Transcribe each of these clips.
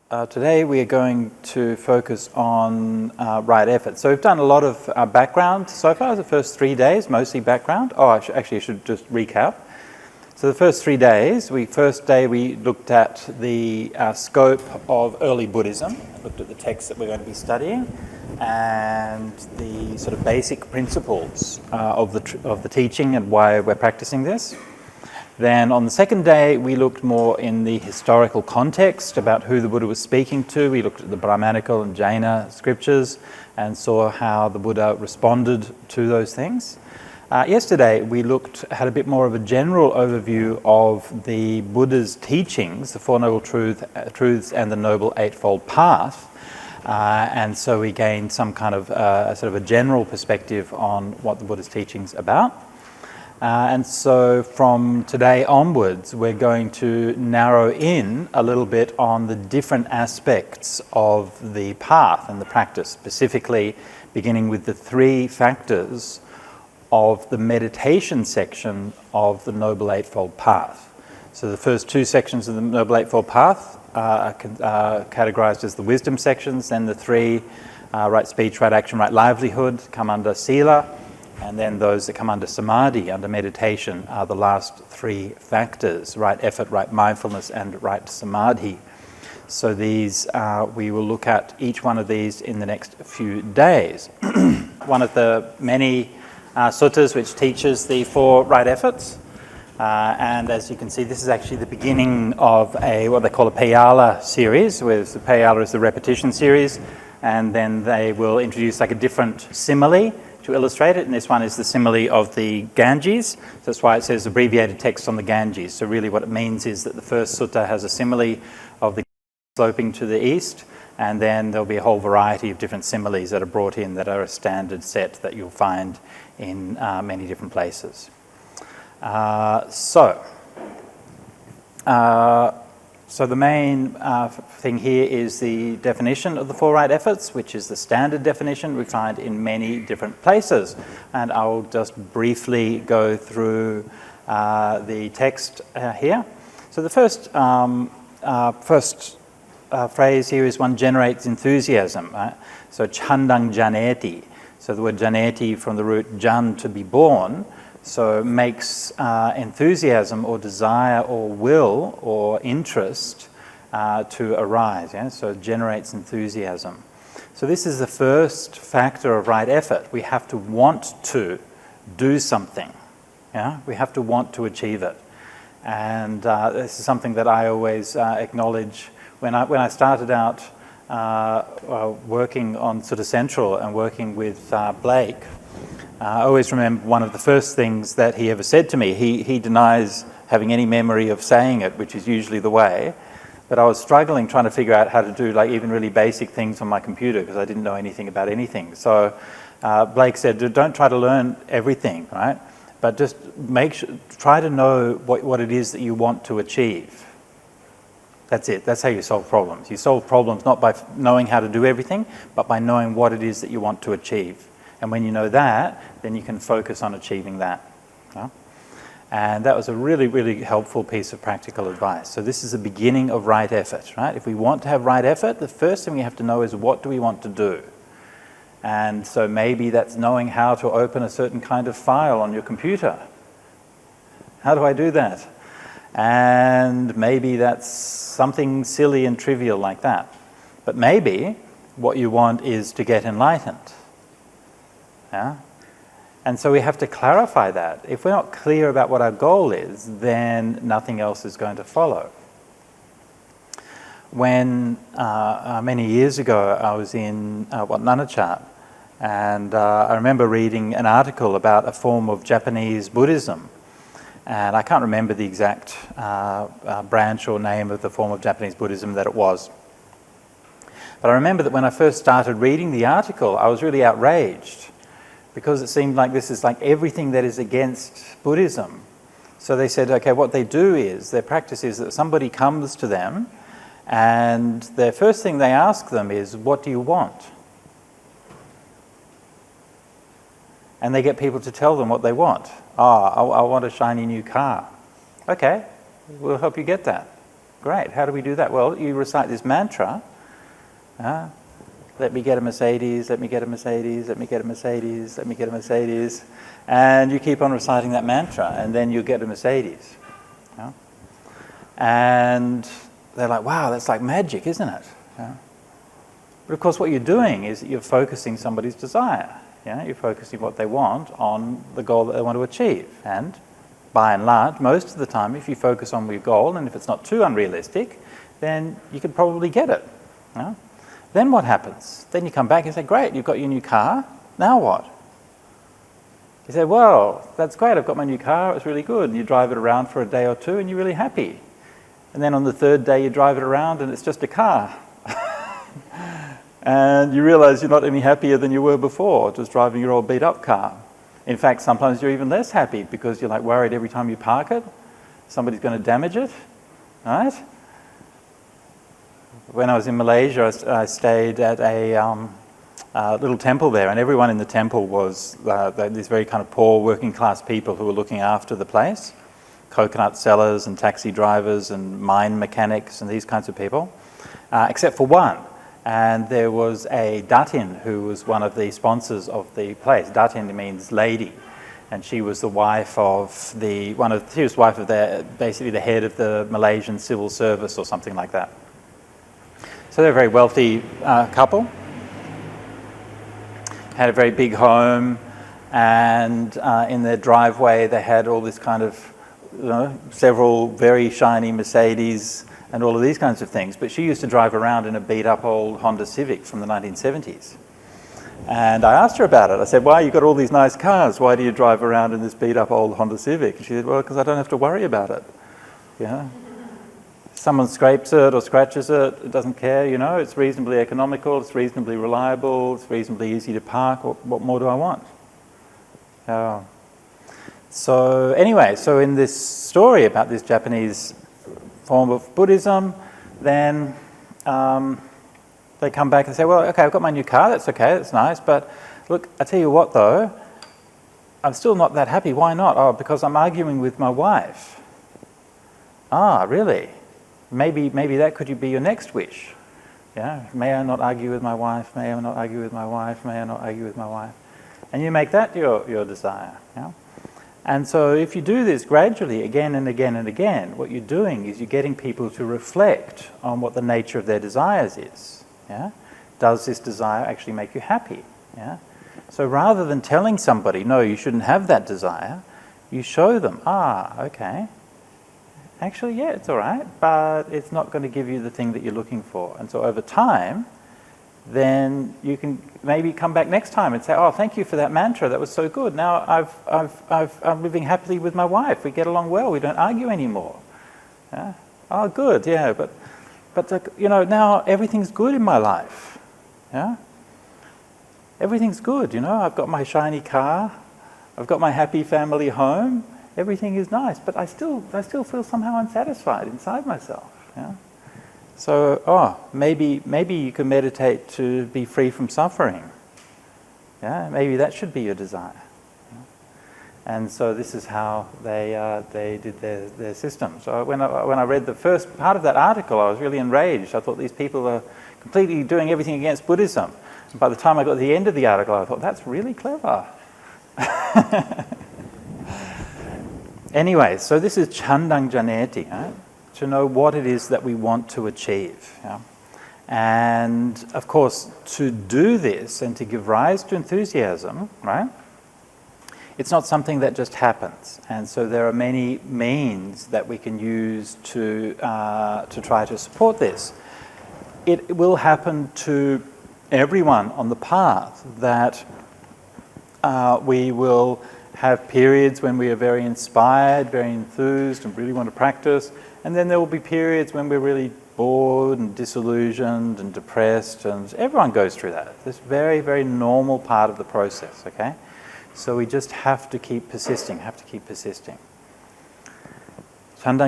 Today we are going to focus on right effort. So we've done a lot of background so far, the first 3 days, mostly background. I should just recap. So the first 3 days, first day we looked at the scope of early Buddhism, looked at the texts that we're going to be studying, and the sort of basic principles of the teaching and why we're practicing this. Then on the second day, we looked more in the historical context about who the Buddha was speaking to. We looked at the Brahmanical and Jaina scriptures and saw how the Buddha responded to those things. Yesterday, we had a bit more of a general overview of the Buddha's teachings, the Four Noble Truths and the Noble Eightfold Path. And so we gained some kind of sort of a general perspective on what the Buddha's teaching's about. And so from today onwards, we're going to narrow in a little bit on the different aspects of the path and the practice, specifically beginning with the 3 factors of the meditation section of the Noble Eightfold Path. So the first 2 sections of the Noble Eightfold Path are categorized as the wisdom sections, then the 3, right speech, right action, right livelihood, come under sila. And then those that come under samadhi, under meditation, are the last 3 factors: right effort, right mindfulness, and right samadhi. So these, we will look at each one of these in the next few days. One of the many suttas which teaches the 4 right efforts. And as you can see, this is actually the beginning of what they call a Payala series, where the Payala is the repetition series, and then they will introduce like a different simile to illustrate it, and this one is the simile of the Ganges. So that's why it says abbreviated text on the Ganges. So really what it means is that the first sutta has a simile of the sloping to the east, and then there'll be a whole variety of different similes that are brought in that are a standard set that you'll find in many different places. So the main thing here is the definition of the 4 right efforts, which is the standard definition we find in many different places. And I'll just briefly go through the text here. So the first phrase here is one generates enthusiasm. Right? So chandang janeti. So the word janeti from the root jan, to be born. So makes enthusiasm or desire or will or interest to arise. Yeah? So it generates enthusiasm. So this is the first factor of right effort. We have to want to do something. Yeah? We have to want to achieve it. And this is something that I always acknowledge. When I started out working on Sutta Central and working with Blake, I always remember one of the first things that he ever said to me. He denies having any memory of saying it, which is usually the way. But I was struggling trying to figure out how to do like even really basic things on my computer because I didn't know anything about anything. So Blake said, don't try to learn everything, right? But just try to know what it is that you want to achieve. That's it. That's how you solve problems. You solve problems not by knowing how to do everything, but by knowing what it is that you want to achieve. And when you know that, then you can focus on achieving that. Yeah? And that was a really, really helpful piece of practical advice. So this is the beginning of right effort, right? If we want to have right effort, the first thing we have to know is what do we want to do? And so maybe that's knowing how to open a certain kind of file on your computer. How do I do that? And maybe that's something silly and trivial like that. But maybe what you want is to get enlightened. Yeah? And so we have to clarify that. If we're not clear about what our goal is, then nothing else is going to follow. When many years ago I was in Wat Nanachat, and I remember reading an article about a form of Japanese Buddhism. And I can't remember the exact branch or name of the form of Japanese Buddhism that it was. But I remember that when I first started reading the article, I was really outraged, because it seemed like this is like everything that is against Buddhism. So they said, okay, what they do is, their practice is that somebody comes to them and the first thing they ask them is, what do you want? And they get people to tell them what they want. I want a shiny new car. Okay, we'll help you get that. Great. How do we do that? Well, you recite this mantra. Let me get a Mercedes, let me get a Mercedes, let me get a Mercedes, let me get a Mercedes. And you keep on reciting that mantra, and then you get a Mercedes. Yeah? And they're like, wow, that's like magic, isn't it? Yeah? But of course what you're doing is you're focusing somebody's desire. Yeah? You're focusing what they want on the goal that they want to achieve. And by and large, most of the time, if you focus on your goal, and if it's not too unrealistic, then you can probably get it. Yeah? Then what happens? Then you come back and say, great, you've got your new car, now what? You say, well, that's great, I've got my new car, it was really good. And you drive it around for a day or two and you're really happy. And then on the third day you drive it around and it's just a car. And you realise you're not any happier than you were before, just driving your old beat up car. In fact, sometimes you're even less happy because you're like worried every time you park it, somebody's going to damage it, right? When I was in Malaysia, I stayed at a little temple there, and everyone in the temple was these very kind of poor working class people who were looking after the place. Coconut sellers and taxi drivers and mine mechanics and these kinds of people, except for one. And there was a datin who was one of the sponsors of the place. Datin means lady, and she was the wife of basically the head of the Malaysian civil service or something like that. So they're a very wealthy couple, had a very big home, and in their driveway they had all this kind of, several very shiny Mercedes and all of these kinds of things. But she used to drive around in a beat-up old Honda Civic from the 1970s. And I asked her about it. I said, why, you've got all these nice cars, why do you drive around in this beat-up old Honda Civic? And she said, well, because I don't have to worry about it. Someone scrapes it or scratches it, it doesn't care, it's reasonably economical, it's reasonably reliable, it's reasonably easy to park. What more do I want? So anyway, so in this story about this Japanese form of Buddhism, then they come back and say, well, okay, I've got my new car, that's okay, that's nice, but look, I tell you what though, I'm still not that happy. Why not? Oh, because I'm arguing with my wife. Ah, really? Maybe that could be your next wish. May I not argue with my wife, may I not argue with my wife, may I not argue with my wife. And you make that your desire. And so if you do this gradually, again and again and again, what you're doing is you're getting people to reflect on what the nature of their desires is. Does this desire actually make you happy? So rather than telling somebody, no, you shouldn't have that desire, you show them, okay, actually, yeah, it's all right, but it's not going to give you the thing that you're looking for. And so over time, then you can maybe come back next time and say, oh, thank you for that mantra, that was so good. Now I'm living happily with my wife. We get along well, we don't argue anymore. Oh, good, yeah, but now everything's good in my life. Everything's good, I've got my shiny car, I've got my happy family home, everything is nice, but I still feel somehow unsatisfied inside myself. So, maybe you can meditate to be free from suffering. Maybe that should be your desire. And so this is how they did their system. So when I read the first part of that article, I was really enraged. I thought these people are completely doing everything against Buddhism. And by the time I got to the end of the article, I thought, that's really clever. Anyway, so this is chandang janeti, to know what it is that we want to achieve. And of course, to do this and to give rise to enthusiasm, right? It's not something that just happens. And so there are many means that we can use to try to support this. It will happen to everyone on the path that we will have periods when we are very inspired, very enthused, and really want to practice. And then there will be periods when we're really bored and disillusioned and depressed, and everyone goes through that. It's a very, very normal part of the process, okay? So we just have to keep persisting, Chandang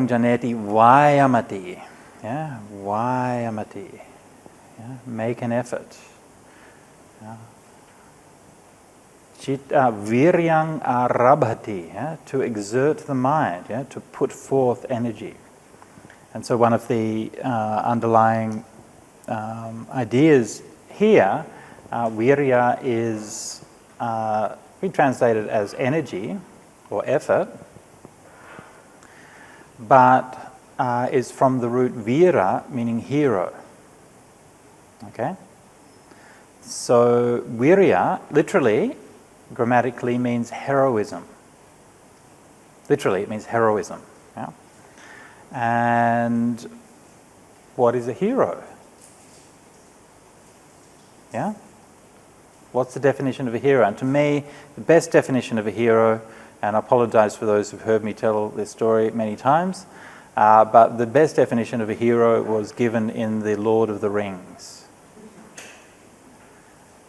janeti vayamati. Vayamati. Make an effort. Viryang arabhati, to exert the mind, to put forth energy. And so one of the underlying ideas here, virya is, we translate it as energy or effort, but is from the root vira, meaning hero. Okay? So virya, literally, grammatically means heroism. Literally, it means heroism. Yeah? And what is a hero? Yeah? What's the definition of a hero? And to me, the best definition of a hero, and I apologize for those who've heard me tell this story many times, but the best definition of a hero was given in The Lord of the Rings.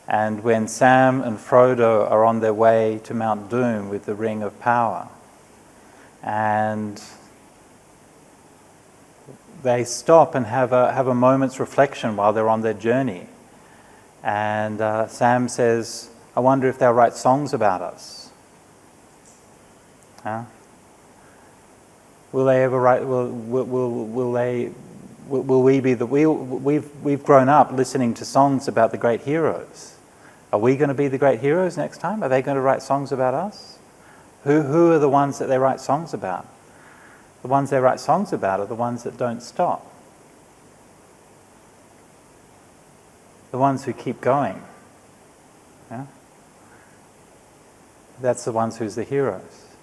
And when Sam and Frodo are on their way to Mount Doom with the Ring of Power, and they stop and have a moment's reflection while they're on their journey. And Sam says, I wonder if they'll write songs about us. Huh? Will they ever write? Will we be the? We've grown up listening to songs about the great heroes. Are we going to be the great heroes next time? Are they going to write songs about us? Who are the ones that they write songs about? The ones they write songs about are the ones that don't stop. The ones who keep going. Yeah? That's the ones who's the heroes.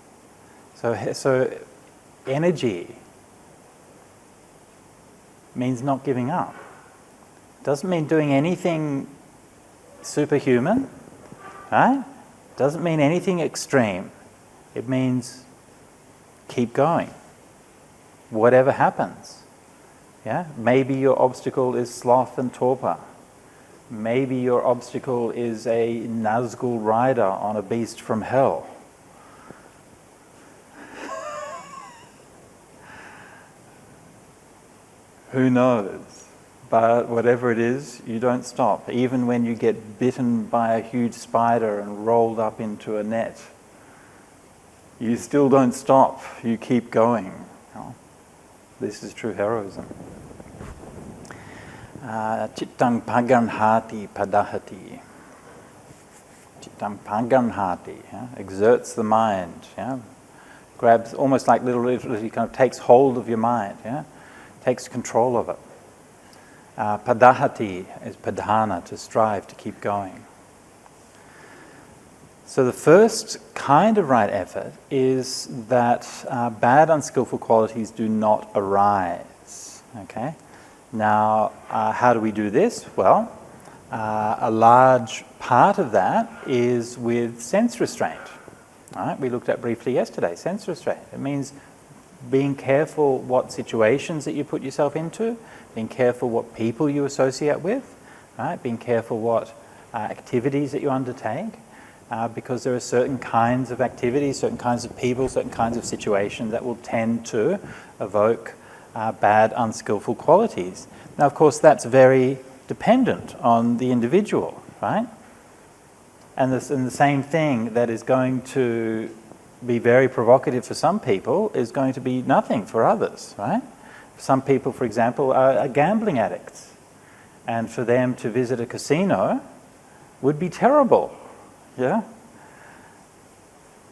So energy means not giving up. Doesn't mean doing anything superhuman, right? Doesn't mean anything extreme. It means keep going. Whatever happens. Yeah? Maybe your obstacle is sloth and torpor. Maybe your obstacle is a Nazgul rider on a beast from hell. Who knows? But whatever it is, you don't stop. Even when you get bitten by a huge spider and rolled up into a net, you still don't stop. You keep going. This is true heroism. Chittang paganhati padahati. Chittang paganhati, exerts the mind, grabs, almost like literally kind of takes hold of your mind, takes control of it. Padahati is padhana, to strive, to keep going. So the first kind of right effort is that bad, unskillful qualities do not arise. Okay? Now, how do we do this? Well, a large part of that is with sense restraint. All right? We looked at briefly yesterday, sense restraint. It means being careful what situations that you put yourself into, being careful what people you associate with, right? Being careful what activities that you undertake, because there are certain kinds of activities, certain kinds of people, certain kinds of situations that will tend to evoke bad, unskillful qualities. Now, of course, that's very dependent on the individual, right? And the same thing that is going to be very provocative for some people is going to be nothing for others, right? Some people, for example, are gambling addicts, and for them to visit a casino would be terrible. Yeah,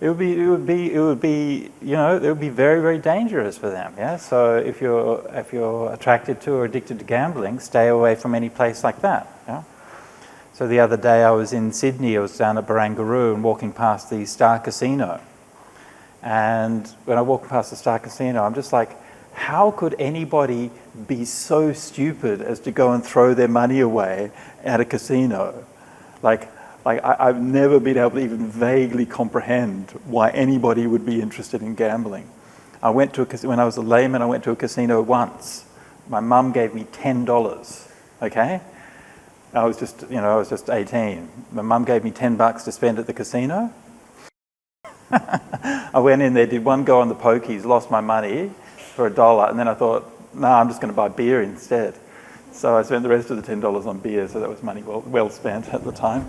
it would be very, very dangerous for them. Yeah, so if you're attracted to or addicted to gambling, stay away from any place like that. Yeah. So the other day I was in Sydney. I was down at Barangaroo and walking past the Star Casino. And when I walked past the Star Casino, I'm just like, how could anybody be so stupid as to go and throw their money away at a casino? Like I've never been able to even vaguely comprehend why anybody would be interested in gambling. I went to when I was a layman, I went to a casino once. My mum gave me $10. Okay, I was just 18. My mum gave me $10 to spend at the casino. I went in there, did one go on the pokies, lost my money for $1, and then I thought, no, I'm just going to buy beer instead. So I spent the rest of the $10 on beer, so that was money well spent at the time.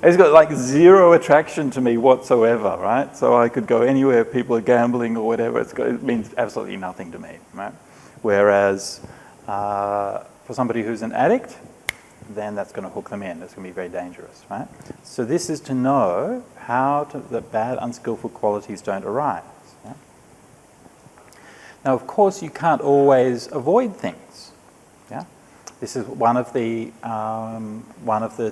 It's got like zero attraction to me whatsoever, right? So I could go anywhere people are gambling or whatever. It means absolutely nothing to me, right? Whereas for somebody who's an addict, then that's going to hook them in. It's going to be very dangerous, right? So this is to know that bad, unskillful qualities don't arise. Yeah? Now, of course, you can't always avoid things. Yeah, this is one of the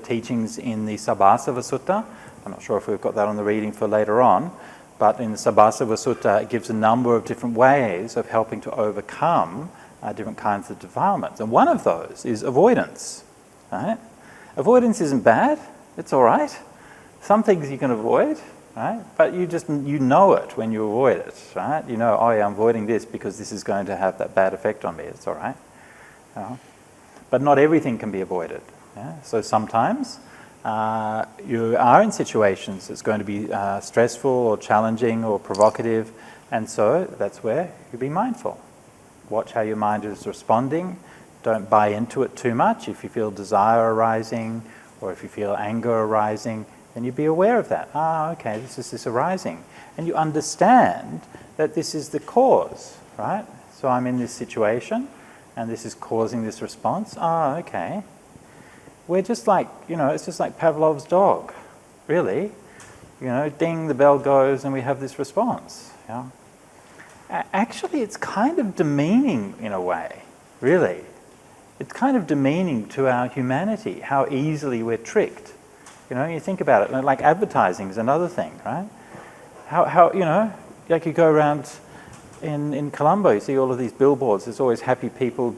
teachings in the Sabbasava Sutta. I'm not sure if we've got that on the reading for later on, but in the Sabbasava Sutta, it gives a number of different ways of helping to overcome different kinds of defilements, and one of those is avoidance. Right? Avoidance isn't bad, it's all right. Some things you can avoid, right? But you know it when you avoid it, right? You know, oh yeah, I'm avoiding this because this is going to have that bad effect on me, it's all right. But not everything can be avoided. Yeah? So sometimes you are in situations that's going to be stressful or challenging or provocative, and so that's where you be mindful. Watch how your mind is responding. Don't buy into it too much. If you feel desire arising or if you feel anger arising, then you be aware of that. Okay, this is this arising. And you understand that this is the cause, right? So I'm in this situation and this is causing this response. Okay. We're just like, it's just like Pavlov's dog, really. Ding, the bell goes and we have this response. Yeah? Actually, it's kind of demeaning in a way, really. It's kind of demeaning to our humanity, how easily we're tricked. You think about it, like advertising is another thing, right? How like you go around in Colombo, you see all of these billboards, there's always happy people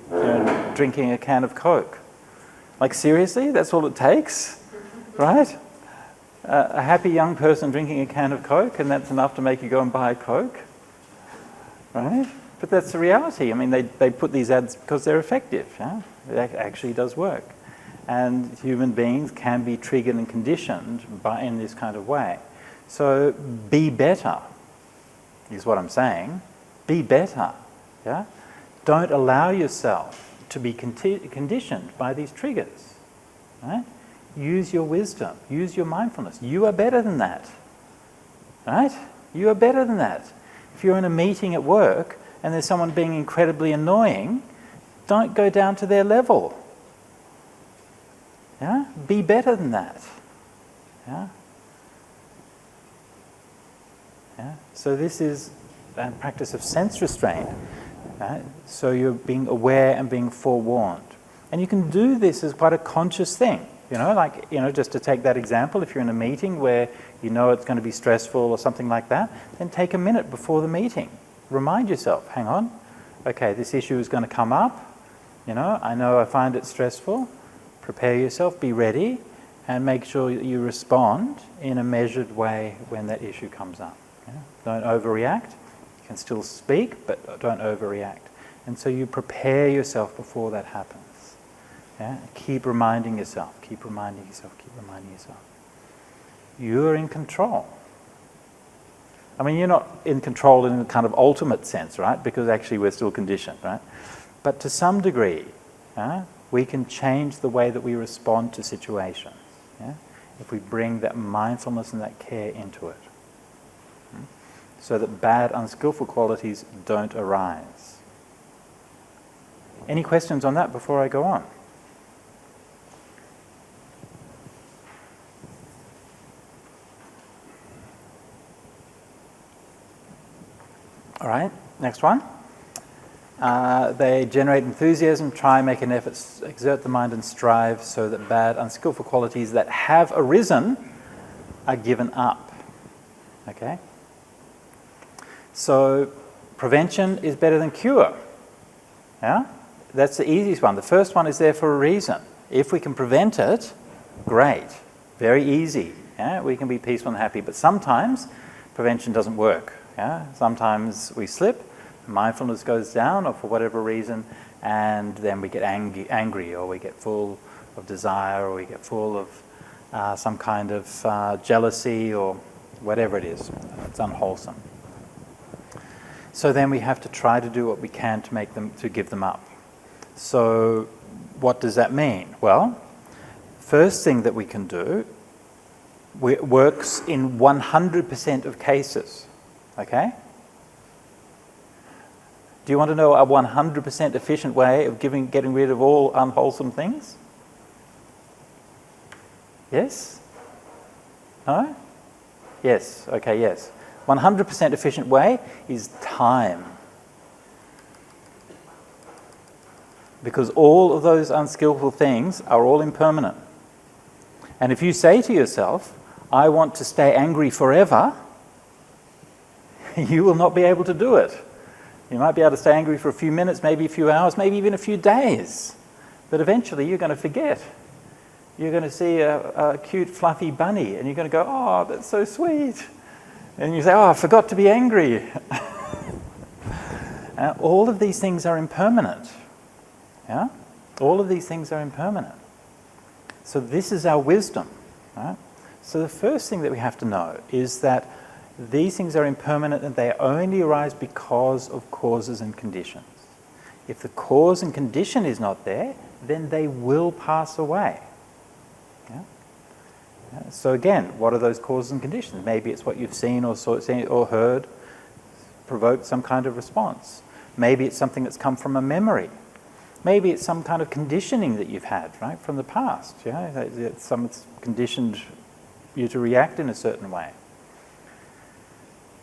drinking a can of Coke. Like seriously, that's all it takes, right? A happy young person drinking a can of Coke, and that's enough to make you go and buy a Coke, right? But that's the reality. I mean, they put these ads because they're effective. Yeah? It actually does work. And human beings can be triggered and conditioned in this kind of way. So be better, is what I'm saying. Be better. Yeah? Don't allow yourself to be conditioned by these triggers. Right? Use your wisdom. Use your mindfulness. You are better than that. Right? You are better than that. If you're in a meeting at work and there's someone being incredibly annoying, don't go down to their level. Yeah? Be better than that. Yeah? Yeah? So this is a practice of sense restraint. Right? So you're being aware and being forewarned. And you can do this as quite a conscious thing. Just to take that example, if you're in a meeting where you know it's going to be stressful or something like that, then take a minute before the meeting. Remind yourself, hang on, okay, this issue is going to come up. I know I find it stressful. Prepare yourself, be ready, and make sure you respond in a measured way when that issue comes up. Yeah? Don't overreact. You can still speak, but don't overreact. And so you prepare yourself before that happens. Yeah? Keep reminding yourself, keep reminding yourself, keep reminding yourself. You're in control. I mean, you're not in control in a kind of ultimate sense, right? Because actually we're still conditioned, right? But to some degree, we can change the way that we respond to situations. Yeah? If we bring that mindfulness and that care into it. So that bad, unskillful qualities don't arise. Any questions on that before I go on? All right, next one. They generate enthusiasm, try, make an effort, exert the mind and strive so that bad, unskillful qualities that have arisen are given up. Okay? So prevention is better than cure. Yeah? That's the easiest one. The first one is there for a reason. If we can prevent it, great. Very easy. Yeah? We can be peaceful and happy. But sometimes prevention doesn't work. Yeah? Sometimes we slip, mindfulness goes down, or for whatever reason, and then we get angry, or we get full of desire, or we get full of some kind of jealousy, or whatever it is. It's unwholesome. So then we have to try to do what we can to give them up. So what does that mean? Well, first thing that we can do works in 100% of cases. Okay? Do you want to know a 100% efficient way of getting rid of all unwholesome things? Yes? No? Yes. Okay, yes. 100% efficient way is time. Because all of those unskillful things are all impermanent. And if you say to yourself, I want to stay angry forever, you will not be able to do it. You might be able to stay angry for a few minutes, maybe a few hours, maybe even a few days. But eventually you're going to forget. You're going to see a cute fluffy bunny and you're going to go, oh, that's so sweet. And you say, oh, I forgot to be angry. All of these things are impermanent. Yeah? All of these things are impermanent. So this is our wisdom. Right? So the first thing that we have to know is that these things are impermanent and they only arise because of causes and conditions. If the cause and condition is not there, then they will pass away. Yeah? Yeah? So again, what are those causes and conditions? Maybe it's what you've seen or heard, provoked some kind of response. Maybe it's something that's come from a memory. Maybe it's some kind of conditioning that you've had, right, from the past. Yeah? It's conditioned you to react in a certain way.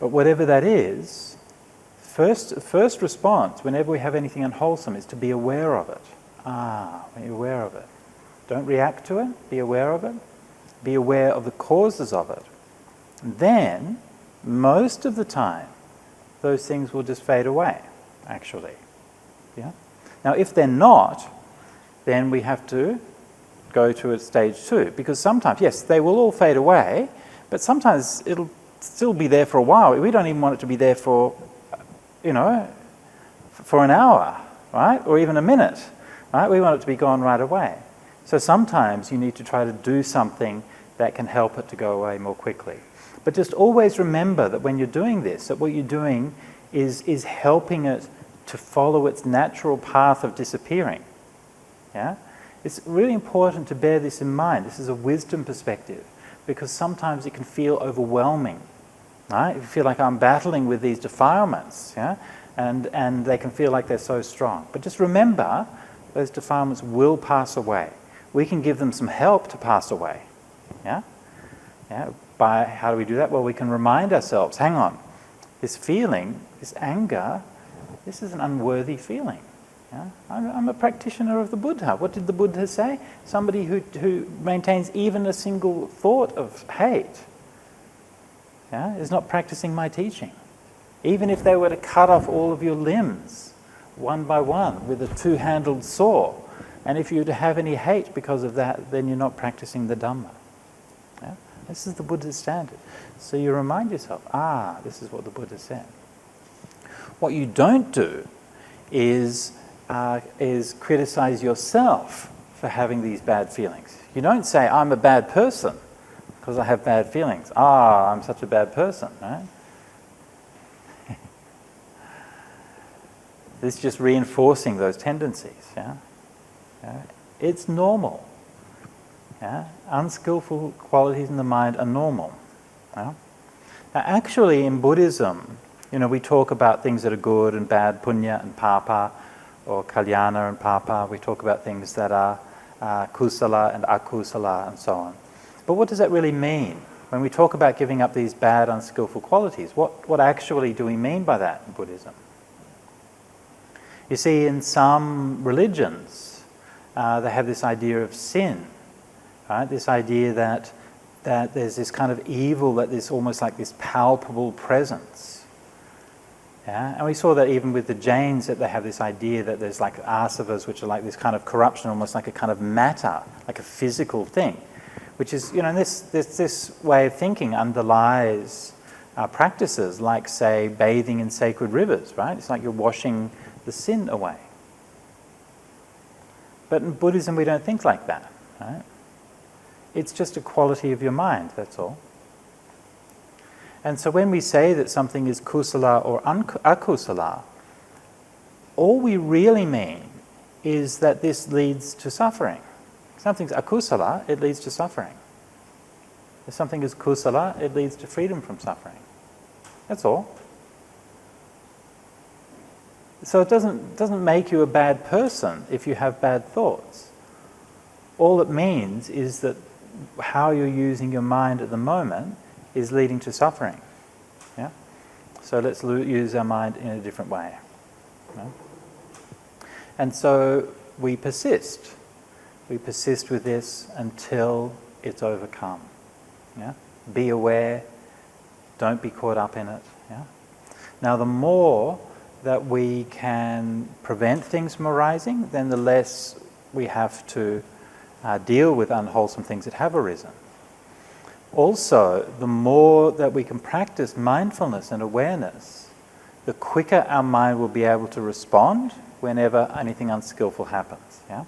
But whatever that is, first response, whenever we have anything unwholesome, is to be aware of it. Be aware of it. Don't react to it, be aware of it. Be aware of the causes of it. Then, most of the time, those things will just fade away, actually. Yeah? Now, if they're not, then we have to go to a stage 2. Because sometimes, yes, they will all fade away, but sometimes it'll still be there for a while. We don't even want it to be there for, for an hour, right? Or even a minute, right? We want it to be gone right away. So sometimes you need to try to do something that can help it to go away more quickly. But just always remember that when you're doing this, that what you're doing is helping it to follow its natural path of disappearing. Yeah? It's really important to bear this in mind. This is a wisdom perspective, because sometimes it can feel overwhelming. Right? You feel like I'm battling with these defilements, yeah? And they can feel like they're so strong. But just remember, those defilements will pass away. We can give them some help to pass away. Yeah? Yeah? How do we do that? Well, we can remind ourselves, hang on, this feeling, this anger, this is an unworthy feeling. Yeah? I'm a practitioner of the Buddha. What did the Buddha say? Somebody who maintains even a single thought of hate, yeah, is not practicing my teaching. Even if they were to cut off all of your limbs, one by one, with a two-handled saw, and if you were to have any hate because of that, then you're not practicing the Dhamma. Yeah? This is the Buddha's standard. So you remind yourself, this is what the Buddha said. What you don't do is criticize yourself for having these bad feelings. You don't say, I'm a bad person because I have bad feelings. I'm such a bad person, right? It's just reinforcing those tendencies. Yeah? Yeah? It's normal. Yeah? Unskillful qualities in the mind are normal. Yeah? Now, actually, in Buddhism, we talk about things that are good and bad, punya and papa, or kalyana and papa. We talk about things that are kusala and akusala and so on. But what does that really mean? When we talk about giving up these bad, unskillful qualities, what actually do we mean by that in Buddhism? You see, in some religions, they have this idea of sin, right? This idea that there's this kind of evil, that there's almost like this palpable presence. Yeah? And we saw that even with the Jains, that they have this idea that there's like asavas, which are like this kind of corruption, almost like a kind of matter, like a physical thing, which is, this way of thinking underlies practices like, say, bathing in sacred rivers, right? It's like you're washing the sin away. But in Buddhism, we don't think like that, right? It's just a quality of your mind, that's all. And so when we say that something is kusala or akusala, all we really mean is that this leads to suffering. If something's akusala, it leads to suffering. If something is kusala, it leads to freedom from suffering. That's all. So it doesn't make you a bad person if you have bad thoughts. All it means is that how you're using your mind at the moment is leading to suffering. Yeah? So let's use our mind in a different way. Yeah? And so we persist. We persist with this until it's overcome. Yeah? Be aware. Don't be caught up in it. Yeah? Now, the more that we can prevent things from arising, then the less we have to deal with unwholesome things that have arisen. Also, the more that we can practice mindfulness and awareness, the quicker our mind will be able to respond whenever anything unskillful happens. Yeah?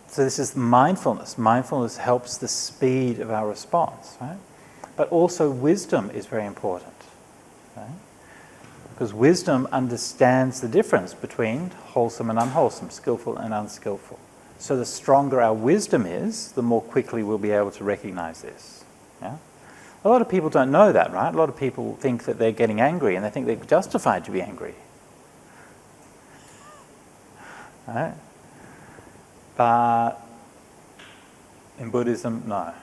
So this is mindfulness. Mindfulness helps the speed of our response, right? But also wisdom is very important, right? Because wisdom understands the difference between wholesome and unwholesome, skillful and unskillful. So the stronger our wisdom is, the more quickly we'll be able to recognize this. Yeah? A lot of people don't know that, right? A lot of people think that they're getting angry and they think they're justified to be angry. Right? But in Buddhism, no.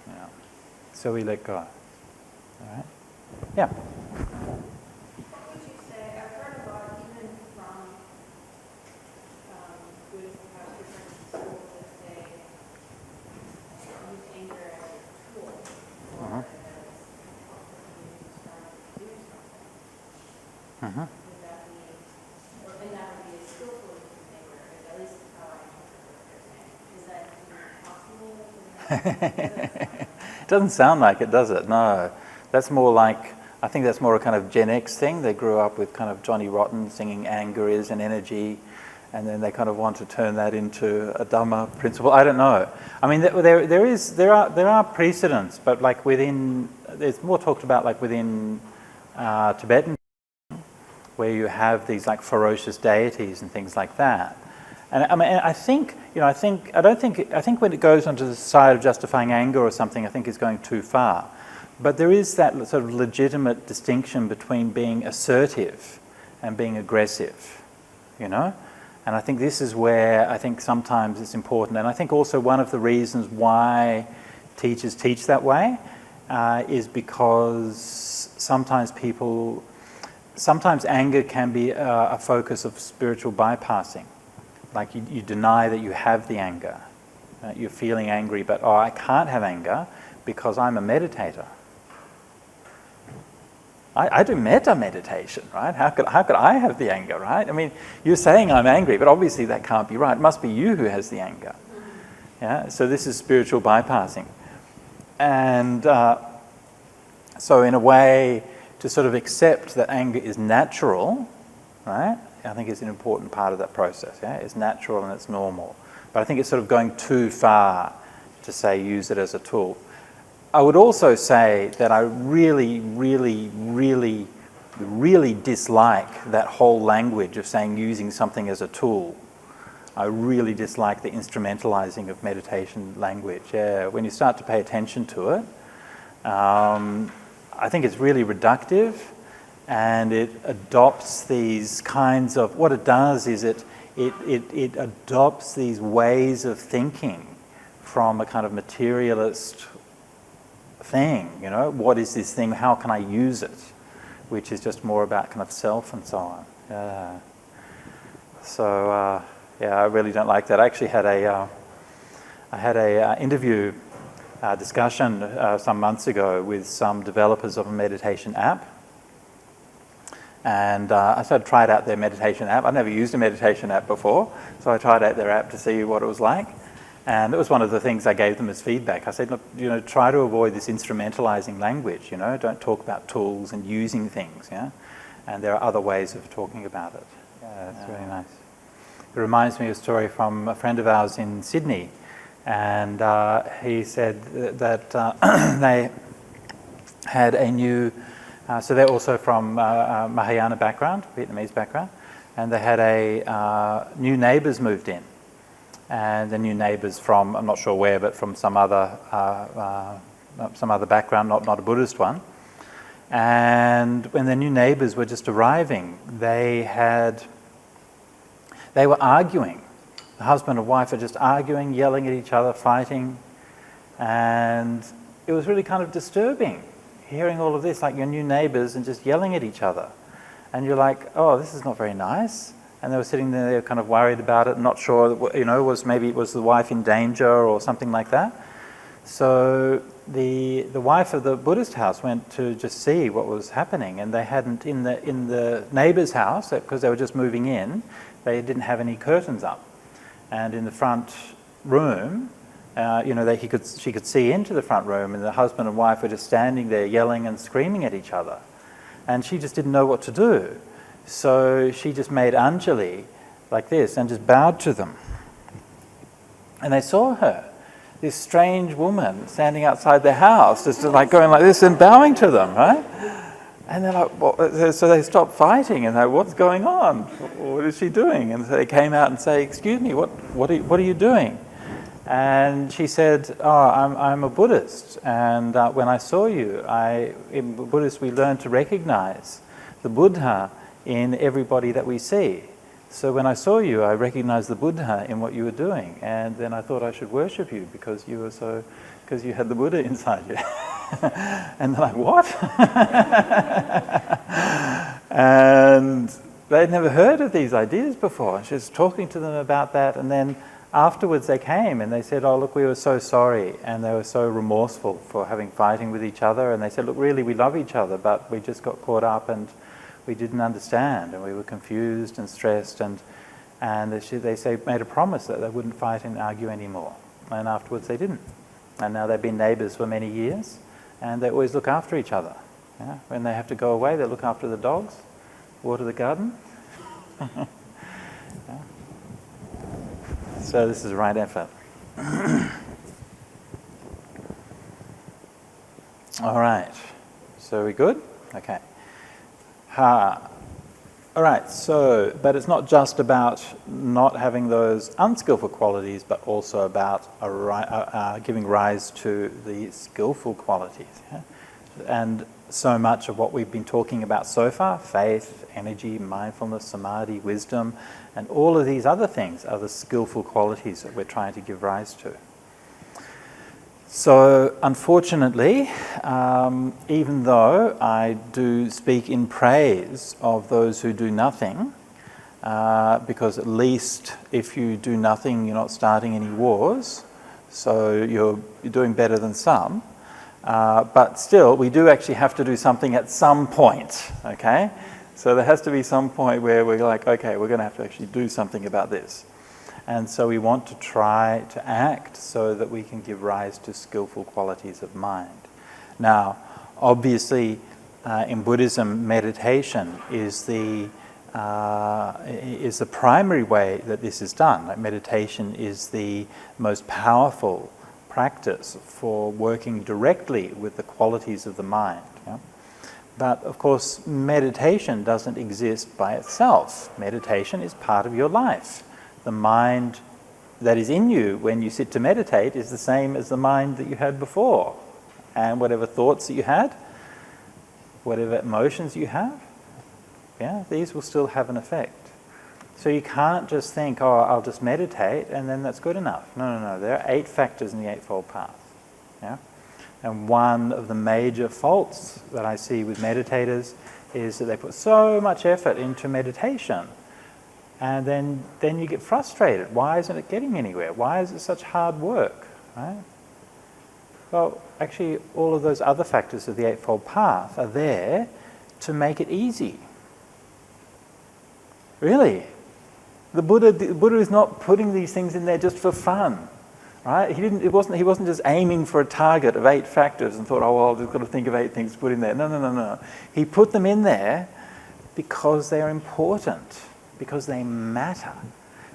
Yeah. So we let go. All right? Yeah. Mm-hmm. It doesn't sound like it, does it? No. That's more like, I think that's more a kind of Gen X thing. They grew up with kind of Johnny Rotten singing anger is an energy, and then they kind of want to turn that into a Dhamma principle. I don't know. I mean, there are precedents, but like there's more talked about like within Tibetan, where you have these like ferocious deities and things like that. And I think when it goes onto the side of justifying anger or something, I think it's going too far. But there is that sort of legitimate distinction between being assertive and being aggressive, you know? And I think this is where I think sometimes it's important. And I think also one of the reasons why teachers teach that way is because sometimes anger can be a focus of spiritual bypassing. Like you deny that you have the anger. You're feeling angry, but I can't have anger because I'm a meditator. I do metta meditation, right? How could I have the anger, right? I mean, you're saying I'm angry, but obviously that can't be right. It must be you who has the anger. Yeah. So this is spiritual bypassing, and so in a way, to sort of accept that anger is natural, right? I think is an important part of that process. Yeah, it's natural and it's normal, but I think it's sort of going too far to say use it as a tool. I would also say that I really, really, really, really dislike that whole language of saying using something as a tool. I really dislike the instrumentalizing of meditation language. Yeah, when you start to pay attention to it, I think it's really reductive, and it adopts these kinds of, what it does is it adopts these ways of thinking from a kind of materialist thing, you know, what is this thing, how can I use it, which is just more about kind of self and so on. Yeah. So yeah, I really don't like that. I actually had a interview discussion some months ago with some developers of a meditation app, and I sort of tried out their meditation app. I'd never used a meditation app before, so I tried out their app to see what it was like. And it was one of the things I gave them as feedback. I said, look, you know, try to avoid this instrumentalizing language, you know, don't talk about tools and using things, yeah? And there are other ways of talking about it. Yeah, it's really nice. It reminds me of a story from a friend of ours in Sydney, and he said that they had a new, so they're also from Mahayana background, Vietnamese background, and they had a new neighbours moved in. and the new neighbours from, I'm not sure where, but from some other background, not a Buddhist one. And when the new neighbours were just arriving, they were arguing. The husband and wife are just arguing, yelling at each other, fighting. And it was really kind of disturbing, hearing all of this, like your new neighbours and just yelling at each other. And you're like, oh, this is not very nice. And they were sitting there, they were kind of worried about it, not sure, maybe it was the wife in danger or something like that. So the wife of the Buddhist house went to just see what was happening, and they hadn't, in the neighbour's house, because they were just moving in, they didn't have any curtains up. And in the front room, she could see into the front room, and the husband and wife were just standing there yelling and screaming at each other. And she just didn't know what to do. So she just made Anjali like this and just bowed to them. And they saw her, this strange woman standing outside their house, just like going like this and bowing to them, right? And they're like, so they stopped fighting and they're like, what's going on? What is she doing? And so they came out and say, excuse me, what are you doing? And she said, I'm a Buddhist, and when I saw you, in Buddhists we learn to recognize the Buddha in everybody that we see. So when I saw you, I recognized the Buddha in what you were doing, and then I thought I should worship you because you had the Buddha inside you. And they're like, what? And they'd never heard of these ideas before. And she was talking to them about that, and then afterwards they came and they said, oh, look, we were so sorry, and they were so remorseful for having fighting with each other, and they said, look, really, we love each other, but we just got caught up and we didn't understand, and we were confused and stressed, and they made a promise that they wouldn't fight and argue anymore, and afterwards they didn't. And now they've been neighbours for many years, and they always look after each other. Yeah? When they have to go away, they look after the dogs, water the garden. Yeah. So this is right effort. All right. So we good? Okay. All right. So, but it's not just about not having those unskillful qualities, but also about giving rise to the skillful qualities. Yeah? And so much of what we've been talking about so far, faith, energy, mindfulness, samadhi, wisdom, and all of these other things are the skillful qualities that we're trying to give rise to. So, unfortunately, even though I do speak in praise of those who do nothing, because at least if you do nothing, you're not starting any wars, so you're doing better than some. But still, we do actually have to do something at some point, okay? So there has to be some point where we're like, okay, we're going to have to actually do something about this. And so we want to try to act so that we can give rise to skillful qualities of mind. Now, obviously, in Buddhism, meditation is the primary way that this is done. Like, meditation is the most powerful practice for working directly with the qualities of the mind. Yeah? But of course, meditation doesn't exist by itself. Meditation is part of your life. The mind that is in you when you sit to meditate is the same as the mind that you had before. And whatever thoughts that you had, whatever emotions you have, yeah, these will still have an effect. So you can't just think, oh, I'll just meditate and then that's good enough. No. There are 8 factors in the Eightfold Path. Yeah? And one of the major faults that I see with meditators is that they put so much effort into meditation, and then you get frustrated. Why isn't it getting anywhere? Why is it such hard work? Right? Well, actually, all of those other factors of the Eightfold Path are there to make it easy. Really. The Buddha is not putting these things in there just for fun, right? He wasn't just aiming for a target of 8 factors and thought, oh, well, I've just got to think of 8 things to put in there. No. He put them in there because they're important, because they matter,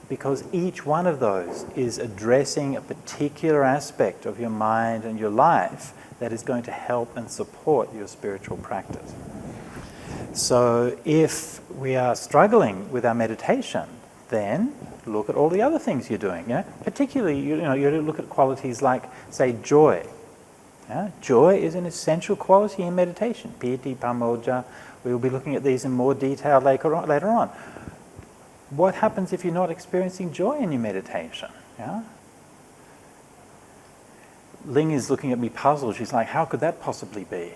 because each one of those is addressing a particular aspect of your mind and your life that is going to help and support your spiritual practice. So if we are struggling with our meditation, then look at all the other things you're doing. Particularly, you look at qualities like, say, joy. Joy is an essential quality in meditation. Piti, pamoja. We will be looking at these in more detail later on. What happens if you're not experiencing joy in your meditation? Ling is looking at me puzzled. She's like, how could that possibly be?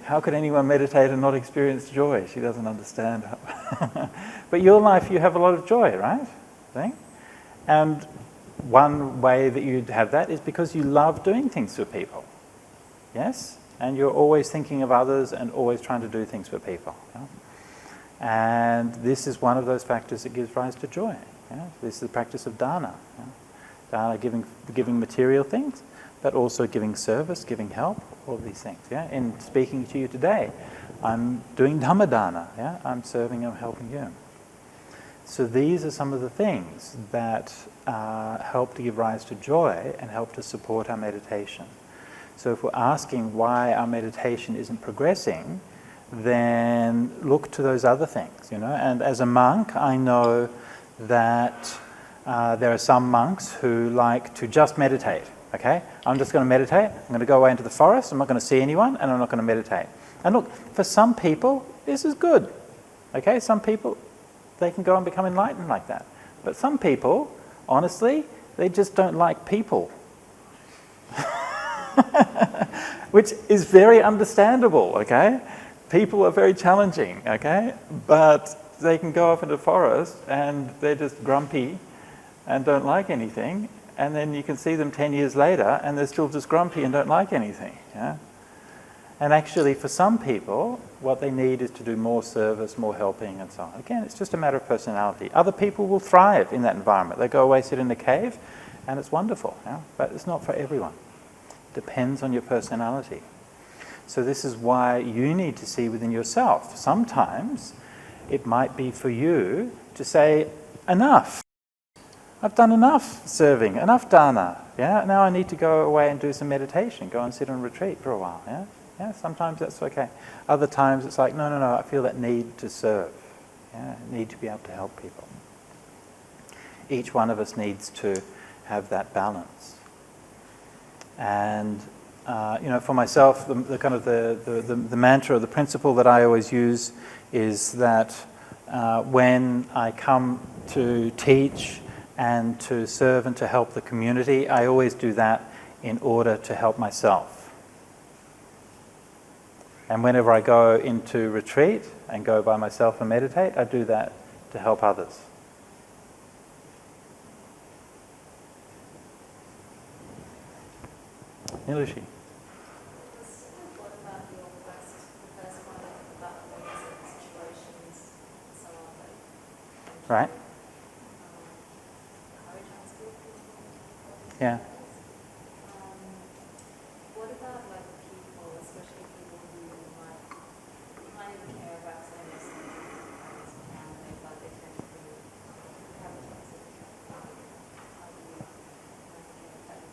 How could anyone meditate and not experience joy? She doesn't understand. But your life, you have a lot of joy, right? And one way that you have that is because you love doing things for people. Yes? And you're always thinking of others and always trying to do things for people. And this is one of those factors that gives rise to joy. This is the practice of dana. Dana, giving material things, but also giving service, giving help, all of these things. In speaking to you today, I'm doing dhammadana. I'm serving and helping you. So these are some of the things that help to give rise to joy and help to support our meditation. So if we're asking why our meditation isn't progressing, then look to those other things, And as a monk, I know that there are some monks who like to just meditate. I'm just going to meditate. I'm going to go away into the forest. I'm not going to see anyone, and I'm not going to meditate. And look, for some people, this is good. Some people, they can go and become enlightened like that. But some people, honestly, they just don't like people. Which is very understandable, People are very challenging, But they can go off into the forest and they're just grumpy and don't like anything, and then you can see them 10 years later and they're still just grumpy and don't like anything, And actually for some people, what they need is to do more service, more helping and so on. Again, it's just a matter of personality. Other people will thrive in that environment. They go away, sit in a cave, and it's wonderful, But it's not for everyone. Depends on your personality. So this is why you need to see within yourself. Sometimes it might be for you to say, enough. I've done enough serving, enough dana. Now I need to go away and do some meditation, go and sit on retreat for a while. Sometimes that's okay. Other times it's like, no, I feel that need to serve. Need to be able to help people. Each one of us needs to have that balance. And for myself, the kind of the mantra or the principle that I always use is that when I come to teach and to serve and to help the community, I always do that in order to help myself. And whenever I go into retreat and go by myself and meditate, I do that to help others. Nilushi. What about your first one about situations and so on? Right. Courage on school? Yeah. What about people, especially people who might even care about saying this family, but they tend to have a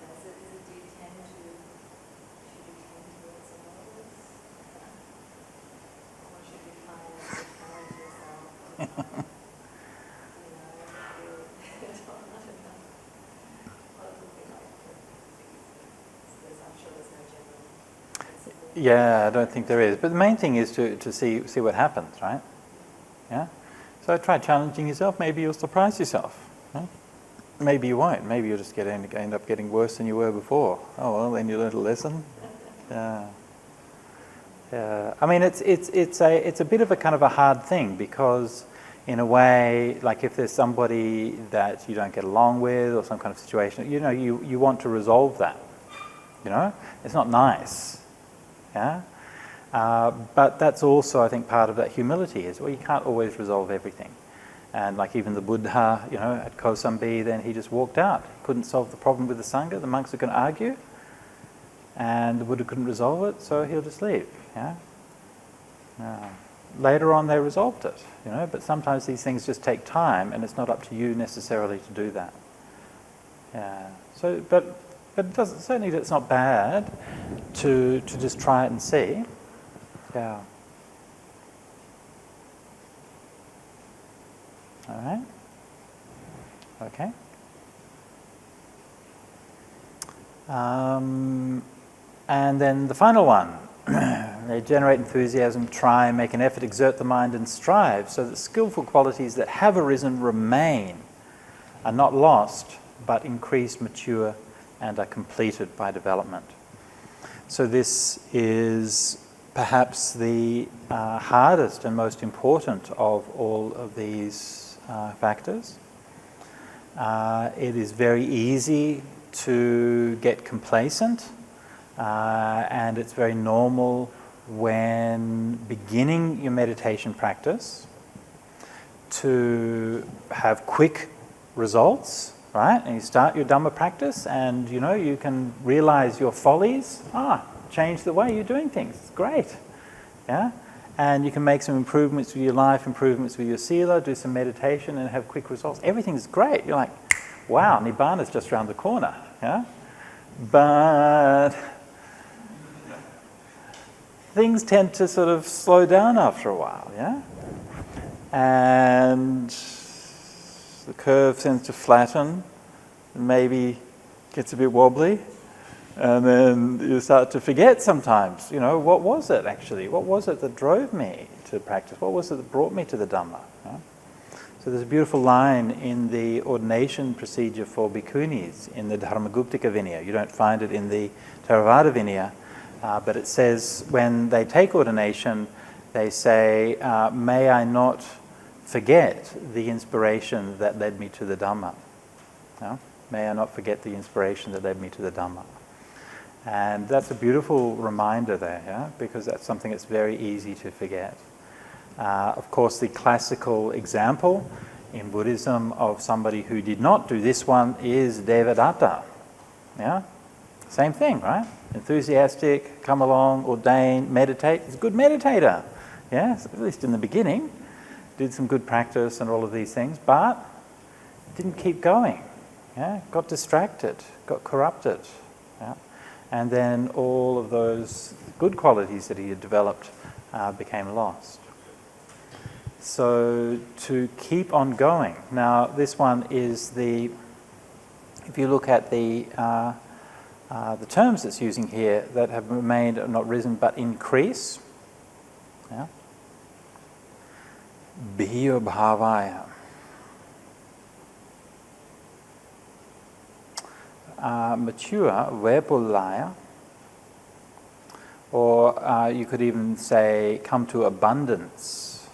toxic do you tend to towards others? Or should you try and challenge yourself? Yeah, I don't think there is. But the main thing is to see what happens, right? So try challenging yourself. Maybe you'll surprise yourself. Maybe you won't. Maybe you'll just end up getting worse than you were before. Oh well, then you learned a lesson. Yeah. I mean, it's a bit of a kind of a hard thing because, in a way, like if there's somebody that you don't get along with or some kind of situation, you want to resolve that. It's not nice. But that's also, I think, part of that humility is, well, you can't always resolve everything. And like even the Buddha, at Kosambi, then he just walked out. He couldn't solve the problem with the Sangha. The monks were going to argue. And the Buddha couldn't resolve it, so he'll just leave. Later on they resolved it, but sometimes these things just take time and it's not up to you necessarily to do that. So, but it doesn't, certainly it's not bad to just try it and see. All Okay? And then the final one. They generate enthusiasm, try, make an effort, exert the mind, and strive, so that skillful qualities that have arisen remain, are not lost, but increase, mature, and are completed by development. So this is perhaps the hardest and most important of all of these factors. It is very easy to get complacent, and it's very normal when beginning your meditation practice to have quick results, right? And you start your Dhamma practice and you can realize your follies, change the way you're doing things. It's great. Yeah? And you can make some improvements with your life, improvements with your sila, do some meditation and have quick results. Everything's great. You're like, wow, Nibbana's just around the corner. Yeah? But things tend to sort of slow down after a while, yeah? And the curve tends to flatten, maybe gets a bit wobbly, and then you start to forget sometimes, what was it actually? What was it that drove me to practice? What was it that brought me to the Dhamma? Yeah? So there's a beautiful line in the ordination procedure for bhikkhunis in the Dharmaguptika Vinaya. You don't find it in the Theravada Vinaya, but it says when they take ordination, they say, may I not forget the inspiration that led me to the Dhamma. Yeah? May I not forget the inspiration that led me to the Dhamma. And that's a beautiful reminder there, yeah? Because that's something that's very easy to forget. Of course, the classical example in Buddhism of somebody who did not do this one is Devadatta. Yeah? Same thing, right? Enthusiastic, come along, ordain, meditate. He's a good meditator. Yeah? At least in the beginning. Did some good practice and all of these things, but didn't keep going. Yeah? Got distracted, got corrupted. Yeah? And then all of those good qualities that he had developed became lost. So to keep on going. Now this one is if you look at the terms it's using here that have remained, not risen, but increase. Yeah? Bhiyo bhavaya. Mature, vepulaya. Or you could even say come to abundance.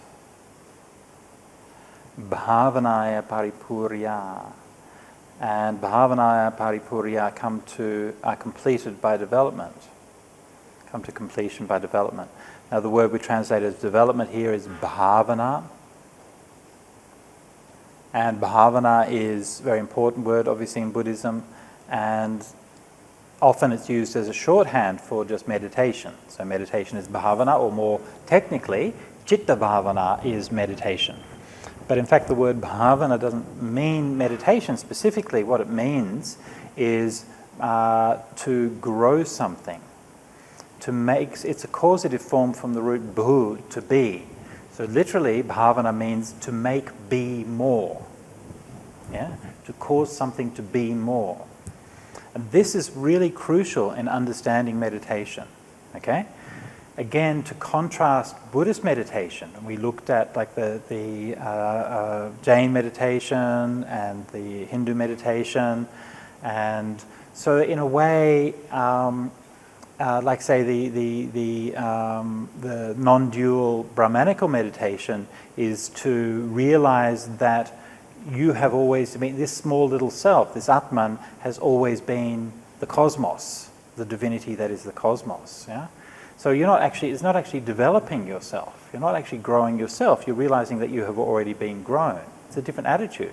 Bhavanaya paripurya. And bhavanaya paripurya are completed by development. Come to completion by development. Now the word we translate as development here is bhavana. And bhavana is a very important word obviously in Buddhism, and often it's used as a shorthand for just meditation. So meditation is bhavana, or more technically, citta bhavana is meditation. But in fact the word bhavana doesn't mean meditation specifically. What it means is to grow something. It's a causative form from the root bhu, to be. So literally bhavana means to make be more. Yeah? To cause something to be more. And this is really crucial in understanding meditation. Okay? Again, to contrast Buddhist meditation, and we looked at like the Jain meditation and the Hindu meditation, and so in a way, like say the non-dual Brahmanical meditation is to realize that you have always been, this small little self, this Atman, has always been the cosmos, the divinity that is the cosmos. Yeah? So it's not actually developing yourself. You're not actually growing yourself. You're realizing that you have already been grown. It's a different attitude.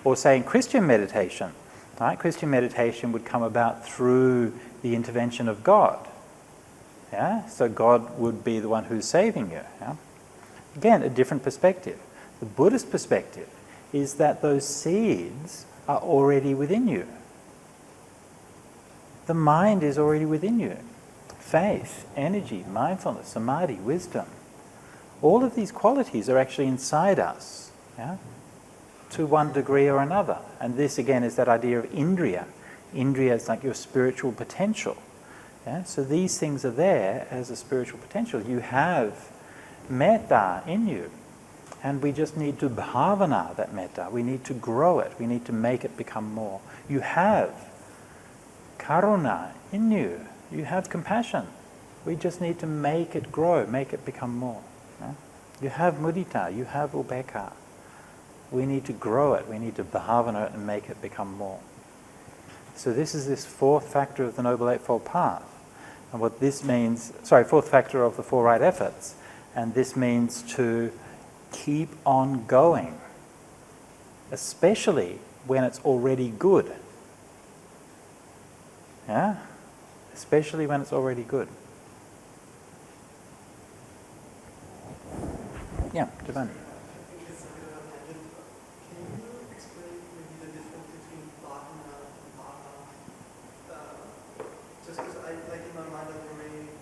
Or say in Christian meditation, right? Christian meditation would come about through the intervention of God. Yeah? So God would be the one who's saving you. Yeah? Again, a different perspective. The Buddhist perspective is that those seeds are already within you. The mind is already within you. Faith, energy, mindfulness, samadhi, wisdom. All of these qualities are actually inside us. Yeah? to one degree or another. And this again is that idea of indriya. Indriya is like your spiritual potential. Yeah? So these things are there as a spiritual potential. You have metta in you. And we just need to bhavana that metta. We need to grow it. We need to make it become more. You have karuna in you. You have compassion. We just need to make it grow, make it become more. Yeah? You have mudita. You have upekkha. We need to grow it. We need to bhavana it and make it become more. So this is this fourth factor of the Noble Eightfold Path. And what this means, fourth factor of the four right efforts. And this means to keep on going, especially when it's already good. Yeah? Especially when it's already good. Yeah, Giovanni. Can you explain maybe the difference between bhavana and bhava? Just because I, like in my mind, I don't really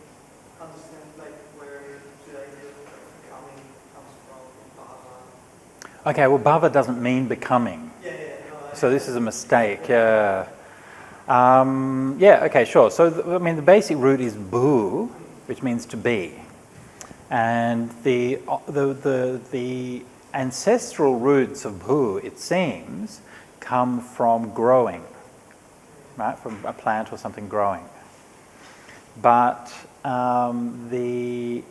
understand like where the idea of becoming comes from in bhava. Okay, well, bhava doesn't mean becoming. No, So this is a mistake. Yeah. Okay, sure. So, the basic root is bhu, which means to be. And the ancestral roots of bhu, it seems, come from growing, right? From a plant or something growing. But the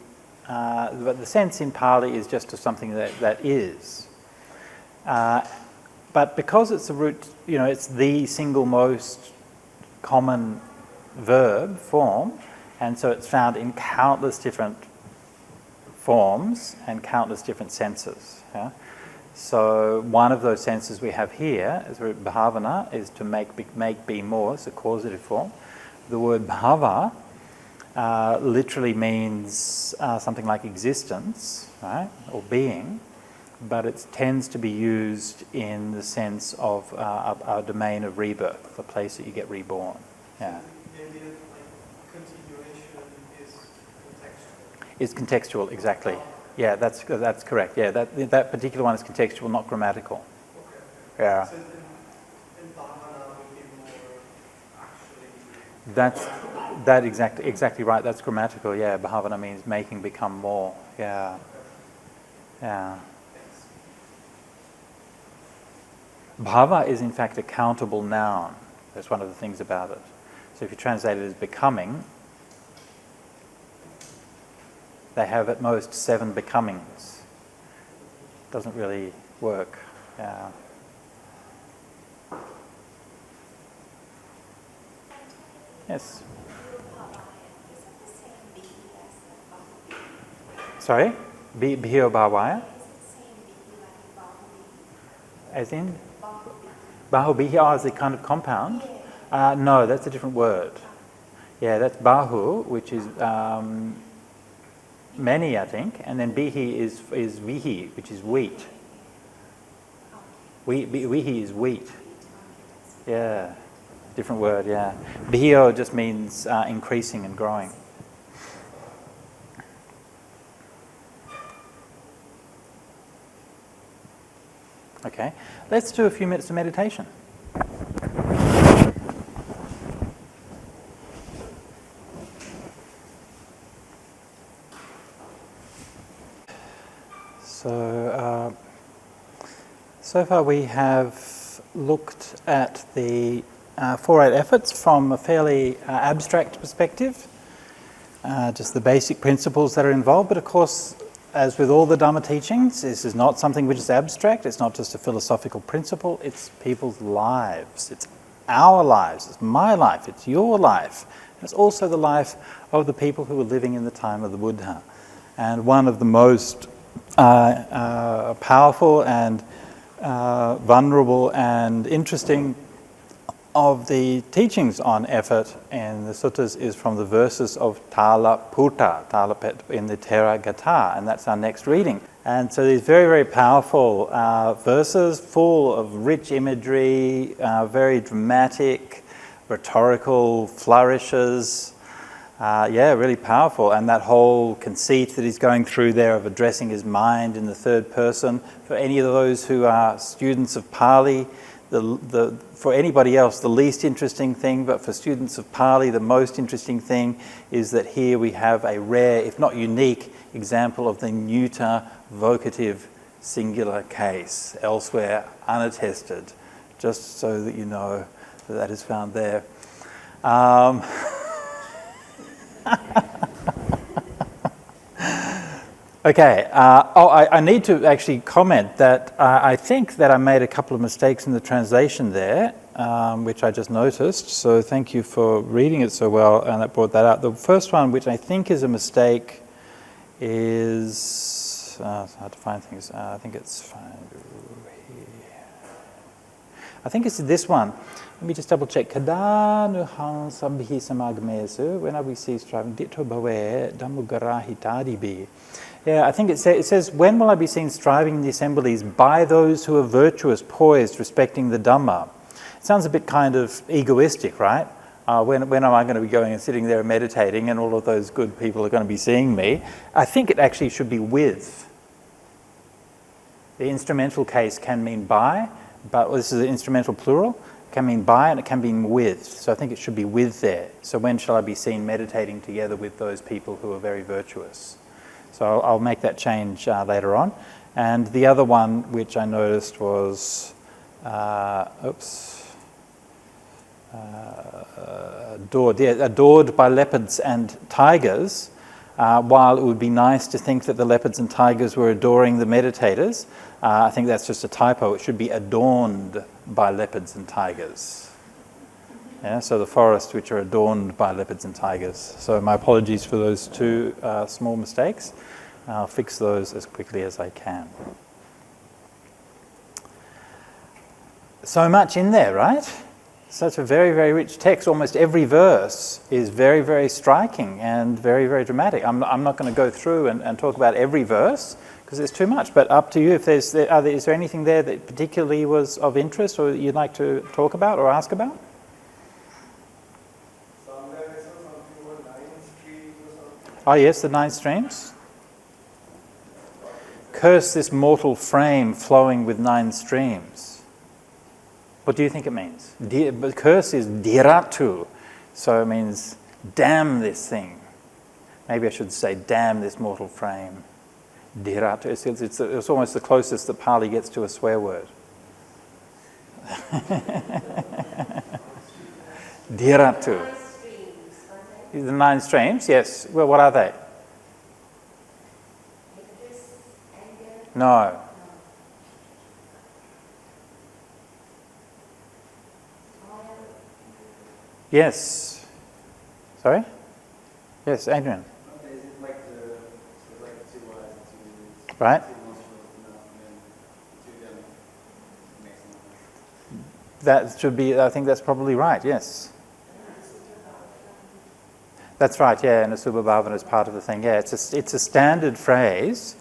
sense in Pali is just of something that is. But because it's a root, it's the single most common verb form, and so it's found in countless different forms and countless different senses. Yeah? So one of those senses we have here, as bhavana, is to make be more. It's a causative form. The word bhava literally means something like existence, right, or being, but it tends to be used in the sense of a domain of rebirth, the place that you get reborn. Yeah. The idea of like continuation is contextual. Is contextual, exactly. Yeah, that's correct. Yeah, that particular one is contextual, not grammatical. Okay. Yeah. So in bhavana would be more actually. That's exactly right. That's grammatical. Yeah, bhavana means making become more. Yeah. Yeah. Bhava is in fact a countable noun. That's one of the things about it. So if you translate it as becoming, they have at most 7 becomings. Doesn't really work. Yeah. Yes. Sorry? Bhiyo Bhavaya? As in? Bahu Bihi is a kind of compound? No, that's a different word. Yeah, that's Bahu, which is many, I think, and then Bihi is Vihi, which is wheat. Vihi is wheat. Yeah, different word, yeah. Bhiyo just means increasing and growing. Okay, let's do a few minutes of meditation. So far we have looked at the four right efforts from a fairly abstract perspective, just the basic principles that are involved, but of course, as with all the Dhamma teachings, this is not something which is abstract. It's not just a philosophical principle. It's people's lives. It's our lives. It's my life. It's your life. And it's also the life of the people who were living in the time of the Buddha. And one of the most powerful and vulnerable and interesting of the teachings on effort in the suttas is from the verses of Talaputta, in the Theravada, and that's our next reading. And so these very, very powerful verses, full of rich imagery, very dramatic, rhetorical flourishes, Yeah, really powerful. And that whole conceit that he's going through there of addressing his mind in the third person, for any of those who are students of Pali, for anybody else, the least interesting thing, but for students of Pali, the most interesting thing is that here we have a rare, if not unique, example of the neuter vocative singular case, elsewhere unattested, just so that you know that that is found there. Okay, I need to actually comment that I think that I made a couple of mistakes in the translation there, which I just noticed, so thank you for reading it so well, and that brought that out. The first one, which I think is a mistake, is... it's hard to find things. I think it's fine. I think it's this one. Let me just double check. Kada nuhang sambhi samagmesu, when we see striving, ditto bhave dhammugarahi tadibi. Yeah, I think it says, when will I be seen striving in the assemblies by those who are virtuous, poised, respecting the Dhamma? It sounds a bit kind of egoistic, right? When am I going to be going and sitting there and meditating and all of those good people are going to be seeing me? I think it actually should be with. The instrumental case can mean by, but this is an instrumental plural. It can mean by and it can mean with. So I think it should be with there. So when shall I be seen meditating together with those people who are very virtuous? So I'll make that change later on. And the other one which I noticed was, adored. Yeah, adored by leopards and tigers. While it would be nice to think that the leopards and tigers were adoring the meditators, I think that's just a typo. It should be adorned by leopards and tigers. Yeah, so the forests which are adorned by leopards and tigers. So my apologies for those two small mistakes. I'll fix those as quickly as I can. So much in there, right? Such a very, very rich text. Almost every verse is very, very striking and very, very dramatic. I'm not going to go through and talk about every verse because there's too much, but up to you. If is there anything there that particularly was of interest or you'd like to talk about or ask about? Oh yes, the 9 streams. Curse this mortal frame flowing with 9 streams. What do you think it means? Curse is diratu, so it means damn this thing. Maybe I should say damn this mortal frame. Diratu, it's almost the closest that Pali gets to a swear word. Diratu. The 9 streams, yes. Well, what are they? No. Yes. Sorry? Yes, Adrian. Is it like the 2 eyes and 2 ears? Right. 2 nostrils and then 2 of them makes them. That should be, I think that's probably right, yes. That's right, yeah, and Asubha Bhavana is part of the thing. Yeah, it's a standard phrase,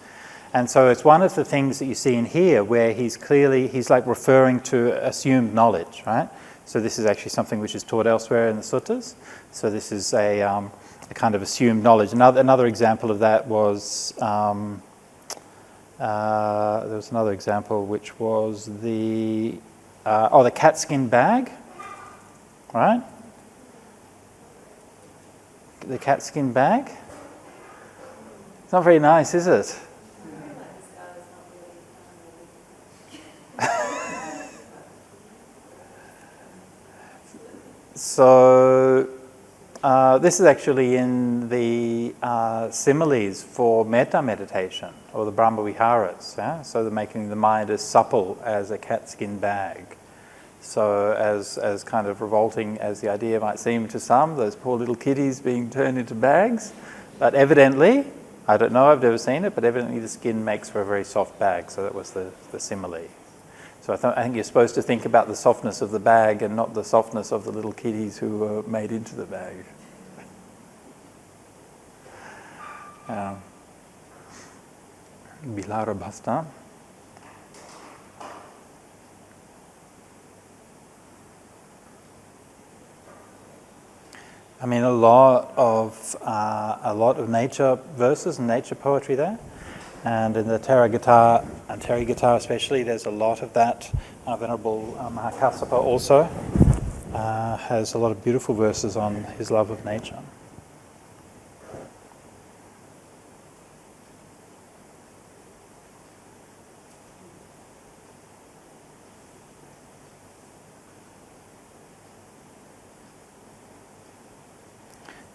and so it's one of the things that you see in here where he's like referring to assumed knowledge, right? So this is actually something which is taught elsewhere in the suttas. So this is a kind of assumed knowledge. Another example of that was, there was another example which was the catskin bag, right? The catskin bag. It's not very nice, is it? So this is actually in the similes for metta meditation, or the Brahma Viharas. Yeah? So they're making the mind as supple as a catskin bag. So as kind of revolting as the idea might seem to some, those poor little kitties being turned into bags, but evidently, I don't know, I've never seen it, but evidently the skin makes for a very soft bag, so that was the simile. So I think you're supposed to think about the softness of the bag and not the softness of the little kitties who were made into the bag. Bilara Bhasta. I mean, a lot of nature verses and nature poetry there, and in the Theravada and Theravada especially, there's a lot of that. Venerable Mahakassapa also has a lot of beautiful verses on his love of nature.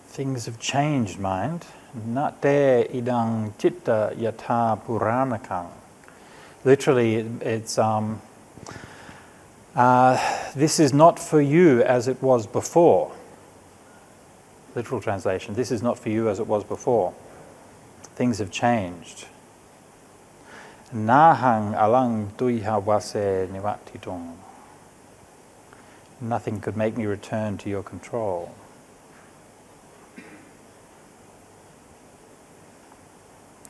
Things have changed, mind. Nate idang citta yatha puranakang. Literally, it's this is not for you as it was before. Literal translation, this is not for you as it was before. Things have changed. Nahang alang tuiha wase niwatitung. Nothing could make me return to your control.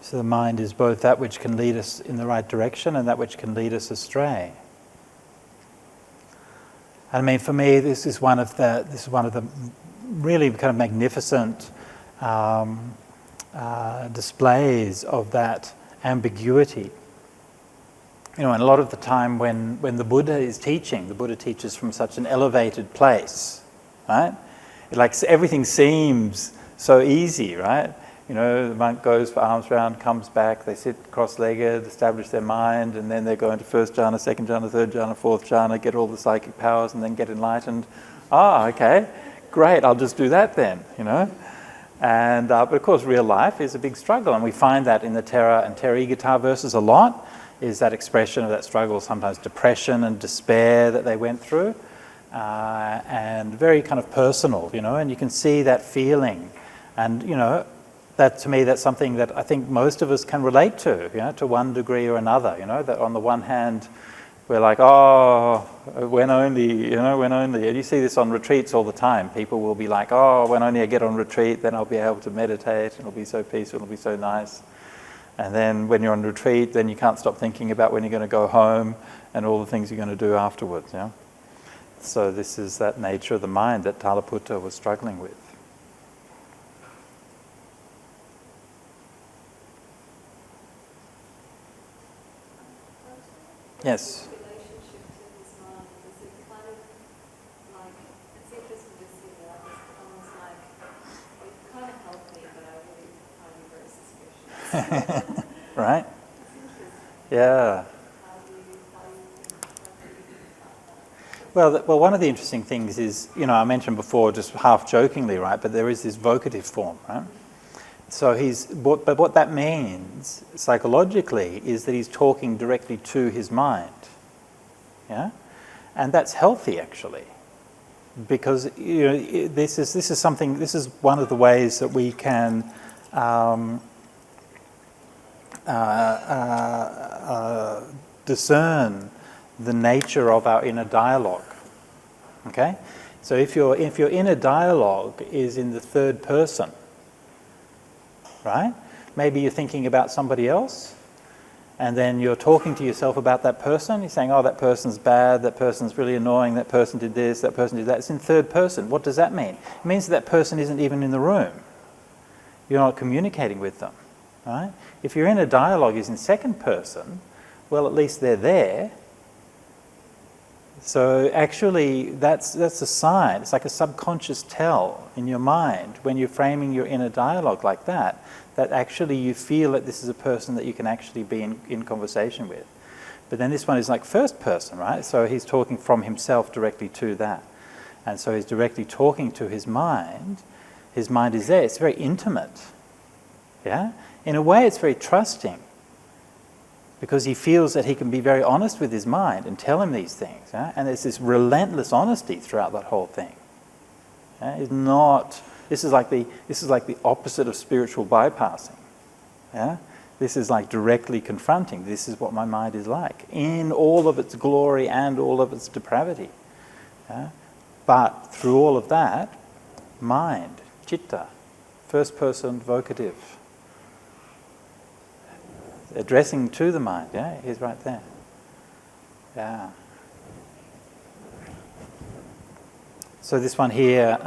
So the mind is both that which can lead us in the right direction and that which can lead us astray. I mean, for me, this is one of the really kind of magnificent displays of that ambiguity. You know, and a lot of the time when the Buddha is teaching, the Buddha teaches from such an elevated place, right? Everything seems so easy, right? You know, the monk goes for arms round, comes back, they sit cross-legged, establish their mind, and then they go into first jhana, second jhana, third jhana, fourth jhana, get all the psychic powers, and then get enlightened. Ah, okay, great, I'll just do that then, you know. And but of course, real life is a big struggle, and we find that in the Thera and Theravada verses a lot, is that expression of that struggle, sometimes depression and despair that they went through, and very kind of personal, you know, and you can see that feeling, and, you know, that to me, that's something that I think most of us can relate to, you know, to one degree or another, you know, that on the one hand, we're like, oh, when only, and you see this on retreats all the time. People will be like, oh, when only I get on retreat, then I'll be able to meditate, and it'll be so peaceful, it'll be so nice. And then when you're on retreat, then you can't stop thinking about when you're going to go home and all the things you're going to do afterwards, you know. So this is that nature of the mind that Talaputta was struggling with. Yes. Relationship to his mind, is it kind of like, it's interesting to see that it's almost like, it kind of helped me, but I really find it very suspicious. Right? It's interesting. Yeah. How do you think about that? Well, one of the interesting things is, you know, I mentioned before, just half jokingly, right? But there is this vocative form, right? So but what that means psychologically is that he's talking directly to his mind, yeah, and that's healthy actually, because, you know, this is one of the ways that we can discern the nature of our inner dialogue. Okay, so if your inner dialogue is in the third person, right? Maybe you're thinking about somebody else, and then you're talking to yourself about that person. You're saying, oh, that person's bad, that person's really annoying, that person did this, that person did that. It's in third person. What does that mean? It means that person isn't even in the room. You're not communicating with them, right? If your inner dialogue is in second person, well, at least they're there. So actually, that's a sign. It's like a subconscious tell in your mind when you're framing your inner dialogue like that actually you feel that this is a person that you can actually be in conversation with. But then this one is like first person, right? So he's talking from himself directly to that. And so he's directly talking to his mind. His mind is there. It's very intimate. Yeah? In a way, it's very trusting, because he feels that he can be very honest with his mind and tell him these things. Yeah? And there's this relentless honesty throughout that whole thing. Yeah? This is like the opposite of spiritual bypassing. Yeah? This is like directly confronting. This is what my mind is like, in all of its glory and all of its depravity. Yeah? But through all of that, mind, citta, first person vocative, addressing to the mind. Yeah, he's right there. Yeah. So this one here,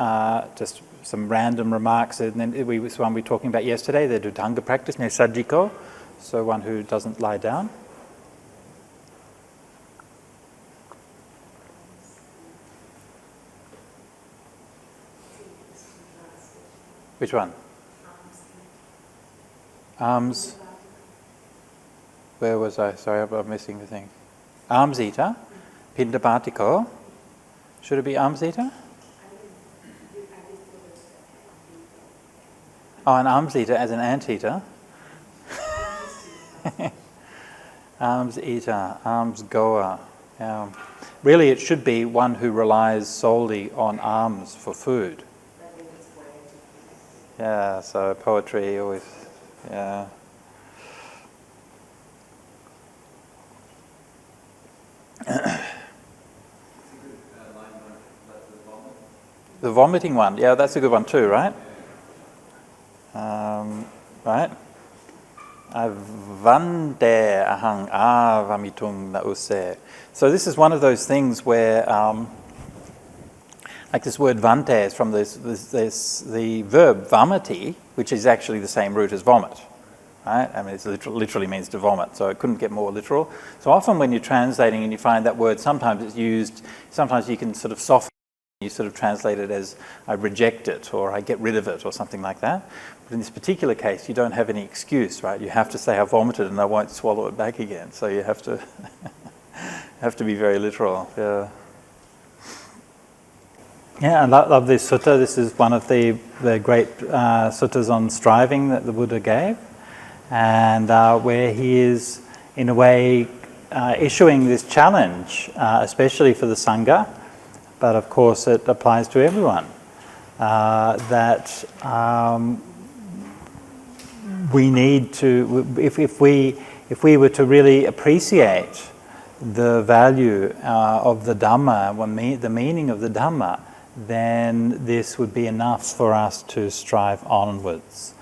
just some random remarks, and then we was one we were talking about yesterday, the Dhutanga practice, Nesajjiko, so one who doesn't lie down. Which one? Alms. Where was I? Sorry, I'm missing the thing. Alms eater. Pindapatiko. Should it be alms eater? Oh, an alms eater as an anteater. Alms eater, alms goer. Yeah. Really, it should be one who relies solely on alms for food. Yeah, so poetry always, yeah. The vomiting one, yeah, that's a good one too, right? Right? Vante ahang avamitung na use. So this is one of those things where, like this word vante is from the verb vamati, which is actually the same root as vomit. Right? I mean, it literally means to vomit, so it couldn't get more literal. So often when you're translating and you find that word, sometimes it's used, sometimes you can sort of soften it, you sort of translate it as I reject it or I get rid of it or something like that. But in this particular case, you don't have any excuse, right? You have to say I vomited and I won't swallow it back again. So you have to have to be very literal. Yeah. Yeah, I love this sutta. This is one of the great suttas on striving that the Buddha gave. And where he is, in a way, issuing this challenge, especially for the Sangha, but of course it applies to everyone, that we need to, if we were to really appreciate the value of the Dhamma, the meaning of the Dhamma, then this would be enough for us to strive onwards.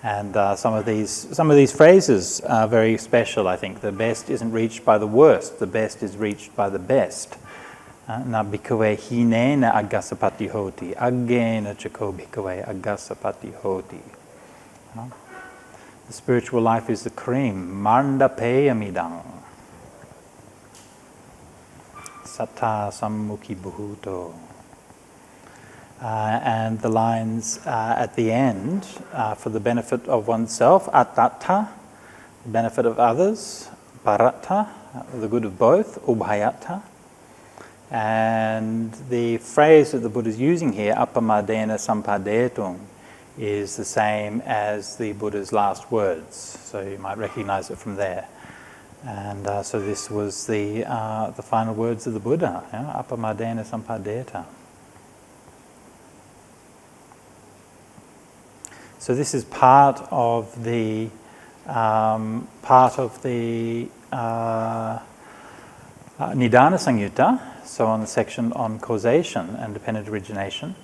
And some of these phrases are very special, I think. The best isn't reached by the worst, the best is reached by the best. Na bhikkhave hinena aggasapati hoti, aggena chako bhikkhave aggasapati hoti. The spiritual life is the cream, mandapeyamidang. Satta sammukhi bhuto. And the lines at the end, for the benefit of oneself, atatta, the benefit of others, paratta, the good of both, ubhayatta. And the phrase that the Buddha is using here, appamadena sampadetung, is the same as the Buddha's last words. So you might recognize it from there. And so this was the final words of the Buddha, appamadena sampadeta. So this is part of the Nidana Samyutta, so on the section on causation and dependent origination,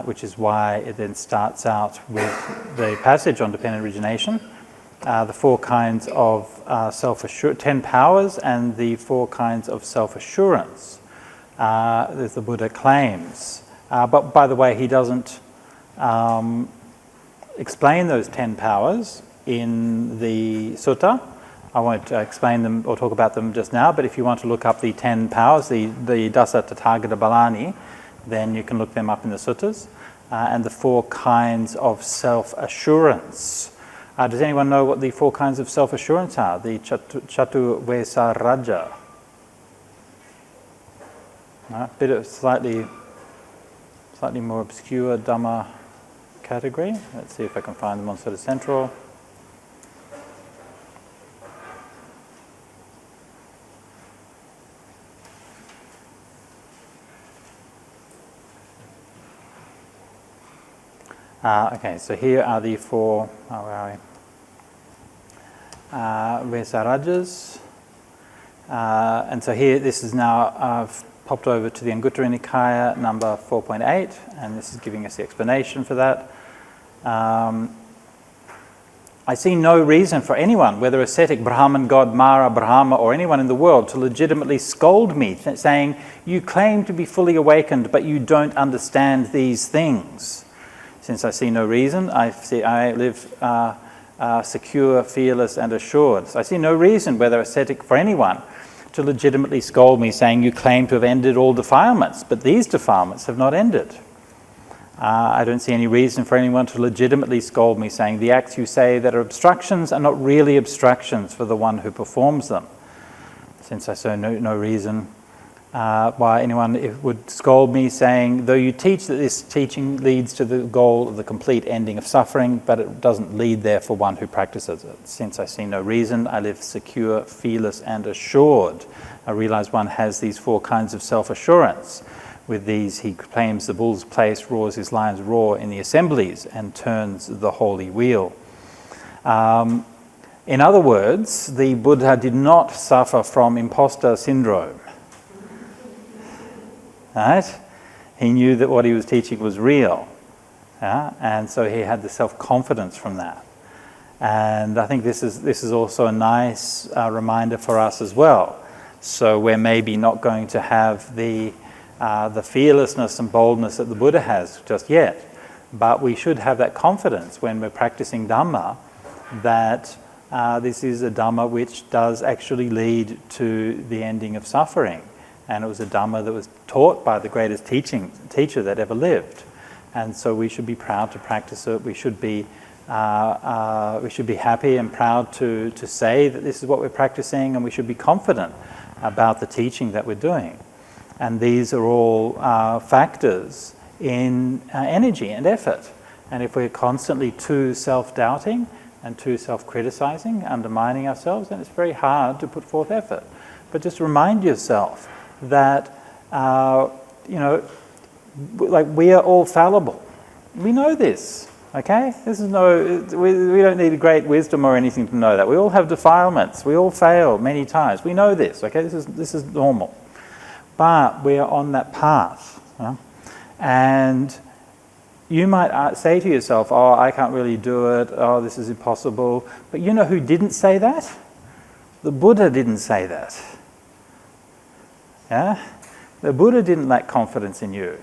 which is why it then starts out with the passage on dependent origination, the 4 kinds of self-assurance, 10 powers, and the 4 kinds of self-assurance that the Buddha claims. But by the way, he doesn't explain those 10 powers in the sutta. I won't explain them or talk about them just now, but if you want to look up the 10 powers, the Dasa Tathagata Balani, then you can look them up in the suttas. And the 4 kinds of self-assurance. Does anyone know what the 4 kinds of self-assurance are? The Chatu Vesa Raja. A bit of slightly more obscure Dhamma category. Let's see if I can find them on Sutta Central. Okay, so here are the 4, where are we? Vesarajas. And so here, this is now popped over to the Anguttara Nikaya number 4.8, and this is giving us the explanation for that. I see no reason for anyone, whether ascetic, Brahman, God, Mara, Brahma, or anyone in the world, to legitimately scold me, saying, you claim to be fully awakened, but you don't understand these things. Since I see no reason, I live secure, fearless, and assured. So I see no reason, whether ascetic for anyone, to legitimately scold me, saying you claim to have ended all defilements, but these defilements have not ended. I don't see any reason for anyone to legitimately scold me, saying the acts you say that are obstructions are not really obstructions for the one who performs them. Since I saw no reason why anyone would scold me, saying, though you teach that this teaching leads to the goal of the complete ending of suffering, but it doesn't lead there for one who practices it. Since I see no reason, I live secure, fearless, and assured. I realize one has these 4 kinds of self-assurance. With these, he claims the bull's place, roars his lion's roar in the assemblies, and turns the holy wheel. In other words, the Buddha did not suffer from imposter syndrome. Right? He knew that what he was teaching was real. And so he had the self-confidence from that. And I think this is also a nice reminder for us as well. So we're maybe not going to have the fearlessness and boldness that the Buddha has just yet, but we should have that confidence when we're practicing Dhamma that this is a Dhamma which does actually lead to the ending of suffering. And it was a Dhamma that was taught by the greatest teacher that ever lived. And so we should be proud to practice it. We should be happy and proud to say that this is what we're practicing, and we should be confident about the teaching that we're doing. And these are all factors in energy and effort. And if we're constantly too self-doubting and too self-criticizing, undermining ourselves, then it's very hard to put forth effort. But just remind yourself that, like we are all fallible. We know this, okay? We don't need great wisdom or anything to know that. We all have defilements. We all fail many times. We know this, okay? This is normal. But we are on that path. And you might say to yourself, oh, I can't really do it. Oh, this is impossible. But you know who didn't say that? The Buddha didn't say that. Yeah? The Buddha didn't lack confidence in you.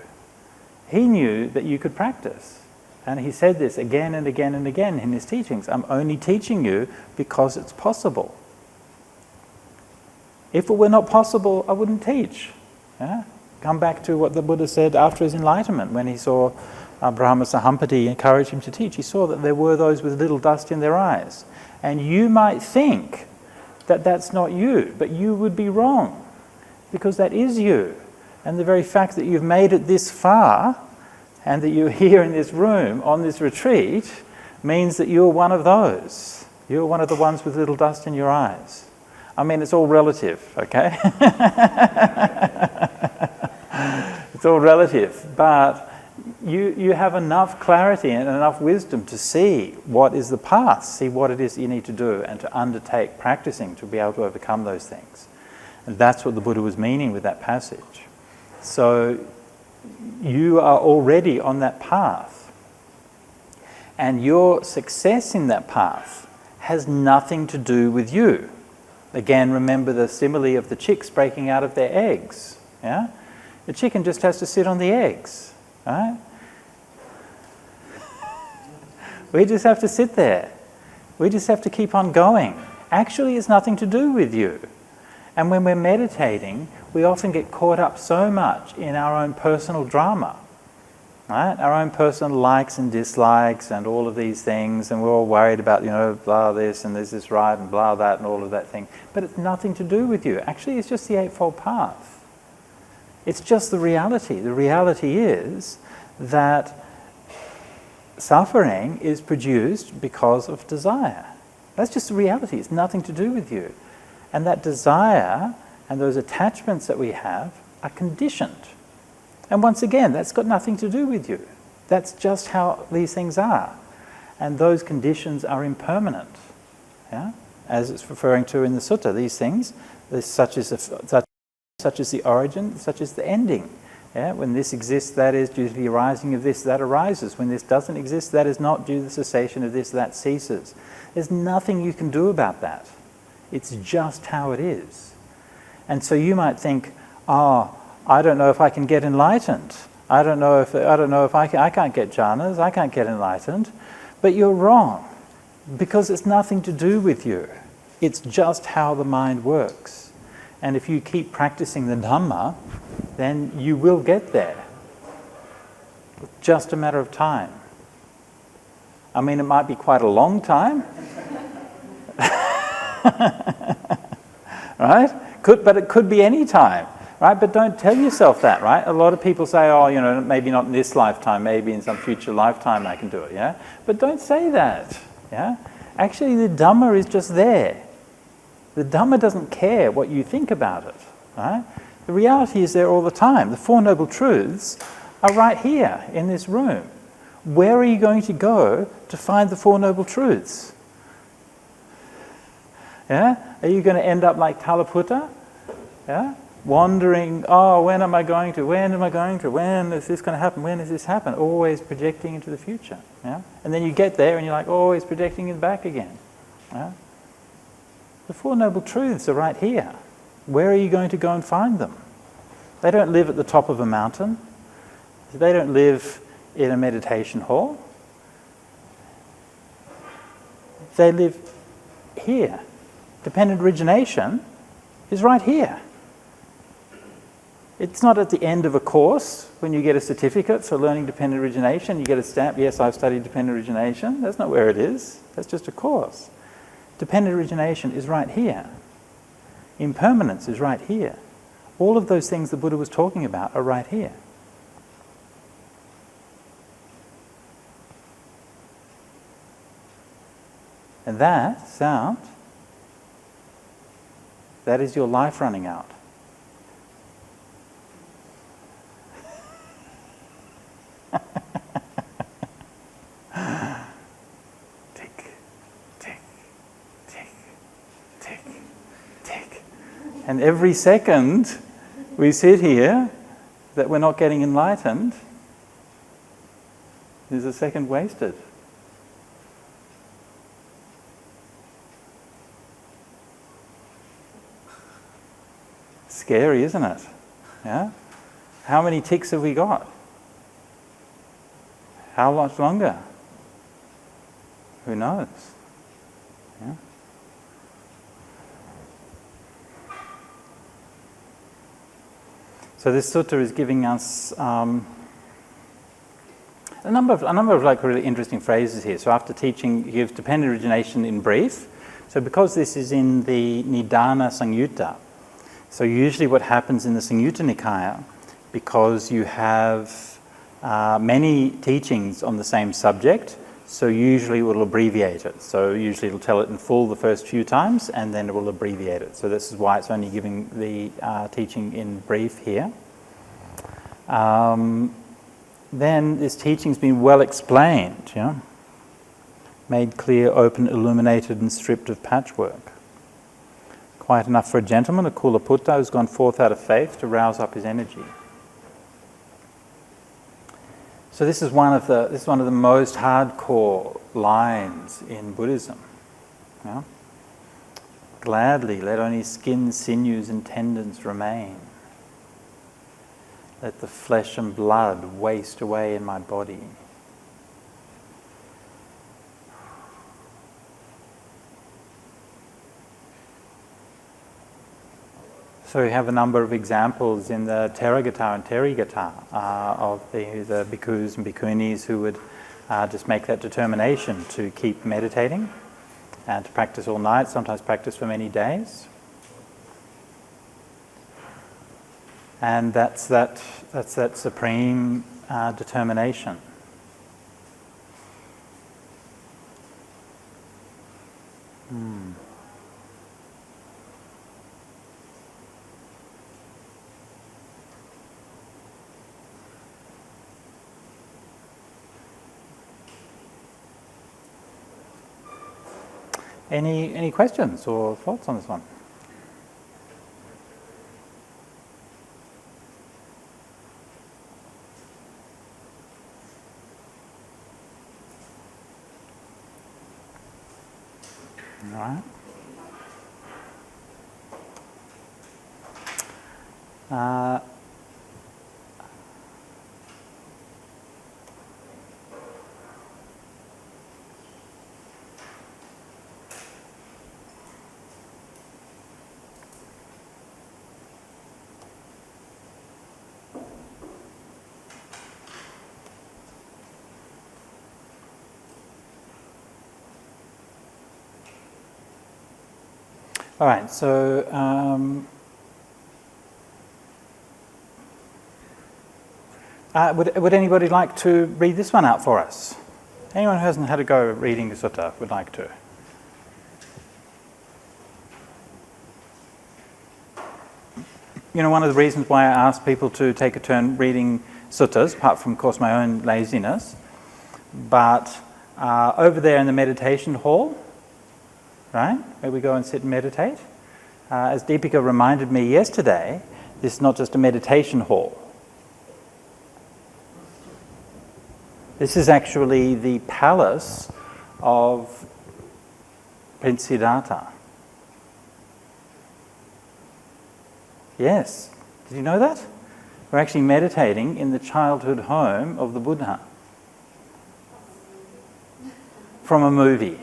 He knew that you could practice. And he said this again and again and again in his teachings. I'm only teaching you because it's possible. If it were not possible, I wouldn't teach. Yeah? Come back to what the Buddha said after his enlightenment, when he saw Brahma Sahampati encourage him to teach. He saw that there were those with little dust in their eyes. And you might think that that's not you, but you would be wrong, because that is you. And the very fact that you've made it this far, and that you're here in this room on this retreat, means that you're one of those. You're one of the ones with little dust in your eyes. I mean, it's all relative, okay? It's all relative, but you have enough clarity and enough wisdom to see what is the path, see what it is you need to do, and to undertake practicing to be able to overcome those things. And that's what the Buddha was meaning with that passage. So you are already on that path. And your success in that path has nothing to do with you. Again, remember the simile of the chicks breaking out of their eggs. Yeah? The chicken just has to sit on the eggs. Right? We just have to sit there. We just have to keep on going. Actually, it's nothing to do with you. And when we're meditating, we often get caught up so much in our own personal drama. Right? Our own personal likes and dislikes and all of these things, and we're all worried about, blah this and this is right and blah that and all of that thing. But it's nothing to do with you. Actually, it's just the Eightfold Path. It's just the reality. The reality is that suffering is produced because of desire. That's just the reality. It's nothing to do with you. And that desire and those attachments that we have are conditioned. And once again, that's got nothing to do with you. That's just how these things are. And those conditions are impermanent. Yeah? As it's referring to in the sutta, these things, such as the origin, such as the ending. Yeah? When this exists, that is due to the arising of this, that arises. When this doesn't exist, that is not due to the cessation of this, that ceases. There's nothing you can do about that. It's just how it is. And so you might think, I don't know if I can get enlightened. I don't know if I can't get jhanas, I can't get enlightened. But you're wrong, because it's nothing to do with you. It's just how the mind works. And if you keep practicing the Dhamma, then you will get there. It's just a matter of time. I mean, it might be quite a long time. Right? But it could be any time. Right? But don't tell yourself that, right? A lot of people say, oh, maybe not in this lifetime, maybe in some future lifetime I can do it, yeah? But don't say that, yeah? Actually, the Dhamma is just there. The Dhamma doesn't care what you think about it, right? The reality is there all the time. The Four Noble Truths are right here in this room. Where are you going to go to find the Four Noble Truths? Yeah? Are you going to end up like Talaputta? Yeah? Wondering, oh, when am I going to? When is this going to happen? When does this happen? Always projecting into the future. Yeah? And then you get there and you're like, always projecting it back again. Yeah? The Four Noble Truths are right here. Where are you going to go and find them? They don't live at the top of a mountain. They don't live in a meditation hall. They live here. Dependent origination is right here. It's not at the end of a course when you get a certificate for learning dependent origination. You get a stamp, yes, I've studied dependent origination. That's not where it is. That's just a course. Dependent origination is right here. Impermanence is right here. All of those things the Buddha was talking about are right here. And that sound, that is your life running out. Tick, tick, tick, tick, tick. And every second we sit here that we're not getting enlightened is a second wasted. Scary, isn't it? Yeah? How many ticks have we got? How much longer? Who knows? Yeah? So this sutta is giving us a number of like really interesting phrases here. So after teaching, he gives dependent origination in brief. So because this is in the Nidana Samyutta, so usually what happens in the Samyutta Nikaya, because you have many teachings on the same subject, so usually it will abbreviate it. So usually it'll tell it in full the first few times, and then it will abbreviate it. So this is why it's only giving the teaching in brief here. Then this teaching's been well explained, yeah? Made clear, open, illuminated, and stripped of patchwork. Quite enough for a gentleman, a Kula Putta, who's gone forth out of faith to rouse up his energy. So this is one of the most hardcore lines in Buddhism. Yeah? Gladly let only skin, sinews, and tendons remain. Let the flesh and blood waste away in my body. So we have a number of examples in the Theravada and Theravada of the bhikkhus and bhikkhunis who would just make that determination to keep meditating and to practice all night, sometimes practice for many days. And that's that supreme determination. Any questions or thoughts on this one? All right. All right, so would anybody like to read this one out for us? Anyone who hasn't had a go at reading the sutta would like to? You know, one of the reasons why I ask people to take a turn reading suttas, apart from, of course, my own laziness, but over there in the meditation hall, right, where we go and sit and meditate, as Deepika reminded me yesterday, this is not just a meditation hall. This is actually the palace of Prince Siddhartha. Yes. Did you know that? We're actually meditating in the childhood home of the Buddha. From a movie.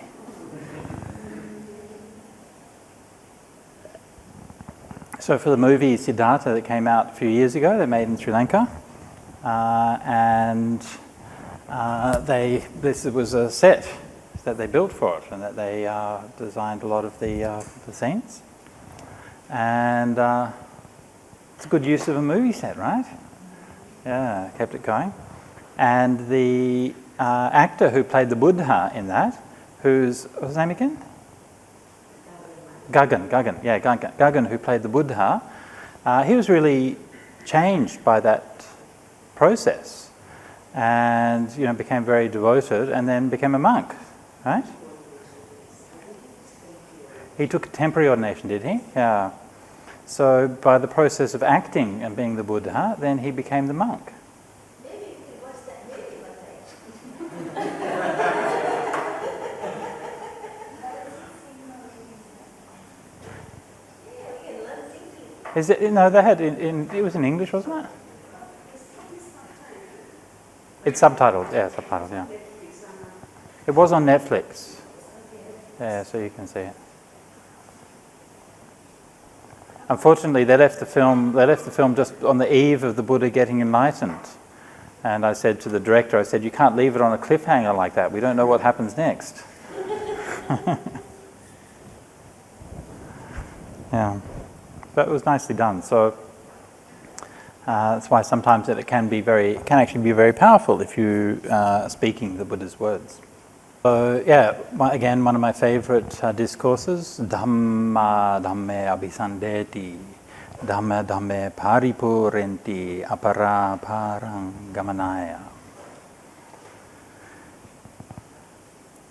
So for the movie Siddhartha that came out a few years ago, they made in Sri Lanka, and this was a set that they built for it, and that they designed a lot of the scenes. And it's a good use of a movie set, right? Yeah, kept it going. And the actor who played the Buddha in that, what's his name again? Gagan, who played the Buddha, he was really changed by that process, and became very devoted, and then became a monk, right? He took a temporary ordination, did he? Yeah. So by the process of acting and being the Buddha, then he became the monk. Maybe you could watch that movie one day. Is it? No, they had it was in English, wasn't it? It's subtitled. Yeah, subtitled. Yeah. It was on Netflix. Yeah, so you can see it. Unfortunately, they left the film just on the eve of the Buddha getting enlightened. And I said to the director, you can't leave it on a cliffhanger like that. We don't know what happens next. Yeah. But it was nicely done. So that's why sometimes it can actually be very powerful if you are speaking the Buddha's words. So yeah, again, one of my favorite discourses, Dhamma dhamme abhisandeti, Dhamma dhamme paripurenti, apara parang gamanaya.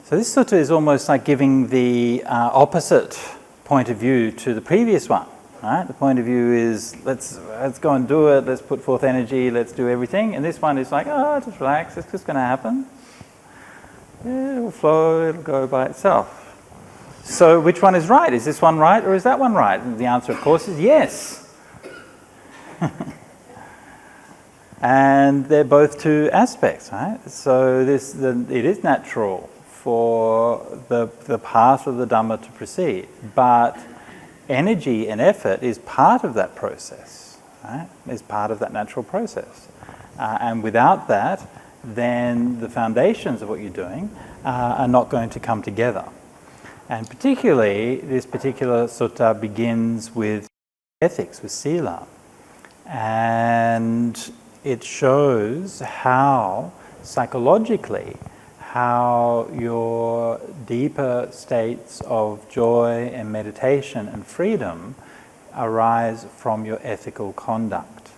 So this sutta is almost like giving the opposite point of view to the previous one. Right? The point of view is let's go and do it, let's put forth energy, let's do everything. And this one is like, just relax, it's just going to happen. Yeah, it'll flow, it'll go by itself. So which one is right? Is this one right or is that one right? And the answer, of course, is yes. And they're both two aspects, right? So it is natural for the path of the Dhamma to proceed, but energy and effort is part of that process, right? Is part of that natural process. And without that, then the foundations of what you're doing are not going to come together. And particularly, this particular sutta begins with ethics, with sila. And it shows how, psychologically, how your deeper states of joy and meditation and freedom arise from your ethical conduct.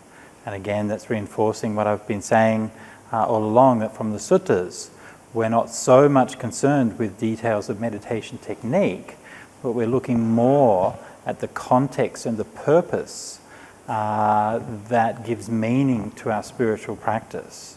And again, that's reinforcing what I've been saying all along, that from the suttas, we're not so much concerned with details of meditation technique, but we're looking more at the context and the purpose that gives meaning to our spiritual practice.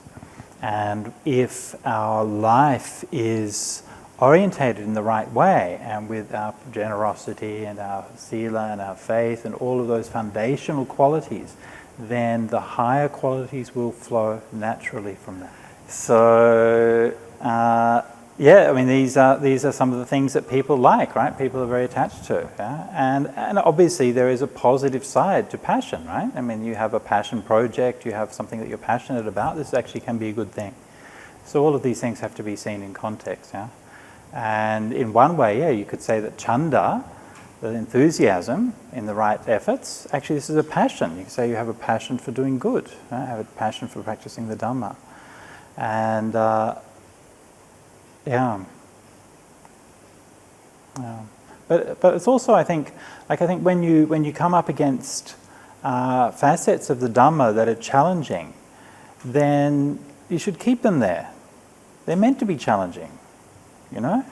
And if our life is orientated in the right way, and with our generosity and our sila and our faith and all of those foundational qualities, then the higher qualities will flow naturally from that. So, these are some of the things that people like, right? People are very attached to, yeah? And obviously there is a positive side to passion, right? I mean, you have a passion project, you have something that you're passionate about. This actually can be a good thing. So all of these things have to be seen in context, yeah. And in one way, you could say that chanda, the enthusiasm in the right efforts. Actually, this is a passion. You can say you have a passion for doing good. Right? Have a passion for practicing the Dhamma. And But it's also, I think when you come up against facets of the Dhamma that are challenging, then you should keep them there. They're meant to be challenging, you know?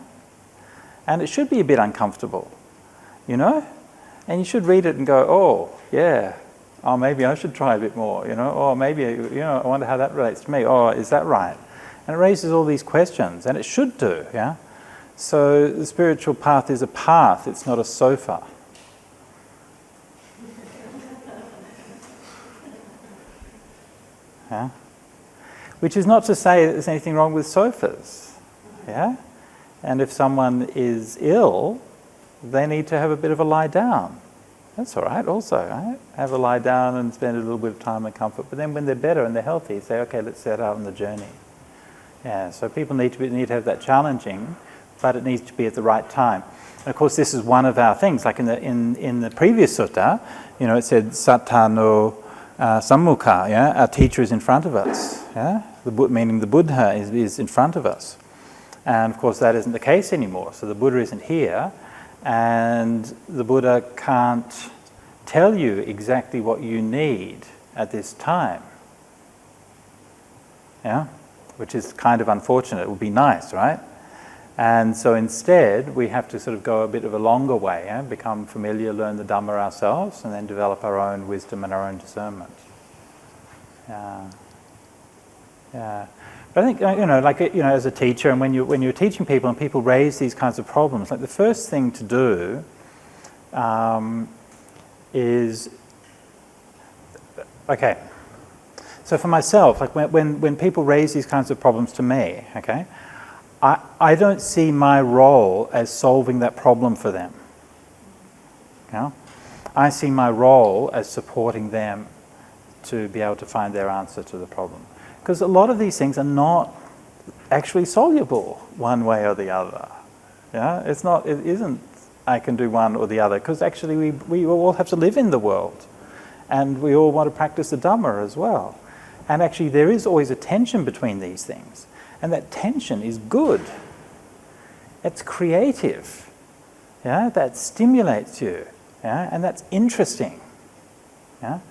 And it should be a bit uncomfortable, you know? And you should read it and go, oh, yeah, oh, maybe I should try a bit more, you know? Or maybe, you know, I wonder how that relates to me. Oh, is that right? And it raises all these questions, and it should do, yeah? So the spiritual path is a path, it's not a sofa. Yeah? Which is not to say that there's anything wrong with sofas. Yeah? And if someone is ill, they need to have a bit of a lie down. That's all right also, right? Have a lie down and spend a little bit of time in comfort. But then when they're better and they're healthy, say, okay, let's set out on the journey. Yeah, so people need to have that challenging, but it needs to be at the right time. And of course, this is one of our things. Like in the previous sutta, you know, it said satta no sammukha. Yeah, our teacher is in front of us. Yeah, meaning the Buddha is in front of us. And of course, that isn't the case anymore. So the Buddha isn't here, and the Buddha can't tell you exactly what you need at this time. Yeah, which is kind of unfortunate. It would be nice, right? And so instead, we have to sort of go a bit of a longer way, yeah? Become familiar, learn the Dhamma ourselves, and then develop our own wisdom and our own discernment. Yeah. But I think, you know, like, you know, as a teacher, and when you're teaching people and people raise these kinds of problems, like the first thing to do is, okay. So for myself, like when people raise these kinds of problems to me, okay, I don't see my role as solving that problem for them. You know? I see my role as supporting them to be able to find their answer to the problem. Because a lot of these things are not actually soluble one way or the other. Yeah? It isn't I can do one or the other, because actually we all have to live in the world. And we all want to practice the Dhamma as well. And actually there is always a tension between these things. And that tension is good. It's creative. Yeah? That stimulates you. Yeah? And that's interesting. Yeah?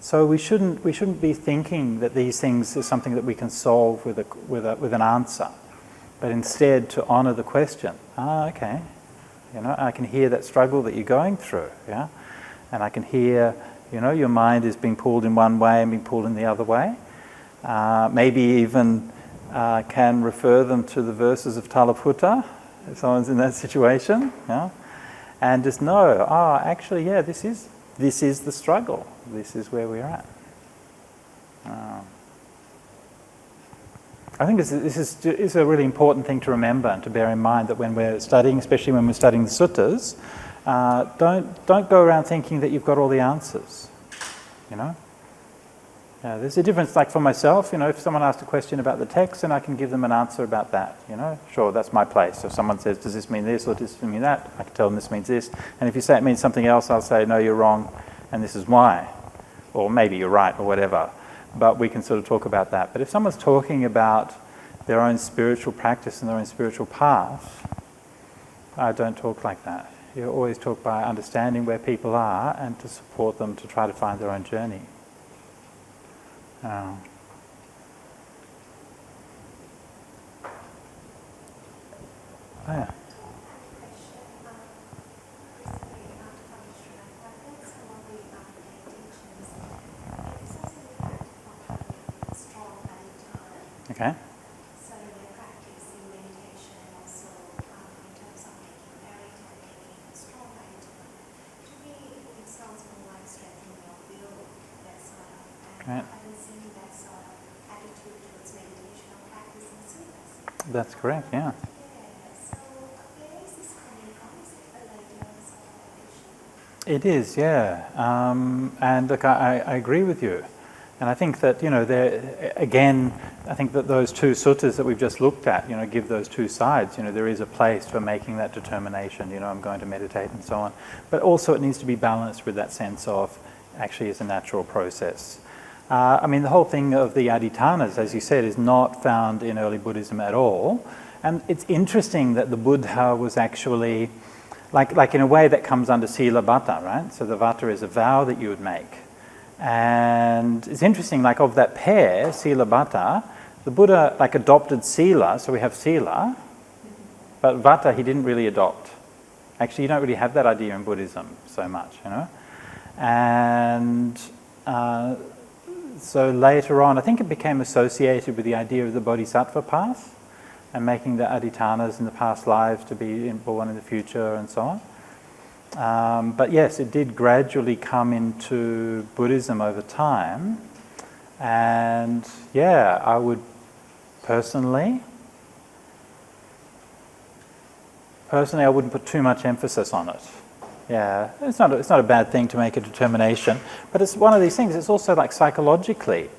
So we shouldn't be thinking that these things are something that we can solve with an answer, but instead to honour the question. Okay, you know, I can hear that struggle that you're going through, yeah, and I can hear, you know, your mind is being pulled in one way and being pulled in the other way. Maybe even can refer them to the verses of Talaputta if someone's in that situation, yeah, and just know, actually, yeah, this is the struggle. This is where we're at. I think this is a really important thing to remember and to bear in mind, that when we're studying, especially when we're studying the suttas, don't go around thinking that you've got all the answers. You know? There's a difference, like for myself, you know, if someone asks a question about the text, then I can give them an answer about that, you know. Sure, that's my place. If someone says, does this mean this or does this mean that, I can tell them this means this. And if you say it means something else, I'll say, no, you're wrong, and this is why. Or maybe you're right, or whatever. But we can sort of talk about that. But if someone's talking about their own spiritual practice and their own spiritual path, I don't talk like that. You always talk by understanding where people are and to support them to try to find their own journey. Yeah. Okay. So they're practicing meditation also in terms of making merit and making a strong attitude. To me, it sounds more like strengthening your will, that sort of. And I haven't seen that sort of attitude towards meditation or practicing suttas. That's correct, yeah. So where is this coming from? Is it a later sort of addiction? It is, yeah. And look, I agree with you. And I think that, there, again, I think that those two suttas that we've just looked at, give those two sides. There is a place for making that determination, I'm going to meditate and so on. But also it needs to be balanced with that sense of actually it's a natural process. The whole thing of the adhitanas, as you said, is not found in early Buddhism at all. And it's interesting that the Buddha was actually, like in a way that comes under sila vata, right? So the vata is a vow that you would make. And it's interesting, of that pair, sila vata, the Buddha adopted sila, so we have sila, but vata he didn't really adopt. Actually, you don't really have that idea in Buddhism so much, And so later on, I think it became associated with the idea of the bodhisattva path and making the adhitanas in the past lives to be born in the future and so on. But yes, it did gradually come into Buddhism over time. And yeah, I would personally, I wouldn't put too much emphasis on it. Yeah, it's not a bad thing to make a determination, but it's one of these things, it's also psychologically.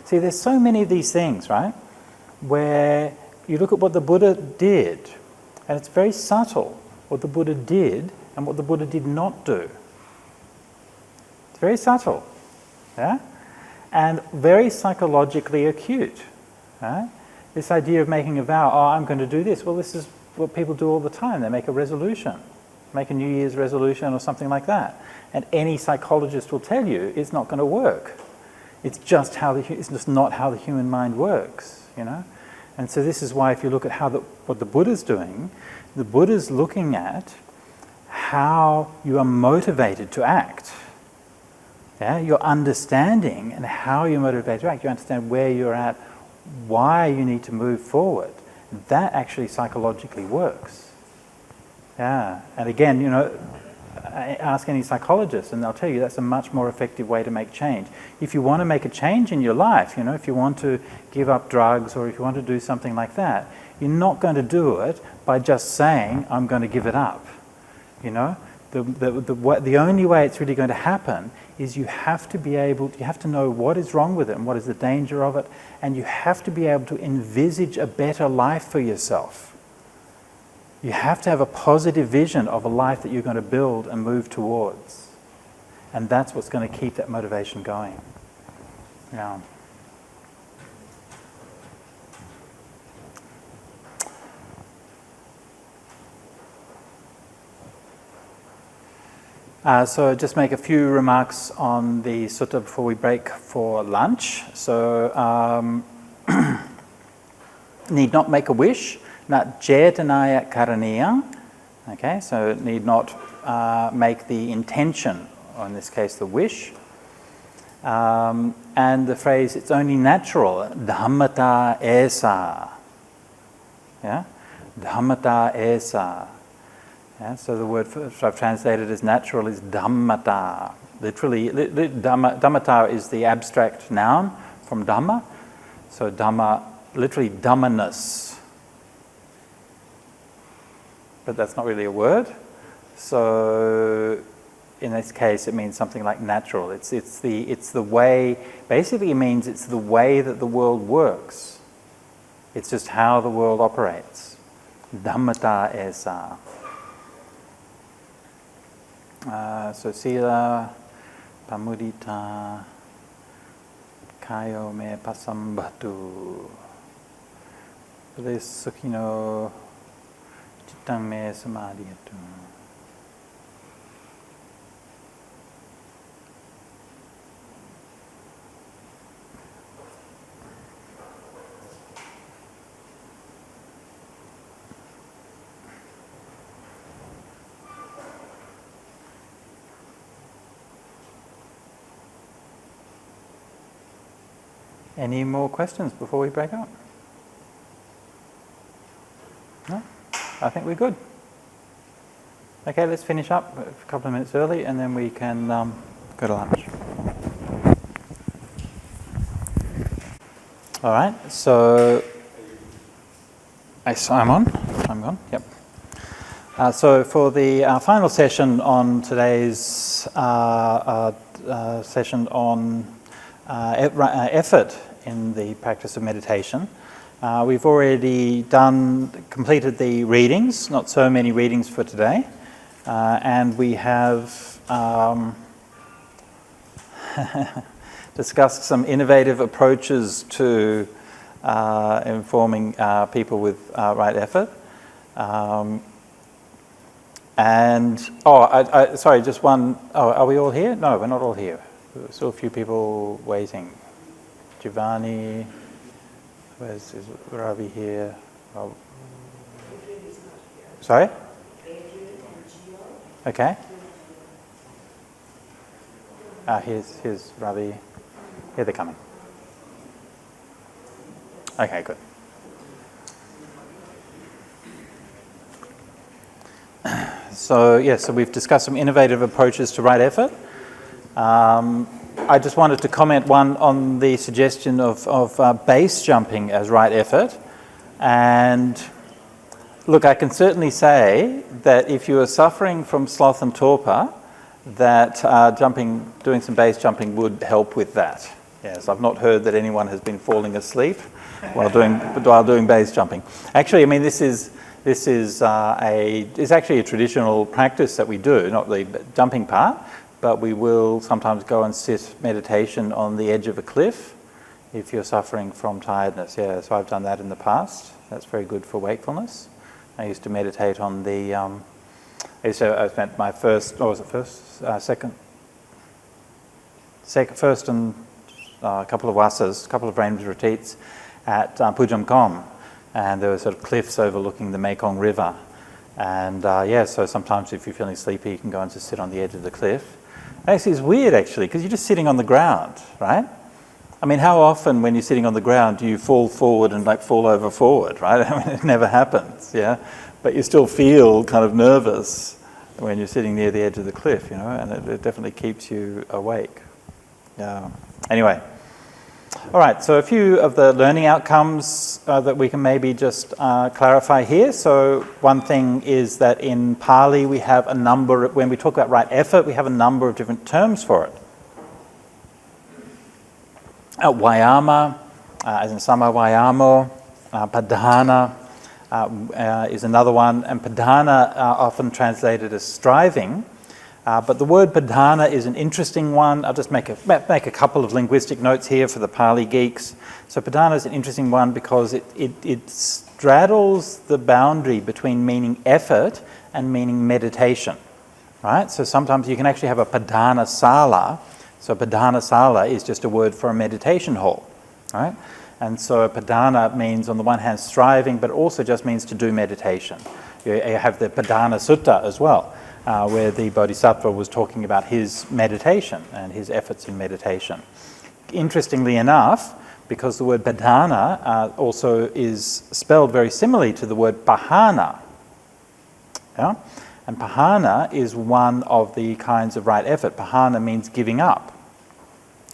See, there's so many of these things, right, where you look at what the Buddha did, and it's very subtle what the Buddha did and what the Buddha did not do. It's very subtle, yeah? And very psychologically acute, right? This idea of making a vow, I'm going to do this. Well, this is what people do all the time. They make a resolution, make a New Year's resolution or something like that. And any psychologist will tell you it's not going to work. It's just not how the human mind works, And so this is why if you look at what the Buddha's doing, the Buddha's looking at how you are motivated to act. Yeah? Your understanding and how you're motivated to act. You understand where you're at, why you need to move forward. That actually psychologically works. Yeah. And again, ask any psychologist and they'll tell you that's a much more effective way to make change. If you want to make a change in your life, if you want to give up drugs or if you want to do something like that, you're not going to do it by just saying, I'm going to give it up. The only way it's really going to happen is you have to know what is wrong with it and what is the danger of it, and you have to be able to envisage a better life for yourself. You have to have a positive vision of a life that you're going to build and move towards. And that's what's going to keep that motivation going. Yeah. So just make a few remarks on the sutta before we break for lunch. So, need not make a wish, not jetanaya karaniya. Okay, so need not make the intention, or in this case the wish. And the phrase, it's only natural, dhammata esa. Yeah, dhammata esa. Yeah, so the word I've translated as natural is dhammata. Literally, dhammata is the abstract noun from dhamma. So dhamma, literally dhammaness. But that's not really a word. So in this case, it means something like natural. It's the way. Basically, it means it's the way that the world works. It's just how the world operates. Dhammata esa. So sila, pamudita, kayo me pasambatu, sukhino, chittang me samadhiyatu. Any more questions before we break up? No? I think we're good. Okay, let's finish up a couple of minutes early and then we can go to lunch. All right, so I'm on? I'm on? Yep. So for the final session on today's session on effort in the practice of meditation. We've already completed the readings, not so many readings for today, and we have discussed some innovative approaches to informing people with right effort. Sorry, just one. Oh, are we all here? No, we're not all here. There's still a few people waiting. Giovanni, is Ravi here? Oh. Sorry? Okay. Here's Ravi. Here they're coming. Okay, good. So we've discussed some innovative approaches to right effort. I just wanted to comment on the suggestion of base jumping as right effort. And look, I can certainly say that if you are suffering from sloth and torpor, that doing some base jumping would help with that. Yes, I've not heard that anyone has been falling asleep while doing base jumping. Actually, I mean, this is actually a traditional practice that we do, not the jumping part, but we will sometimes go and sit meditation on the edge of a cliff if you're suffering from tiredness. Yeah, so I've done that in the past. That's very good for wakefulness. I used to meditate on the. I spent my first. What was it? First and a couple of wasas, a couple of rain retreats at Pujam Kom, and there were sort of cliffs overlooking the Mekong River. And so sometimes if you're feeling sleepy, you can go and just sit on the edge of the cliff. Actually, it's weird, actually, because you're just sitting on the ground, right? I mean, how often when you're sitting on the ground do you fall forward and fall over forward, right? I mean, it never happens, yeah? But you still feel kind of nervous when you're sitting near the edge of the cliff, and it definitely keeps you awake. Anyway. All right, so a few of the learning outcomes that we can maybe just clarify here. So one thing is that in Pali we have when we talk about right effort, we have a number of different terms for it. Vayama, as in sama vayamo, padhana is another one, and padhana often translated as striving. But the word padhana is an interesting one. I'll just make a couple of linguistic notes here for the Pali geeks. So padhana is an interesting one because it straddles the boundary between meaning effort and meaning meditation, right? So sometimes you can actually have a padhana sala. So padhana sala is just a word for a meditation hall, right? And so padhana means on the one hand striving, but also just means to do meditation. You have the padhana sutta as well. Where the Bodhisattva was talking about his meditation and his efforts in meditation. Interestingly enough, because the word padhana also is spelled very similarly to the word pahana. Yeah? And pahana is one of the kinds of right effort. Pahana means giving up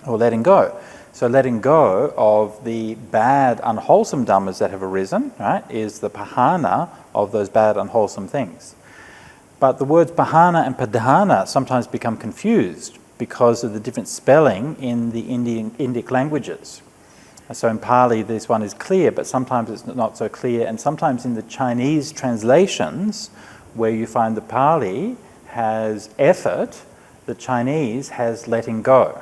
or letting go. So letting go of the bad, unwholesome dhammas that have arisen, right, is the pahana of those bad, unwholesome things. But the words pahana and padhana sometimes become confused because of the different spelling in the Indic languages. So in Pali this one is clear, but sometimes it's not so clear, and sometimes in the Chinese translations where you find the Pali has effort, the Chinese has letting go.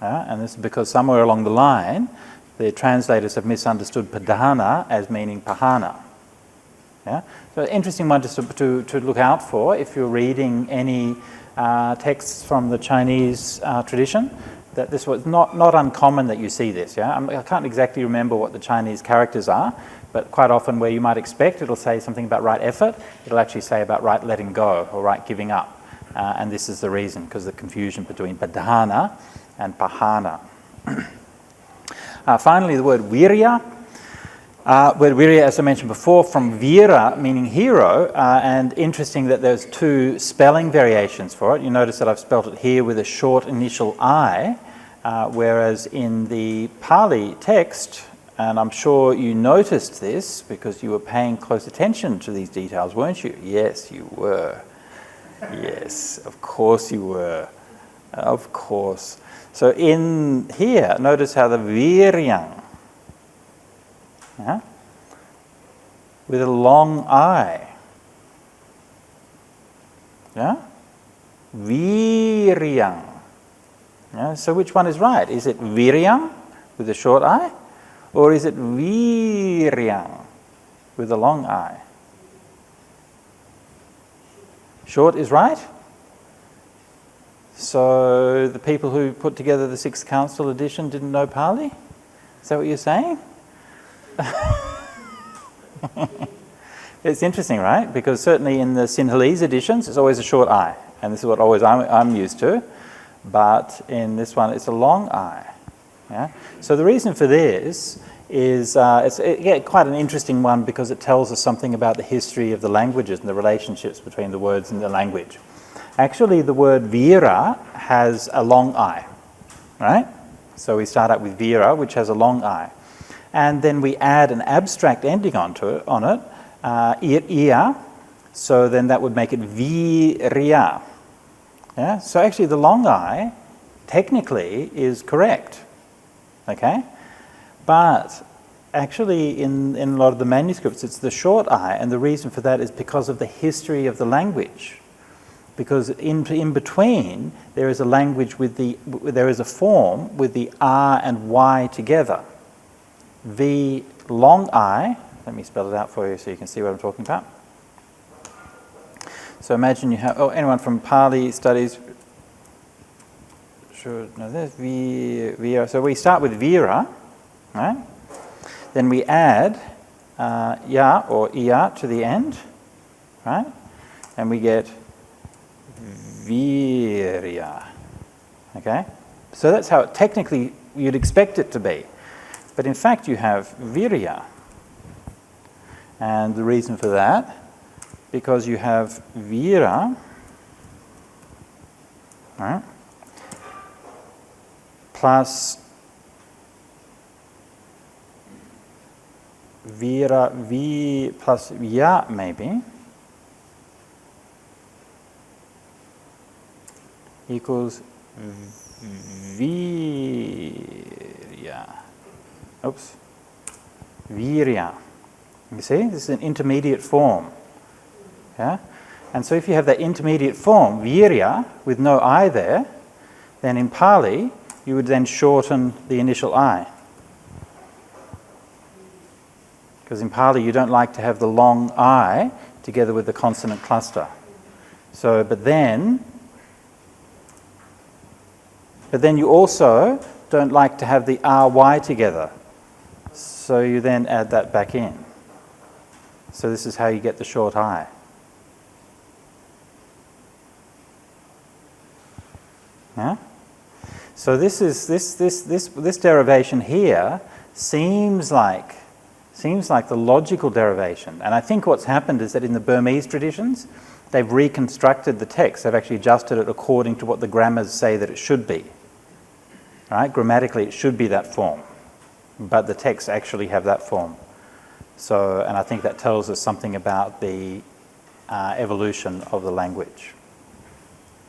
And this is because somewhere along the line the translators have misunderstood padhana as meaning pahana. Yeah? So an interesting one just to look out for if you're reading any texts from the Chinese tradition, that this was not uncommon that you see this. Yeah? I can't exactly remember what the Chinese characters are, but quite often where you might expect it'll say something about right effort, it'll actually say about right letting go or right giving up. And this is the reason, because the confusion between padhana and pahana. Finally, the word virya. Word virya, as I mentioned before, from vira, meaning hero, and interesting that there's two spelling variations for it. You notice that I've spelt it here with a short initial I, whereas in the Pali text, and I'm sure you noticed this because you were paying close attention to these details, weren't you? Yes, you were. Yes, of course you were. Of course. So in here, notice how the viryang, yeah, with a long I, yeah, viryang. Yeah, so which one is right? Is it viryang with a short I, or is it viryang with a long I? Short is right. So the people who put together the Sixth Council edition didn't know Pali? Is that what you're saying? It's interesting, right? Because certainly in the Sinhalese editions, it's always a short I, and this is what always I'm used to. But in this one, it's a long I. Yeah? So the reason for this is it's quite an interesting one because it tells us something about the history of the languages and the relationships between the words and the language. Actually, the word vira has a long I, right? So we start out with vira, which has a long I. And then we add an abstract ending on it, ia, so then that would make it virya. Yeah? So actually the long I, technically, is correct, okay? But actually in a lot of the manuscripts, it's the short I, and the reason for that is because of the history of the language. Because in between, there is a language there is a form with the R and Y together. V long I, let me spell it out for you so you can see what I'm talking about. So imagine you have, anyone from Pali studies should know this, vira. So we start with vira, right? Then we add ya or iya to the end, right? And we get virya, okay? So that's how technically you'd expect it to be. But in fact you have virya. And the reason for that, because you have vira, right, plus vira, v plus ya maybe, equals virya. Oops. Virya. You see, this is an intermediate form. Yeah? And so if you have that intermediate form, virya, with no I there, then in Pali, you would then shorten the initial I. Because in Pali, you don't like to have the long I together with the consonant cluster. So, but then you also don't like to have the RY together. So you then add that back in. So this is how you get the short I. Yeah? So this derivation here seems like the logical derivation. And I think what's happened is that in the Burmese traditions, they've reconstructed the text. They've actually adjusted it according to what the grammars say that it should be. Right? Grammatically, it should be that form. But the texts actually have that form. So, and I think that tells us something about the evolution of the language.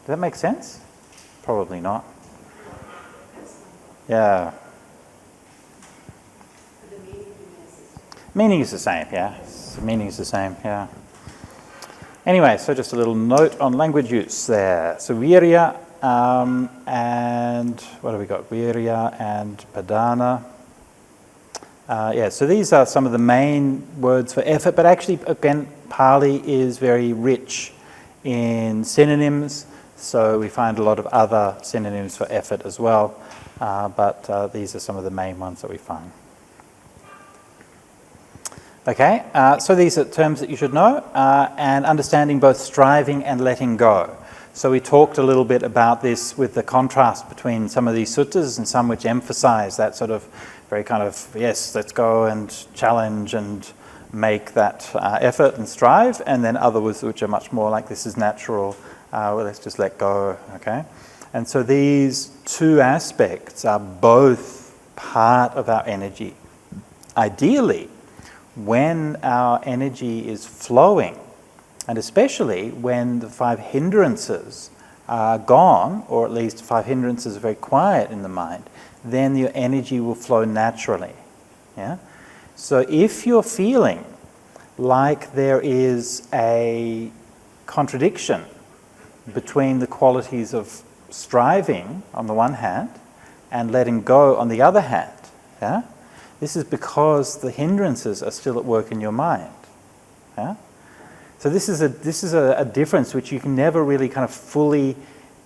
Does that make sense? Probably not. Yeah. Meaning is the same, yeah. Meaning is the same, yeah. Anyway, so just a little note on language use there. So virya and what have we got? Virya and padana. So these are some of the main words for effort, but actually, again, Pali is very rich in synonyms, so we find a lot of other synonyms for effort as well, but these are some of the main ones that we find. Okay, so these are terms that you should know, and understanding both striving and letting go. So we talked a little bit about this with the contrast between some of these suttas and some which emphasize that sort of very kind of, yes, let's go and challenge and make that effort and strive, and then others which are much more like this is natural, well, let's just let go, okay? And so these two aspects are both part of our energy. Ideally, when our energy is flowing, and especially when the 5 hindrances are gone, or at least 5 hindrances are very quiet in the mind, then your energy will flow naturally. Yeah? So if you're feeling like there is a contradiction between the qualities of striving on the one hand and letting go on the other hand, yeah? This is because the hindrances are still at work in your mind. Yeah? So this is a difference which you can never really kind of fully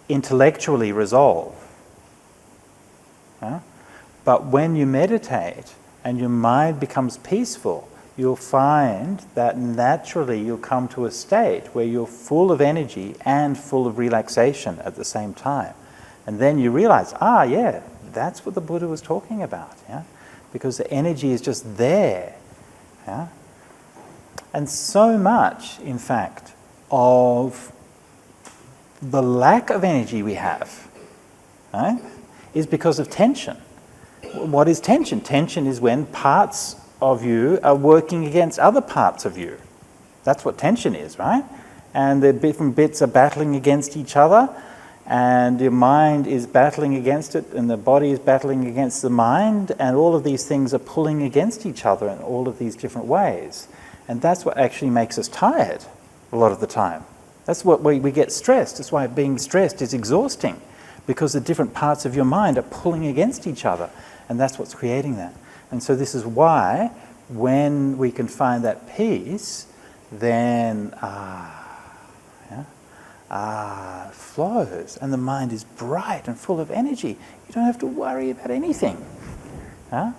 intellectually resolve. Yeah? But when you meditate and your mind becomes peaceful, you'll find that naturally you'll come to a state where you're full of energy and full of relaxation at the same time. And then you realize, yeah, that's what the Buddha was talking about. Yeah? Because the energy is just there. Yeah? And so much, in fact, of the lack of energy we have, right, is because of tension. What is tension? Tension is when parts of you are working against other parts of you. That's what tension is, right? And the different bits are battling against each other, and your mind is battling against it, and the body is battling against the mind, and all of these things are pulling against each other in all of these different ways. And that's what actually makes us tired a lot of the time. That's what we get stressed. That's why being stressed is exhausting, because the different parts of your mind are pulling against each other, and that's what's creating that. And so this is why when we can find that peace, then flows, and the mind is bright and full of energy. You don't have to worry about anything. Huh?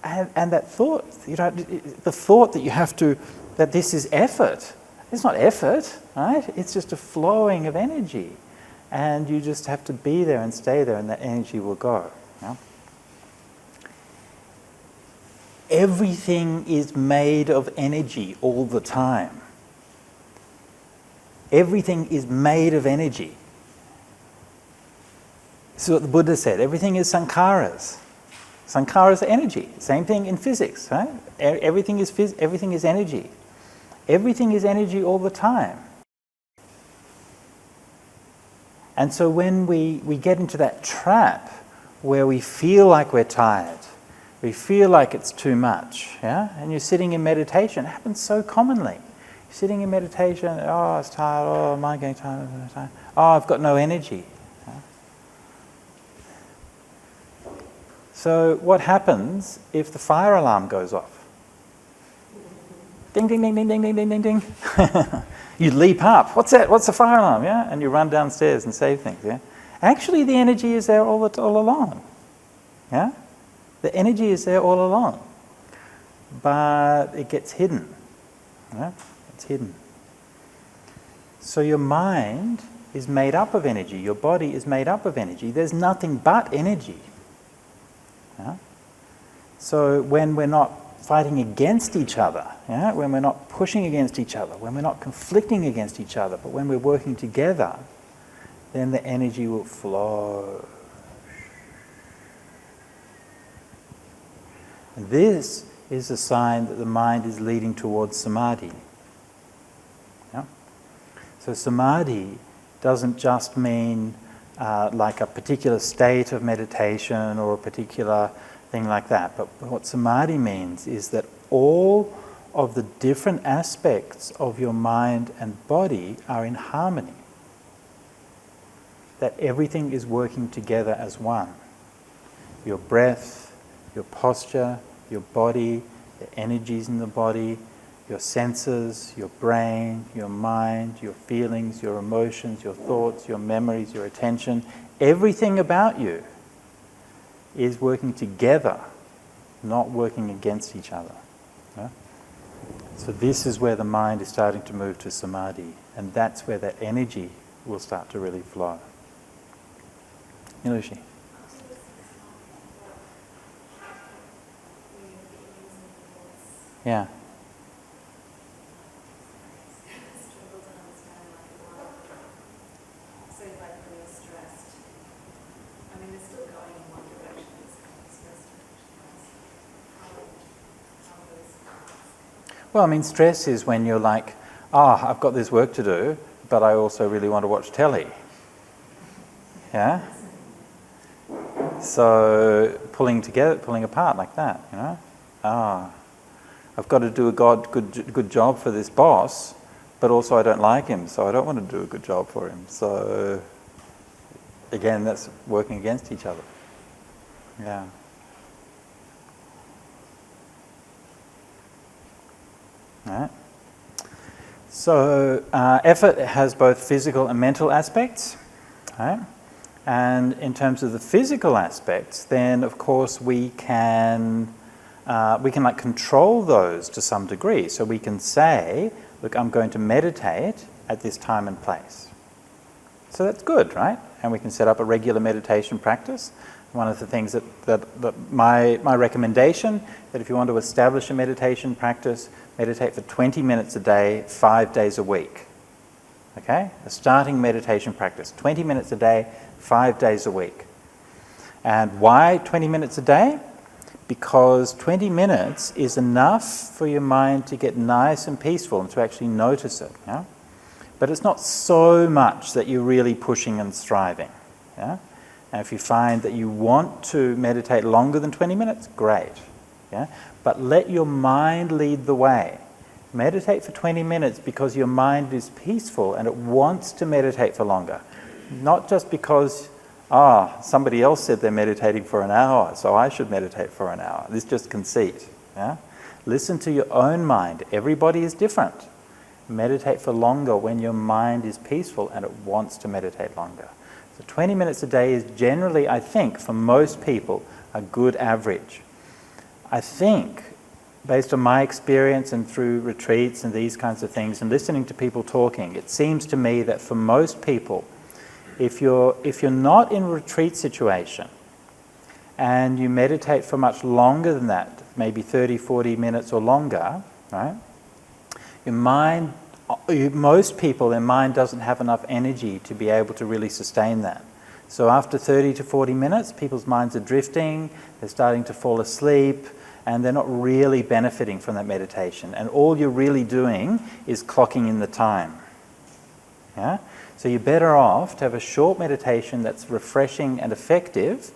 And that thought, the thought that you have to, that this is effort. It's not effort, right? It's just a flowing of energy. And you just have to be there and stay there, and that energy will go. Yeah? Everything is made of energy all the time. Everything is made of energy. This is what the Buddha said. Everything is sankharas. Sankharas are energy. Same thing in physics, right? Everything is energy. Everything is energy all the time. And so when we get into that trap where we feel like we're tired, we feel like it's too much, yeah? And you're sitting in meditation, it happens so commonly. You're sitting in meditation, oh, it's tired, oh, am I getting tired? Oh, I've got no energy. Yeah? So what happens if the fire alarm goes off? Ding, ding, ding, ding, ding, ding, ding, ding, ding. You leap up. What's that? What's the fire alarm? Yeah, and you run downstairs and save things. Yeah, actually, the energy is there all along. Yeah, the energy is there all along, but it gets hidden. Yeah, it's hidden. So your mind is made up of energy. Your body is made up of energy. There's nothing but energy. Yeah? So when we're not fighting against each other, yeah? When we're not pushing against each other, when we're not conflicting against each other, but when we're working together, then the energy will flow. And this is a sign that the mind is leading towards samadhi. Yeah? So samadhi doesn't just mean like a particular state of meditation or a particular thing like that. But what samadhi means is that all of the different aspects of your mind and body are in harmony. That everything is working together as one. Your breath, your posture, your body, the energies in the body, your senses, your brain, your mind, your feelings, your emotions, your thoughts, your memories, your attention, everything about you is working together, not working against each other. Yeah? So this is where the mind is starting to move to samadhi, and that's where that energy will start to really flow. Ilushi. Yeah. Well, I mean, stress is when you're like, I've got this work to do, but I also really want to watch telly. Yeah? So pulling together, pulling apart like that, you know? I've got to do a good job for this boss, but also I don't like him, so I don't want to do a good job for him. So again, that's working against each other. Yeah. All right. So effort has both physical and mental aspects. Right? And in terms of the physical aspects, then of course we can like control those to some degree. So we can say, look, I'm going to meditate at this time and place. So that's good, right? And we can set up a regular meditation practice. One of the things that my recommendation, that if you want to establish a meditation practice, meditate for 20 minutes a day, 5 days a week. Okay? A starting meditation practice, 20 minutes a day, 5 days a week. And why 20 minutes a day? Because 20 minutes is enough for your mind to get nice and peaceful and to actually notice it. Yeah? But it's not so much that you're really pushing and striving. Yeah? And if you find that you want to meditate longer than 20 minutes, great. Yeah? But let your mind lead the way. Meditate for 20 minutes because your mind is peaceful and it wants to meditate for longer. Not just because, somebody else said they're meditating for an hour, so I should meditate for an hour. This is just conceit. Yeah? Listen to your own mind. Everybody is different. Meditate for longer when your mind is peaceful and it wants to meditate longer. So 20 minutes a day is generally, I think, for most people, a good average. I think, based on my experience and through retreats and these kinds of things and listening to people talking, it seems to me that for most people, if you're not in a retreat situation and you meditate for much longer than that, maybe 30, 40 minutes or longer, right? Most people, their mind doesn't have enough energy to be able to really sustain that. So after 30 to 40 minutes, people's minds are drifting, they're starting to fall asleep, and they're not really benefiting from that meditation. And all you're really doing is clocking in the time. Yeah? So you're better off to have a short meditation that's refreshing and effective.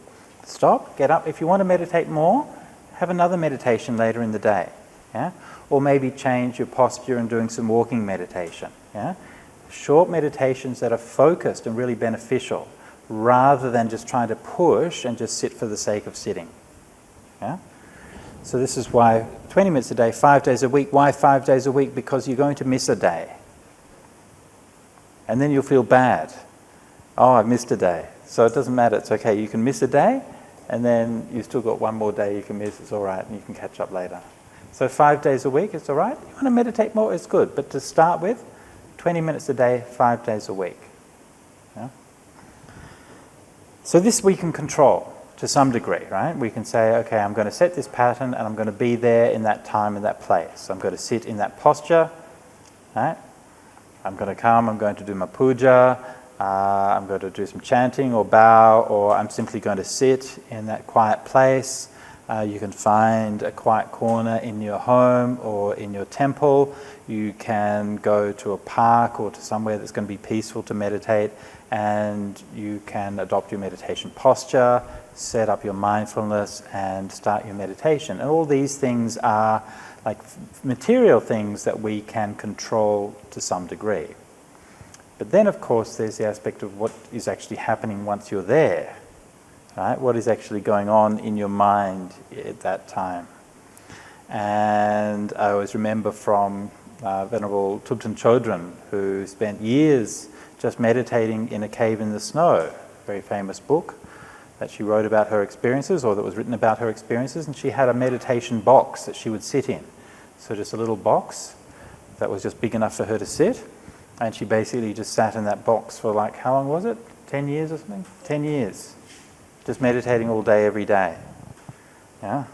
Stop, get up. If you want to meditate more, have another meditation later in the day. Yeah? Or maybe change your posture and doing some walking meditation. Yeah? Short meditations that are focused and really beneficial, rather than just trying to push and just sit for the sake of sitting. Yeah? So this is why 20 minutes a day, 5 days a week. Why 5 days a week? Because you're going to miss a day. And then you'll feel bad. I missed a day. So it doesn't matter, it's okay. You can miss a day, and then you've still got one more day you can miss, it's all right, and you can catch up later. So 5 days a week, it's all right. You want to meditate more, it's good. But to start with, 20 minutes a day, 5 days a week. Yeah? So this we can control to some degree, right? We can say, okay, I'm going to set this pattern and I'm going to be there in that time, in that place. I'm going to sit in that posture, right? I'm going to come, I'm going to do my puja, I'm going to do some chanting or bow, or I'm simply going to sit in that quiet place. You can find a quiet corner in your home or in your temple. You can go to a park or to somewhere that's going to be peaceful to meditate, and you can adopt your meditation posture, set up your mindfulness, and start your meditation. And all these things are like material things that we can control to some degree. But then, of course, there's the aspect of what is actually happening once you're there. Right? What is actually going on in your mind at that time? And I always remember from Venerable Thubten Chodron, who spent years just meditating in a cave in the snow, a very famous book that she wrote about her experiences, or that was written about her experiences, and she had a meditation box that she would sit in. So just a little box that was just big enough for her to sit, and she basically just sat in that box for like, how long was it? 10 years or something? 10 years. Just meditating all day, every day. Yeah?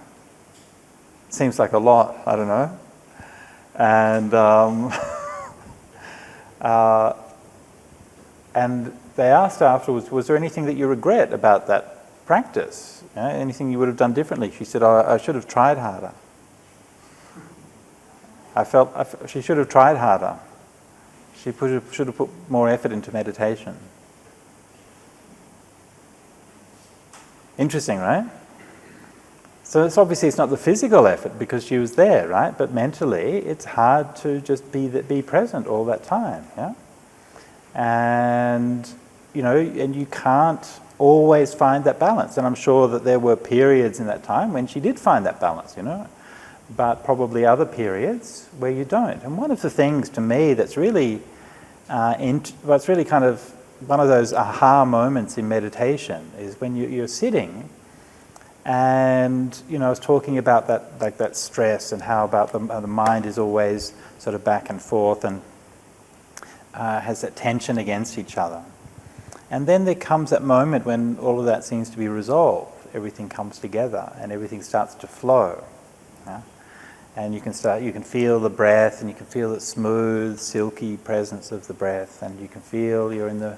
Seems like a lot, I don't know. And and they asked her afterwards, was there anything that you regret about that practice? You know, anything you would have done differently? She said, I should have tried harder. I felt she should have tried harder. She should have put more effort into meditation. Interesting, right? So it's not the physical effort because she was there, right? But mentally, it's hard to just be present all that time, yeah? And, and you can't always find that balance. And I'm sure that there were periods in that time when she did find that balance, but probably other periods where you don't. And one of the things to me that's really, it's really kind of one of those aha moments in meditation is when you're sitting. And I was talking about that stress and how about the mind is always sort of back and forth and has that tension against each other. And then there comes that moment when all of that seems to be resolved. Everything comes together and everything starts to flow. Yeah? And you can feel the breath, and you can feel the smooth, silky presence of the breath, and you can feel you're in the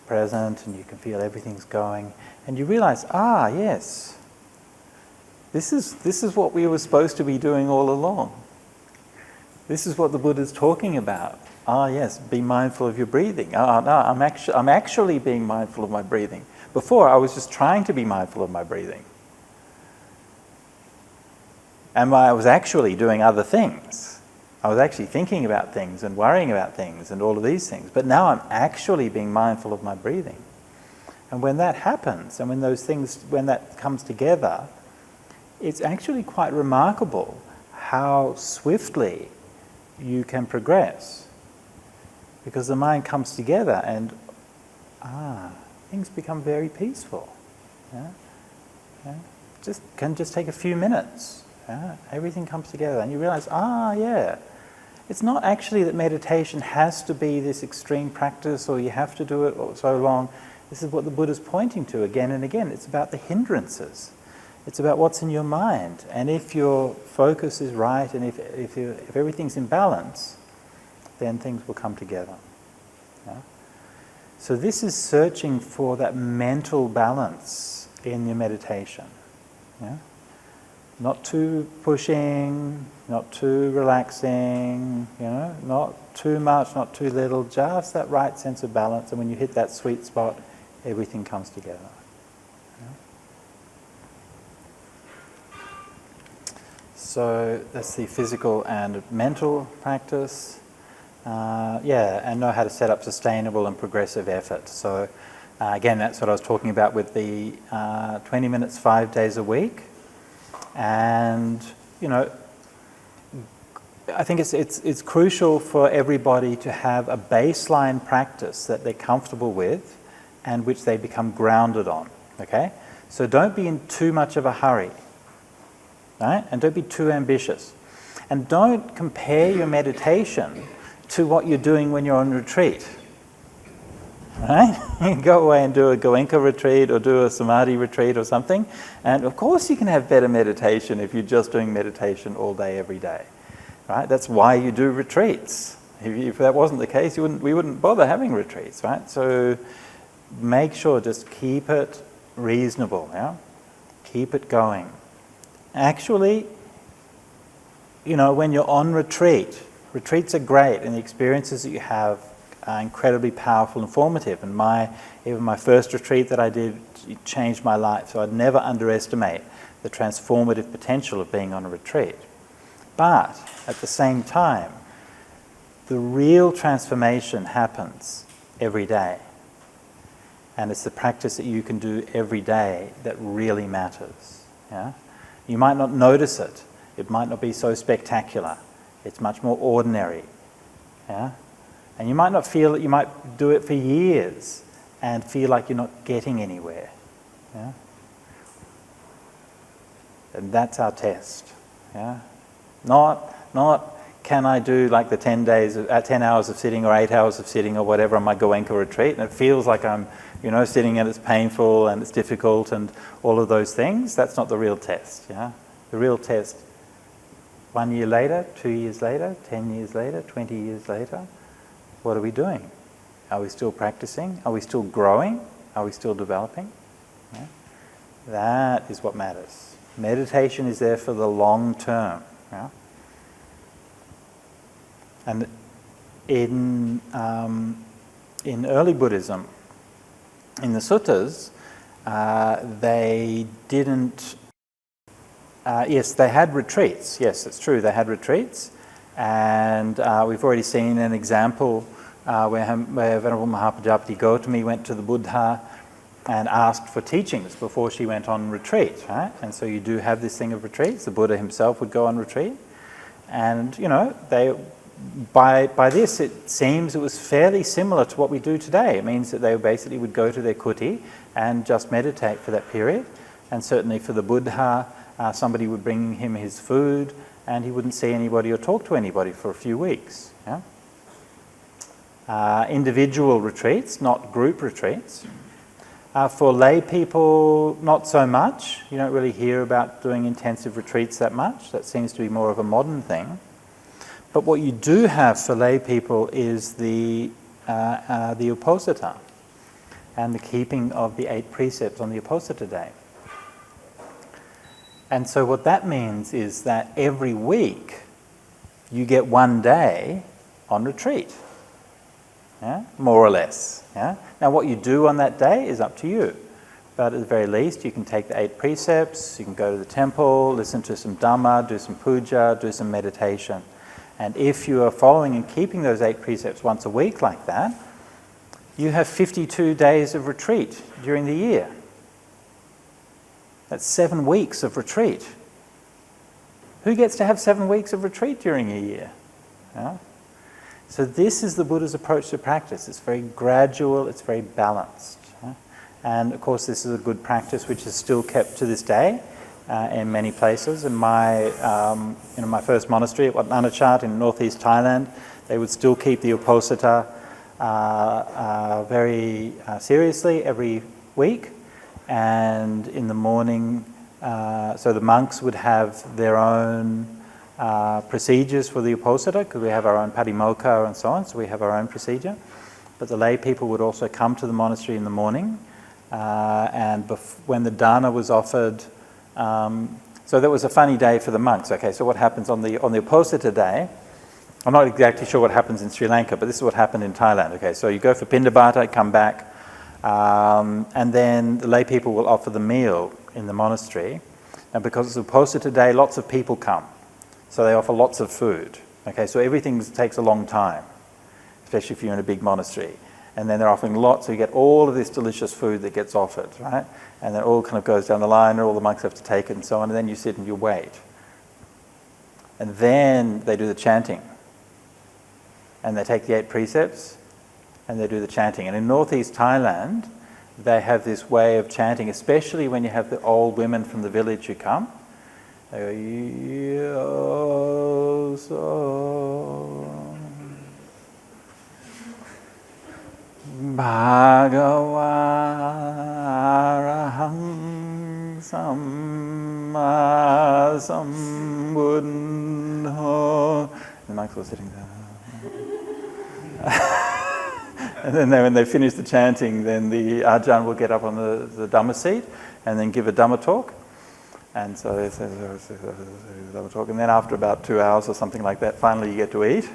present, and you can feel everything's going, and you realize, yes. This is what we were supposed to be doing all along. This is what the Buddha's talking about. Yes, be mindful of your breathing. No, I'm actually being mindful of my breathing. Before, I was just trying to be mindful of my breathing. And I was actually doing other things. I was actually thinking about things and worrying about things and all of these things. But now I'm actually being mindful of my breathing. And when that happens, and when that comes together, it's actually quite remarkable how swiftly you can progress. Because the mind comes together and, things become very peaceful. Yeah? Yeah? Can just take a few minutes. Yeah? Everything comes together and you realize, it's not actually that meditation has to be this extreme practice or you have to do it for so long. This is what the Buddha's pointing to again and again. It's about the hindrances. It's about what's in your mind. And if your focus is right and if everything's in balance, then things will come together. Yeah? So this is searching for that mental balance in your meditation. Yeah? Not too pushing, not too relaxing, not too much, not too little, just that right sense of balance. And when you hit that sweet spot, everything comes together. So that's the physical and mental practice. And know how to set up sustainable and progressive effort. So again, that's what I was talking about with the 20 minutes 5 days a week. And, I think it's crucial for everybody to have a baseline practice that they're comfortable with and which they become grounded on, okay? So don't be in too much of a hurry. Right? And don't be too ambitious. And don't compare your meditation to what you're doing when you're on retreat. Right? You can go away and do a Goenka retreat or do a Samadhi retreat or something. And of course you can have better meditation if you're just doing meditation all day, every day. Right? That's why you do retreats. If that wasn't the case, we wouldn't bother having retreats, right? So make sure, just keep it reasonable, yeah? Keep it going. Actually, when you're on retreats are great, and the experiences that you have are incredibly powerful and formative. And even my first retreat that I did, it changed my life. So I'd never underestimate the transformative potential of being on a retreat. But at the same time, the real transformation happens every day. And it's the practice that you can do every day that really matters. Yeah? You might not notice it. It might not be so spectacular. It's much more ordinary. Yeah? And you might not feel it. You might do it for years and feel like you're not getting anywhere. Yeah? And that's our test. Yeah? Not can I do like the 10 hours of sitting or 8 hours of sitting or whatever on my Goenka retreat, and it feels like I'm sitting and it's painful and it's difficult and all of those things. That's not the real test. Yeah? The real test, 1 year later, 2 years later, 10 years later, 20 years later, what are we doing? Are we still practicing? Are we still growing? Are we still developing? Yeah? That is what matters. Meditation is there for the long term. Yeah? And in early Buddhism, in the suttas, they didn't. Yes, they had retreats. Yes, it's true. They had retreats, and we've already seen an example where Venerable Mahapajapati Gautami went to the Buddha and asked for teachings before she went on retreat, right? And so you do have this thing of retreats. The Buddha himself would go on retreat, and by this it seems it was fairly similar to what we do today. It means that they basically would go to their kuti and just meditate for that period, and certainly for the Buddha, somebody would bring him his food, and he wouldn't see anybody or talk to anybody for a few weeks. Yeah? Individual retreats, not group retreats. For lay people, not so much. You don't really hear about doing intensive retreats that much. That seems to be more of a modern thing. But what you do have for lay people is the Uposatha and the keeping of the 8 precepts on the Uposatha day. And so what that means is that every week you get 1 day on retreat. Yeah? More or less. Yeah? Now what you do on that day is up to you. But at the very least you can take the 8 precepts, you can go to the temple, listen to some Dhamma, do some puja, do some meditation. And if you are following and keeping those 8 precepts once a week like that, you have 52 days of retreat during the year. That's 7 weeks of retreat. Who gets to have 7 weeks of retreat during a year? Yeah? So this is the Buddha's approach to practice. It's very gradual, it's very balanced. Yeah? And of course this is a good practice which is still kept to this day in many places. In my first monastery at Wat Nanachat in northeast Thailand, they would still keep the Uposatha very seriously every week. And in the morning, so the monks would have their own procedures for the Uposatha, because we have our own Patimokkha and so on, so we have our own procedure. But the lay people would also come to the monastery in the morning, and when the dana was offered, so that was a funny day for the monks. Okay, so what happens on the Uposatha day? I'm not exactly sure what happens in Sri Lanka, but this is what happened in Thailand. Okay, so you go for Pindabata, come back, and then the lay people will offer the meal in the monastery. Now because it's Uposatha day, lots of people come. So they offer lots of food. Okay, so everything takes a long time, especially if you're in a big monastery. And then they're offering lots, so you get all of this delicious food that gets offered, right? And then it all kind of goes down the line, and all the monks have to take it and so on, and then you sit and you wait. And then they do the chanting. And they take the 8 precepts, and they do the chanting. And in northeast Thailand, they have this way of chanting, especially when you have the old women from the village who come. They go, yo, so, Bhagava Arahang Samma Sambuddho. The monks were sitting there. And then when they finish the chanting, then the Ajahn will get up on the Dhamma seat and then give a Dhamma talk. And so they say Dhamma talk. And then after about 2 hours or something like that, finally you get to eat.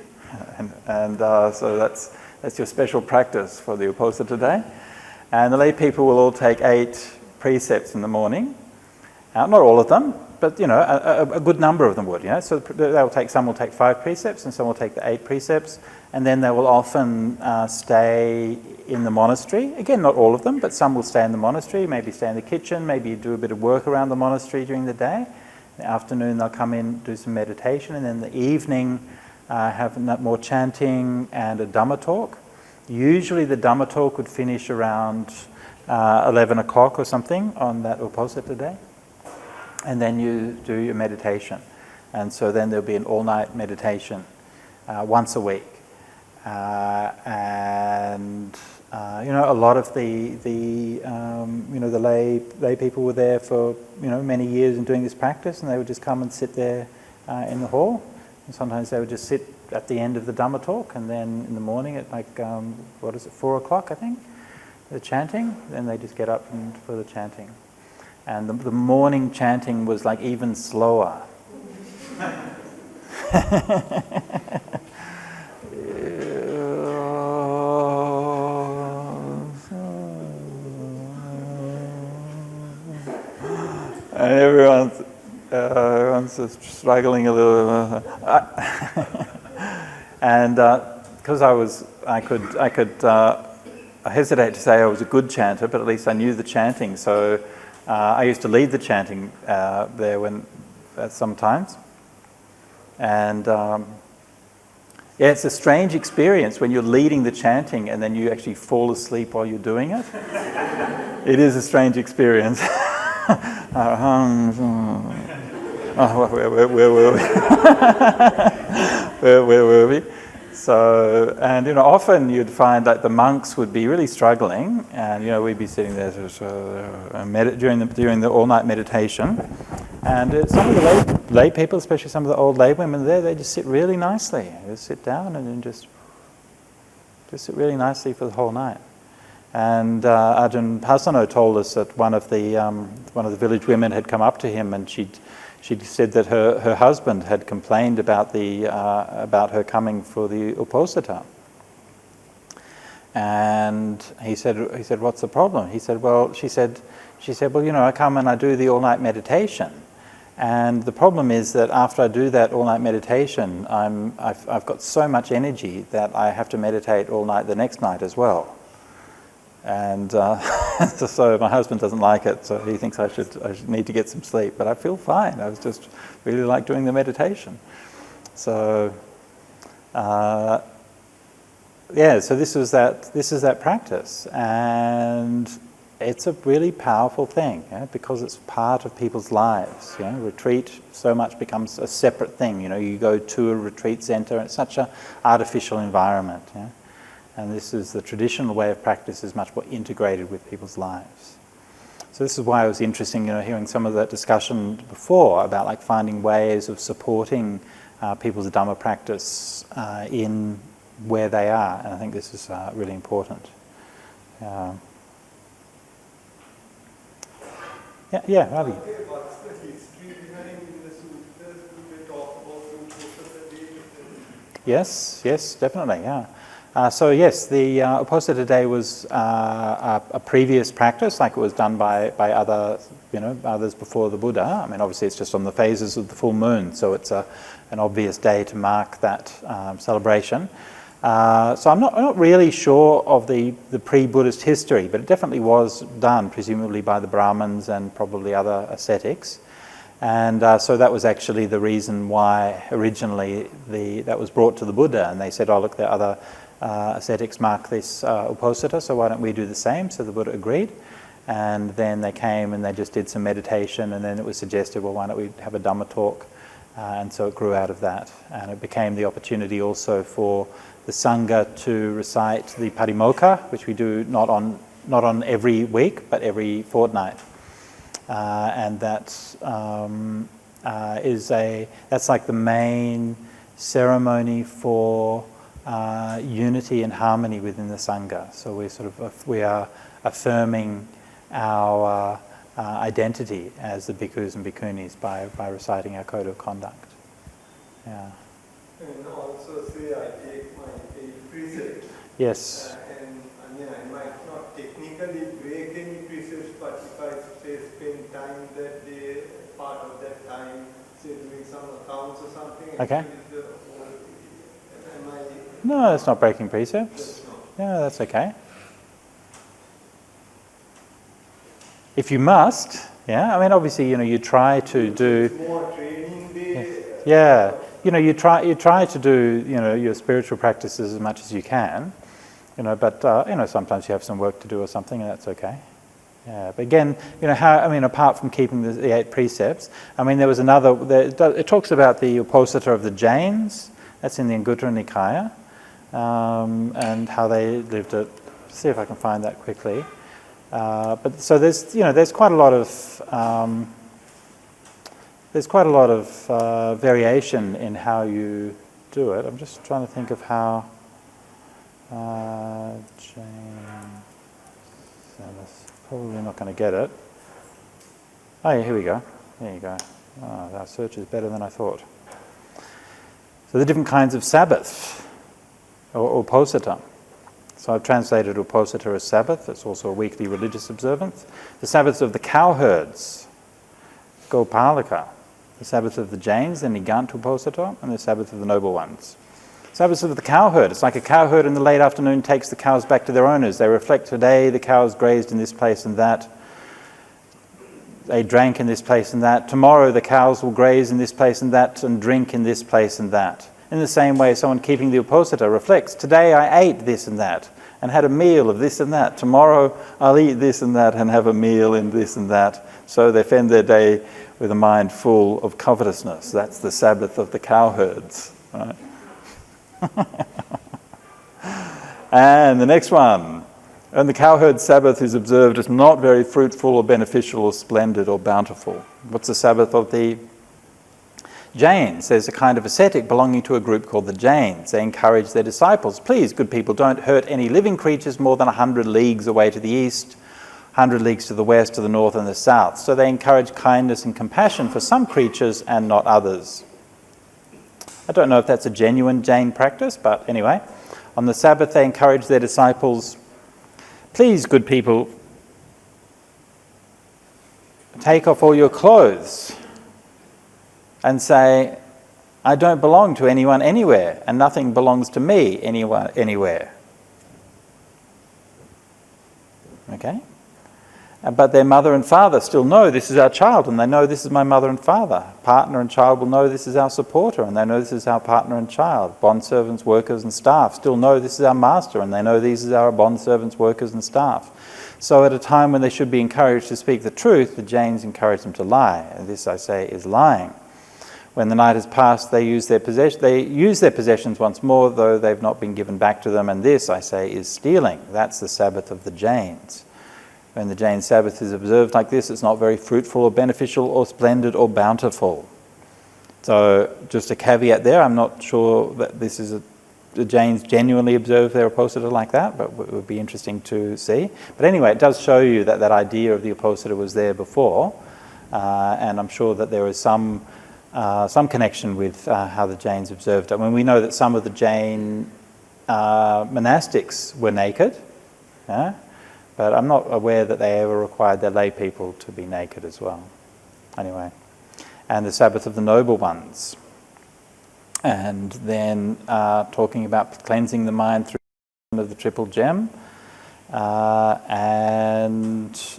And so that's your special practice for the Uposatha day. And the lay people will all take 8 precepts in the morning. Not all of them, but a good number of them would. So some will take 5 precepts, and some will take the 8 precepts, and then they will often stay in the monastery. Again, not all of them, but some will stay in the monastery. Maybe stay in the kitchen. Maybe do a bit of work around the monastery during the day. In the afternoon, they'll come in, do some meditation, and then in the evening, have more chanting and a Dhamma talk. Usually, the Dhamma talk would finish around 11 o'clock or something on that Uposatha day. And then you do your meditation. And so then there'll be an all-night meditation once a week. A lot of the lay people were there for many years in doing this practice, and they would just come and sit there in the hall. And sometimes they would just sit at the end of the Dhamma talk, and then in the morning at 4 o'clock, I think, the chanting. Then they just get up for the chanting. And the morning chanting was like even slower. and everyone's just struggling a little. And because I hesitate to say I was a good chanter, but at least I knew the chanting. So I used to lead the chanting there sometimes. And yeah, it's a strange experience when you're leading the chanting and then you actually fall asleep while you're doing it. It is a strange experience. Where were we? So, and often you'd find that the monks would be really struggling, and we'd be sitting there during the all-night meditation, and some of the lay people, especially some of the old lay women there, they just sit really nicely. They just sit down and then just sit really nicely for the whole night. And Ajahn Pasano told us that one of the village women had come up to him, and she'd said that her husband had complained about her coming for the uposatha. And he said, what's the problem? He said, well, she said, well, I come and I do the all-night meditation. And the problem is that after I do that all-night meditation, I've got so much energy that I have to meditate all night the next night as well. And so my husband doesn't like it, so he thinks I should need to get some sleep. But I feel fine. I was just really like doing the meditation. So so this is that practice, and it's a really powerful thing, because it's part of people's lives. Retreat so much becomes a separate thing. You go to a retreat center, and it's such an artificial environment. And this is the traditional way of practice is much more integrated with people's lives. So this is why it was interesting, hearing some of that discussion before about finding ways of supporting people's Dhamma practice in where they are. And I think this is really important. Ravi. What's the history behind the suttas? Do they talk about the Uposatha Day? Yes, definitely, yeah. So yes, the Uposatha Day was a previous practice, like it was done by others before the Buddha. I mean, obviously it's just on the phases of the full moon, so it's an obvious day to mark that celebration. So I'm not really sure of the pre-Buddhist history, but it definitely was done, presumably by the Brahmins and probably other ascetics. And so that was actually the reason why originally that was brought to the Buddha, and they said, oh look, the other ascetics mark this uposatha, so why don't we do the same? So the Buddha agreed, and then they came and they just did some meditation, and then it was suggested, well, why don't we have a Dhamma talk? And so it grew out of that, and it became the opportunity also for the Sangha to recite the Patimokkha, which we do not on every week, but every fortnight. And that's like the main ceremony for unity and harmony within the Sangha. So we are affirming our identity as the bhikkhus and bhikkhunis by reciting our code of conduct. Yeah. And also say I take my 8 precepts. Yes. And I might not technically break any precepts, but if I say spend time that day, part of that time, say doing some accounts or something. Okay. Am I? No, that's not breaking precepts. No. Yeah, that's okay. If you must, I mean, obviously, you try to do. More training day. Yeah. You try to do, your spiritual practices as much as you can, but, sometimes you have some work to do or something, and that's okay. Yeah, but again, apart from keeping the 8 precepts, I mean, there was another, it talks about the uposatha of the Jains, that's in the Anguttara Nikaya, and how they lived it. See if I can find that quickly. But so there's quite a lot of, variation in how you do it. I'm just trying to think of how probably not going to get it. Oh yeah, here we go. There you go. Oh, our search is better than I thought. So the different kinds of Sabbath, or uposatha. So I've translated uposatha as Sabbath. It's also a weekly religious observance. The Sabbaths of the cowherds. Gopalika, the Sabbath of the Jains, the Nigantuposata, and the Sabbath of the Noble Ones. Sabbath of the cowherd. It's like a cowherd in the late afternoon takes the cows back to their owners. They reflect, today the cows grazed in this place and that. They drank in this place and that. Tomorrow the cows will graze in this place and that and drink in this place and that. In the same way, someone keeping the Uposatha reflects, today I ate this and that and had a meal of this and that. Tomorrow I'll eat this and that and have a meal in this and that. So they spend their day with a mind full of covetousness. That's the Sabbath of the cowherds. Right? And the next one. And the cowherd Sabbath is observed as not very fruitful or beneficial or splendid or bountiful. What's the Sabbath of the Jains? There's a kind of ascetic belonging to a group called the Jains. They encourage their disciples, please, good people, don't hurt any living creatures more than 100 leagues away to the east, 100 leagues to the west, to the north and the south. So they encourage kindness and compassion for some creatures and not others. I don't know if that's a genuine Jain practice, but anyway. On the Sabbath, they encourage their disciples, please, good people, take off all your clothes and say, I don't belong to anyone anywhere, and nothing belongs to me anywhere. Okay? But their mother and father still know this is our child, and they know this is my mother and father. Partner and child will know this is our supporter, and they know this is our partner and child. Bondservants, workers and staff still know this is our master, and they know these are our bondservants, workers and staff. So at a time when they should be encouraged to speak the truth, the Jains encourage them to lie. And this, I say, is lying. When the night has passed, they use their possessions once more, though they've not been given back to them, and this, I say, is stealing. That's the Sabbath of the Jains. When the Jain Sabbath is observed like this, it's not very fruitful or beneficial or splendid or bountiful. So just a caveat there, I'm not sure that this is the Jains genuinely observe their Uposatha like that, but it would be interesting to see. But anyway, it does show you that that idea of the Uposatha was there before, and I'm sure that there is some connection with how the Jains observed it. I mean, we know that some of the Jain monastics were naked, but I'm not aware that they ever required their lay people to be naked as well. Anyway, and the Sabbath of the Noble Ones. And then talking about cleansing the mind through of the Triple Gem, and the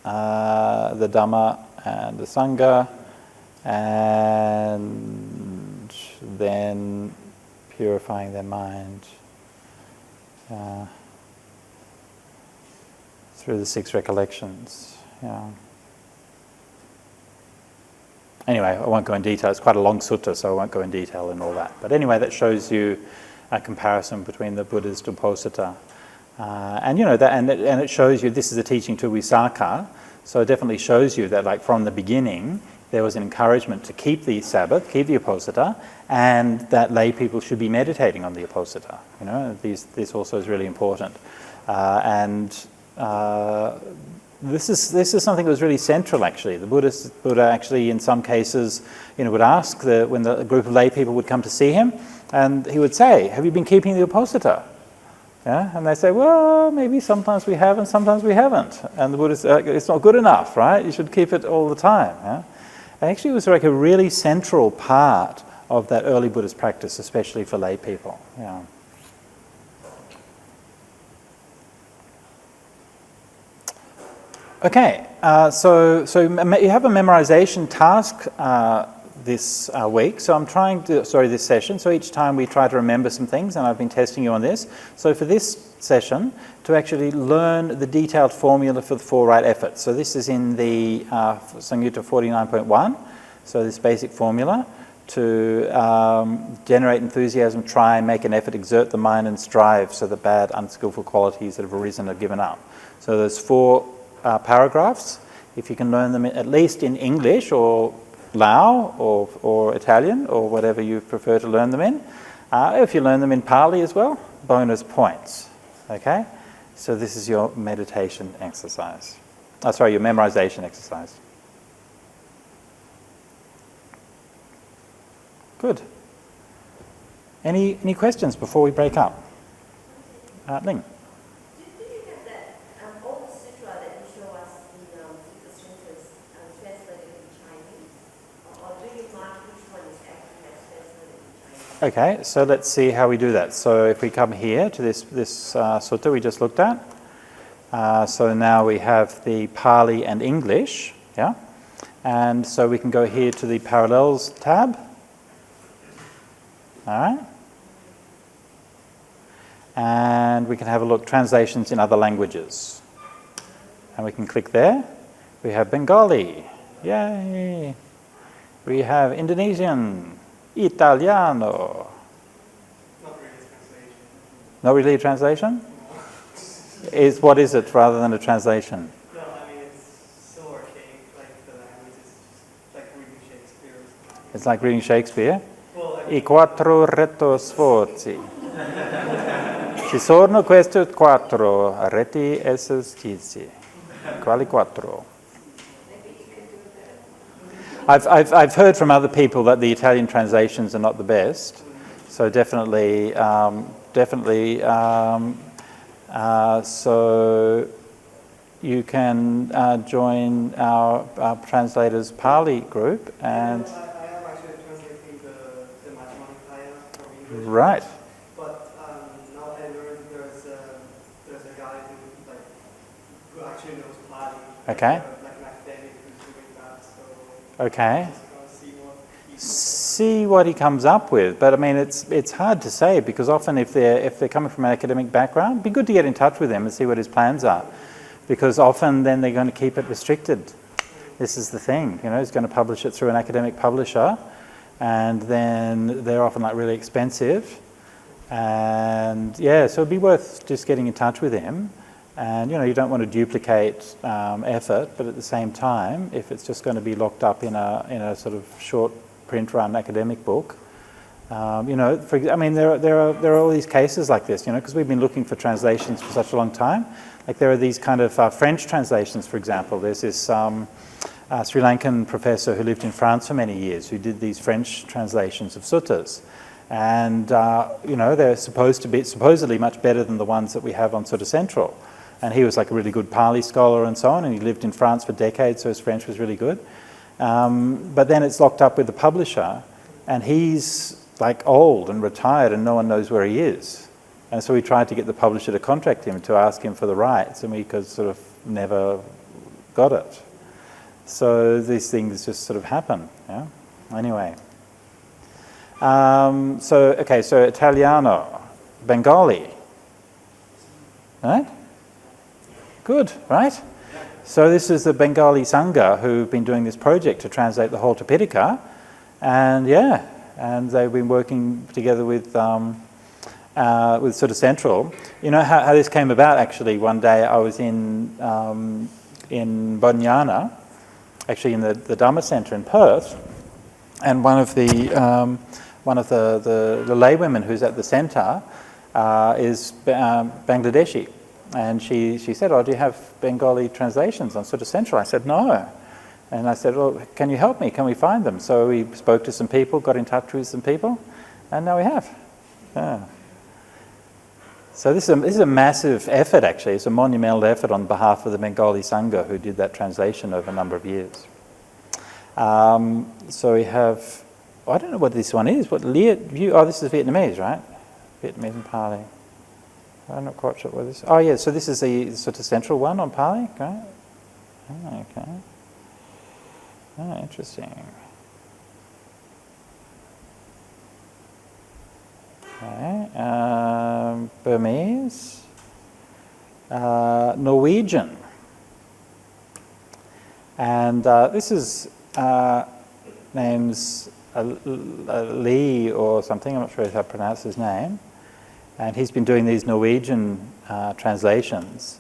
Dhamma and the Sangha, and then purifying their mind through the 6 recollections. Anyway, I won't go in detail. It's quite a long sutta, so I won't go in detail in all that. But anyway, that shows you a comparison between the Buddhist Uposatha. And you know that, and it shows you this is a teaching to Visakha, so it definitely shows you that, like, from the beginning there was an encouragement to keep the Sabbath, keep the Uposatha, and that lay people should be meditating on the Uposatha. You know, this also is really important. This is something that was really central, actually. The Buddha actually, in some cases, would ask when the group of lay people would come to see him, and he would say, "Have you been keeping the Uposatha?" Yeah, and they say, "Well, maybe sometimes we have and sometimes we haven't." And the Buddha said, "It's not good enough, right? You should keep it all the time." Yeah? And actually, it was like a really central part of that early Buddhist practice, especially for lay people. Yeah. Okay, so you have a memorization task this week. So I'm trying to, this session. So each time we try to remember some things, and I've been testing you on this. So for this session, to actually learn the detailed formula for the 4 right efforts. So this is in the Samyutta 49.1. So this basic formula to generate enthusiasm, try, make an effort, exert the mind, and strive so the bad, unskillful qualities that have arisen are given up. So there's 4 paragraphs. If you can learn them at least in English or Lao or Italian or whatever you prefer to learn them in. If you learn them in Pali as well, bonus points. Okay? So this is your meditation exercise. Your memorization exercise. Good. Any questions before we break up? Ling. Okay, so let's see how we do that. So if we come here to this sutta we just looked at, so now we have the Pali and English, yeah? And so we can go here to the Parallels tab. All right? And we can have a look, translations in other languages. And we can click there. We have Bengali, yay! We have Indonesian, Italiano. Not really a translation? What is it rather than a translation? No, I mean, it's so archaic, like the language is just like reading Shakespeare. It's like reading Shakespeare. Well, I quattro retto sforzi. Ci sono questi quattro reti esercizi. Quali quattro? I've heard from other people that the Italian translations are not the best, so definitely, so you can join our translators Pali group and. I am actually translating the Majjhima from English. Right. But now I learned there's a guy who actually knows Pali. Okay. Like an academic who's doing that. So Okay. just gonna See what he comes up with, but I mean it's hard to say because often if they're coming from an academic background, it'd be good to get in touch with him and see what his plans are, because often then they're going to keep it restricted. This is the thing, he's going to publish it through an academic publisher, and then they're often like really expensive, and yeah, so it'd be worth just getting in touch with him. And you don't want to duplicate effort, but at the same time, if it's just going to be locked up in a sort of short print run academic book, there are all these cases like this, because we've been looking for translations for such a long time. Like there are these kind of French translations, for example. There's this Sri Lankan professor who lived in France for many years who did these French translations of suttas. And, they're supposedly much better than the ones that we have on Sutta Central. And he was like a really good Pali scholar and so on, and he lived in France for decades, so his French was really good. But then it's locked up with the publisher, and he's like old and retired and no one knows where he is. And so we tried to get the publisher to contact him to ask him for the rights, and we could sort of never got it. So these things just sort of happen, yeah? Anyway. So Italiano, Bengali, right? Good, right? So this is the Bengali Sangha who've been doing this project to translate the whole Tipitaka, and they've been working together with Sutta Central. You know how this came about? Actually, one day I was in Bodhinyana, actually in the Dhamma Centre in Perth, and one of the lay women who's at the centre is Bangladeshi. And she said, "Oh, do you have Bengali translations on Sutta Central?" I said, "No." And I said, "Well, can you help me? Can we find them?" So we spoke to some people, got in touch with some people, and now we have. Yeah. So this is a massive effort, actually. It's a monumental effort on behalf of the Bengali Sangha who did that translation over a number of years. So we have, I don't know what this one is. This is Vietnamese, right? Vietnamese and Pali. I'm not quite sure what this is. Oh, yeah, so this is the Sutta Central one on Pali, right? Oh, okay. Oh, interesting. Okay. Burmese. Norwegian. And this is name's Lee or something, I'm not sure how to pronounce his name. And he's been doing these Norwegian translations.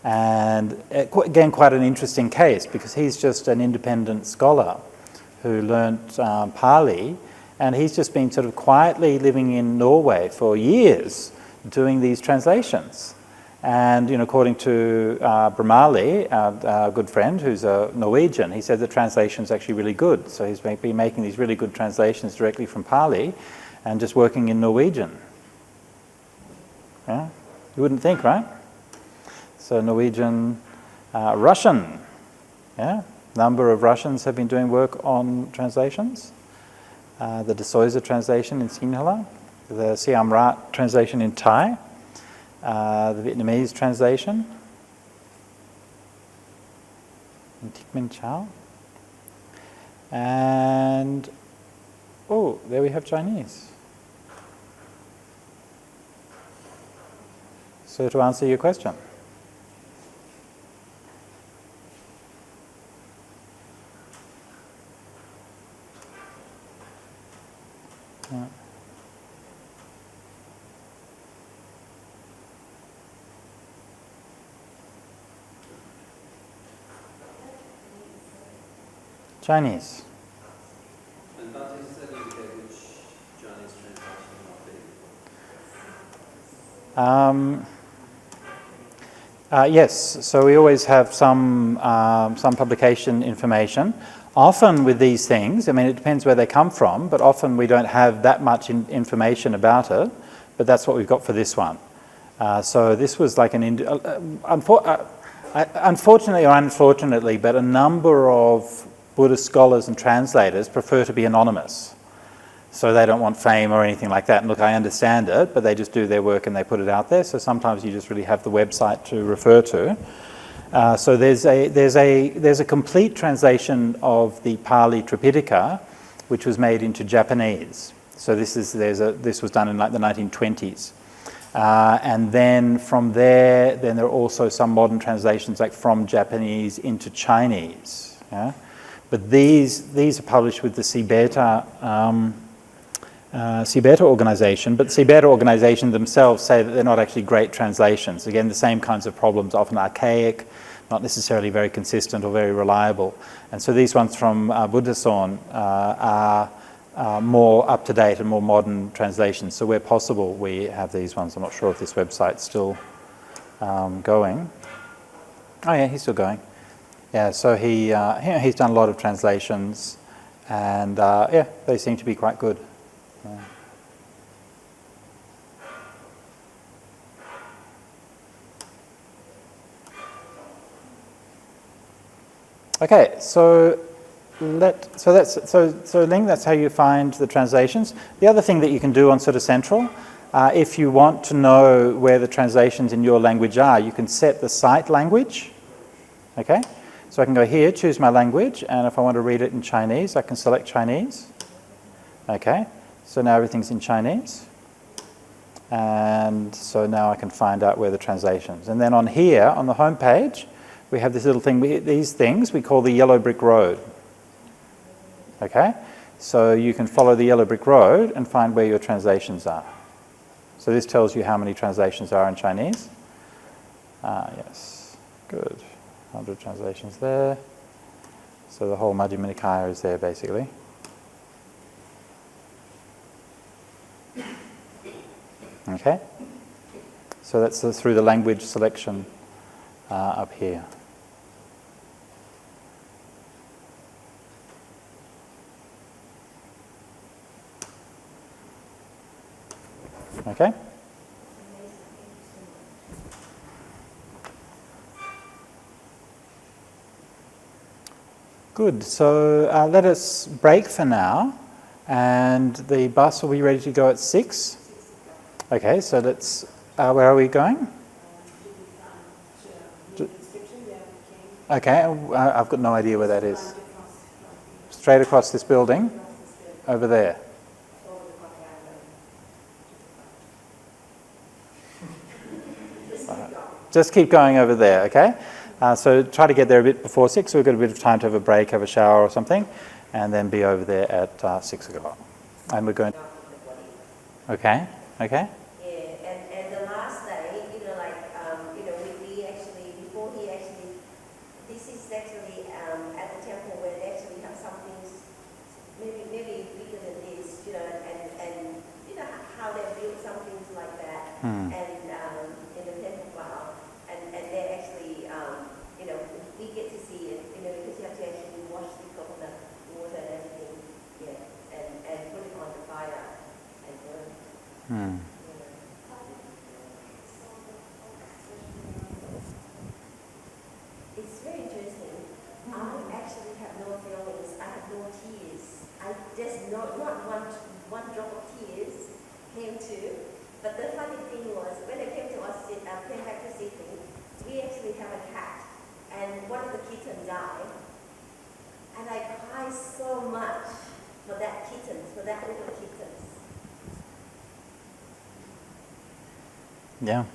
And again, quite an interesting case because he's just an independent scholar who learnt Pali, and he's just been sort of quietly living in Norway for years doing these translations. And according to Brahmali, our good friend who's a Norwegian, he said the translation's actually really good. So he's been making these really good translations directly from Pali and just working in Norwegian. Yeah? You wouldn't think, right? So Norwegian, Russian, yeah? Number of Russians have been doing work on translations. the De Soysa translation in Sinhala, the Siam Rat translation in Thai, the Vietnamese translation in Thich Minh Chau, and oh, there we have Chinese. So to answer your question. Yeah. Chinese. And Bhante said which Chinese translation might be. Yes, so we always have some publication information. Often with these things, I mean, it depends where they come from, but often we don't have that much information about it, but that's what we've got for this one. So this was like unfortunately or unfortunately, but a number of Buddhist scholars and translators prefer to be anonymous. So they don't want fame or anything like that. And look, I understand it, but they just do their work and they put it out there. So sometimes you just really have the website to refer to. So there's a complete translation of the Pali Tripitaka, which was made into Japanese. So this was done in like the 1920s. And then from there, then there are also some modern translations like from Japanese into Chinese. Yeah? But these are published with the Sibeta organization, but the Sibeta organization themselves say that they're not actually great translations. Again, the same kinds of problems, often archaic, not necessarily very consistent or very reliable. And so these ones from Buddhason are more up-to-date and more modern translations. So where possible, we have these ones. I'm not sure if this website's still going. Oh yeah, he's still going. Yeah, so he's done a lot of translations, and yeah, they seem to be quite good. Yeah. Okay, so Ling, that's how you find the translations. The other thing that you can do on Sutta Central, if you want to know where the translations in your language are, you can set the site language. Okay, so I can go here, choose my language, and if I want to read it in Chinese, I can select Chinese. Okay, so now everything's in Chinese. And so now I can find out where the translations. And then on here, on the home page, we have this little thing, these things we call the yellow brick road. Okay, so you can follow the yellow brick road and find where your translations are. So this tells you how many translations are in Chinese. Yes, good. 100 translations there. So the whole Majjhima Nikaya is there basically. Okay, so that's through the language selection up here. Okay. Good, so let us break for now, and the bus will be ready to go at 6. Okay, so let's, where are we going? Okay, I've got no idea where that is. Straight across this building, over there. Just keep going over there, okay? So try to get there a bit before 6, so we've got a bit of time to have a break, have a shower or something, and then be over there at 6 o'clock. And we're going... Okay, okay. Yeah, and the last day, we actually, before he actually, this is actually at the temple where they actually have some things, maybe bigger than this, and how they build some things like that, and in the temple wow, and they actually, we get to see it, because you have to actually wash the coconut water and everything, yeah, and put it on the fire and burn. It's very interesting. I actually have no feelings. I have no tears. I just know one drop of tears came to. But the funny thing was, when I came back to Sydney, we actually have a cat, and one of the kittens died, and I cried so much for that little kittens. Yeah.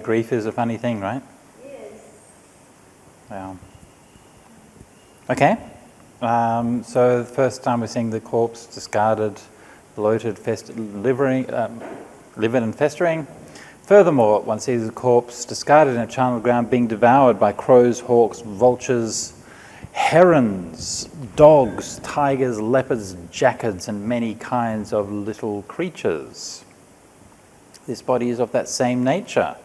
Grief is a funny thing, right? Yes. Yeah. Okay. So the first time we're seeing the corpse discarded, bloated, livid and festering. Furthermore, one sees the corpse discarded in a channel ground being devoured by crows, hawks, vultures, herons, dogs, tigers, leopards, jackards, and many kinds of little creatures. This body is of that same nature.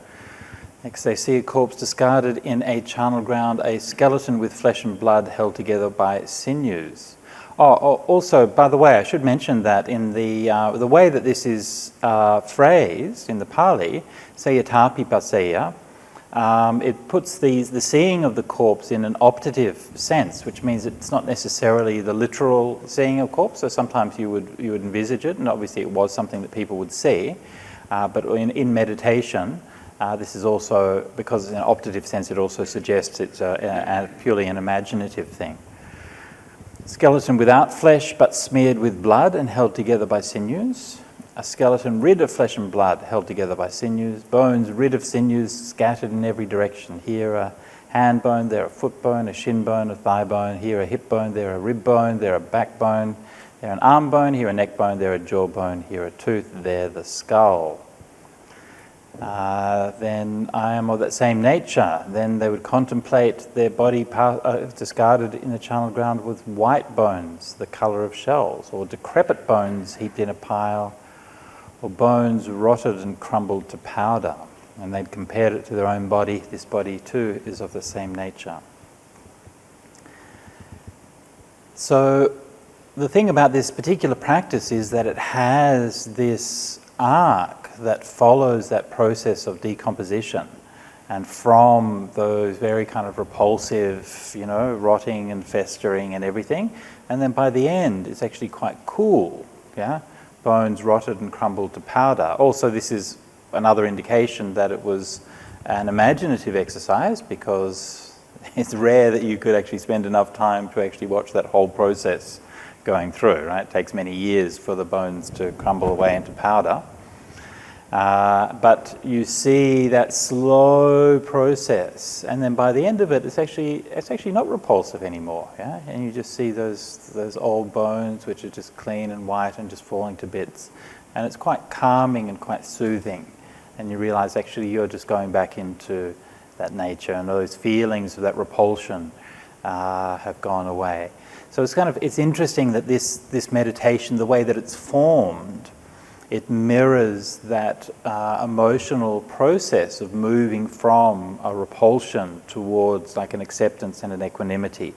Next, they see a corpse discarded in a charnel ground, a skeleton with flesh and blood held together by sinews. Also, by the way, I should mention that in the way that this is phrased in the Pali, sayatapi paseya, it puts the seeing of the corpse in an optative sense, which means it's not necessarily the literal seeing of corpse. So sometimes you would envisage it, and obviously it was something that people would see. But in meditation, this is also, because in an optative sense, it also suggests it's purely an imaginative thing. Skeleton without flesh, but smeared with blood and held together by sinews. A skeleton rid of flesh and blood, held together by sinews. Bones rid of sinews, scattered in every direction. Here a hand bone, there a foot bone, a shin bone, a thigh bone. Here a hip bone, there a rib bone, there a backbone. There an arm bone, here a neck bone, there a jaw bone. Here a tooth, there the skull. Then I am of that same nature. Then they would contemplate their body discarded in the charnel ground with white bones, the colour of shells, or decrepit bones heaped in a pile, or bones rotted and crumbled to powder. And they'd compared it to their own body. This body too is of the same nature. So the thing about this particular practice is that it has this arc that follows that process of decomposition, and from those very kind of repulsive, rotting and festering and everything, and then by the end it's actually quite cool, bones rotted and crumbled to powder. Also, this is another indication that it was an imaginative exercise, because it's rare that you could actually spend enough time to actually watch that whole process going through, right? It takes many years for the bones to crumble away into powder. But you see that slow process, and then by the end of it, it's actually not repulsive anymore, and you just see those old bones which are just clean and white and just falling to bits, and it's quite calming and quite soothing, and you realize actually you're just going back into that nature, and those feelings of that repulsion have gone away. So it's interesting that this meditation, the way that it's formed, it mirrors that emotional process of moving from a repulsion towards like an acceptance and an equanimity,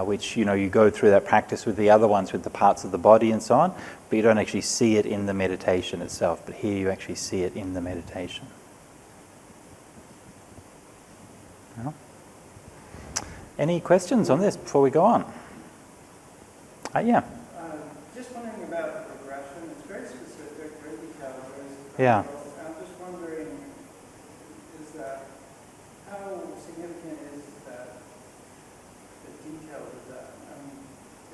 which you go through that practice with the other ones, with the parts of the body and so on, but you don't actually see it in the meditation itself. But here you actually see it in the meditation. Any questions on this before we go on? Yeah. Just wondering about the progression. It's very specific, very detailed. Yeah. I'm just wondering, how significant is that, the detail of that?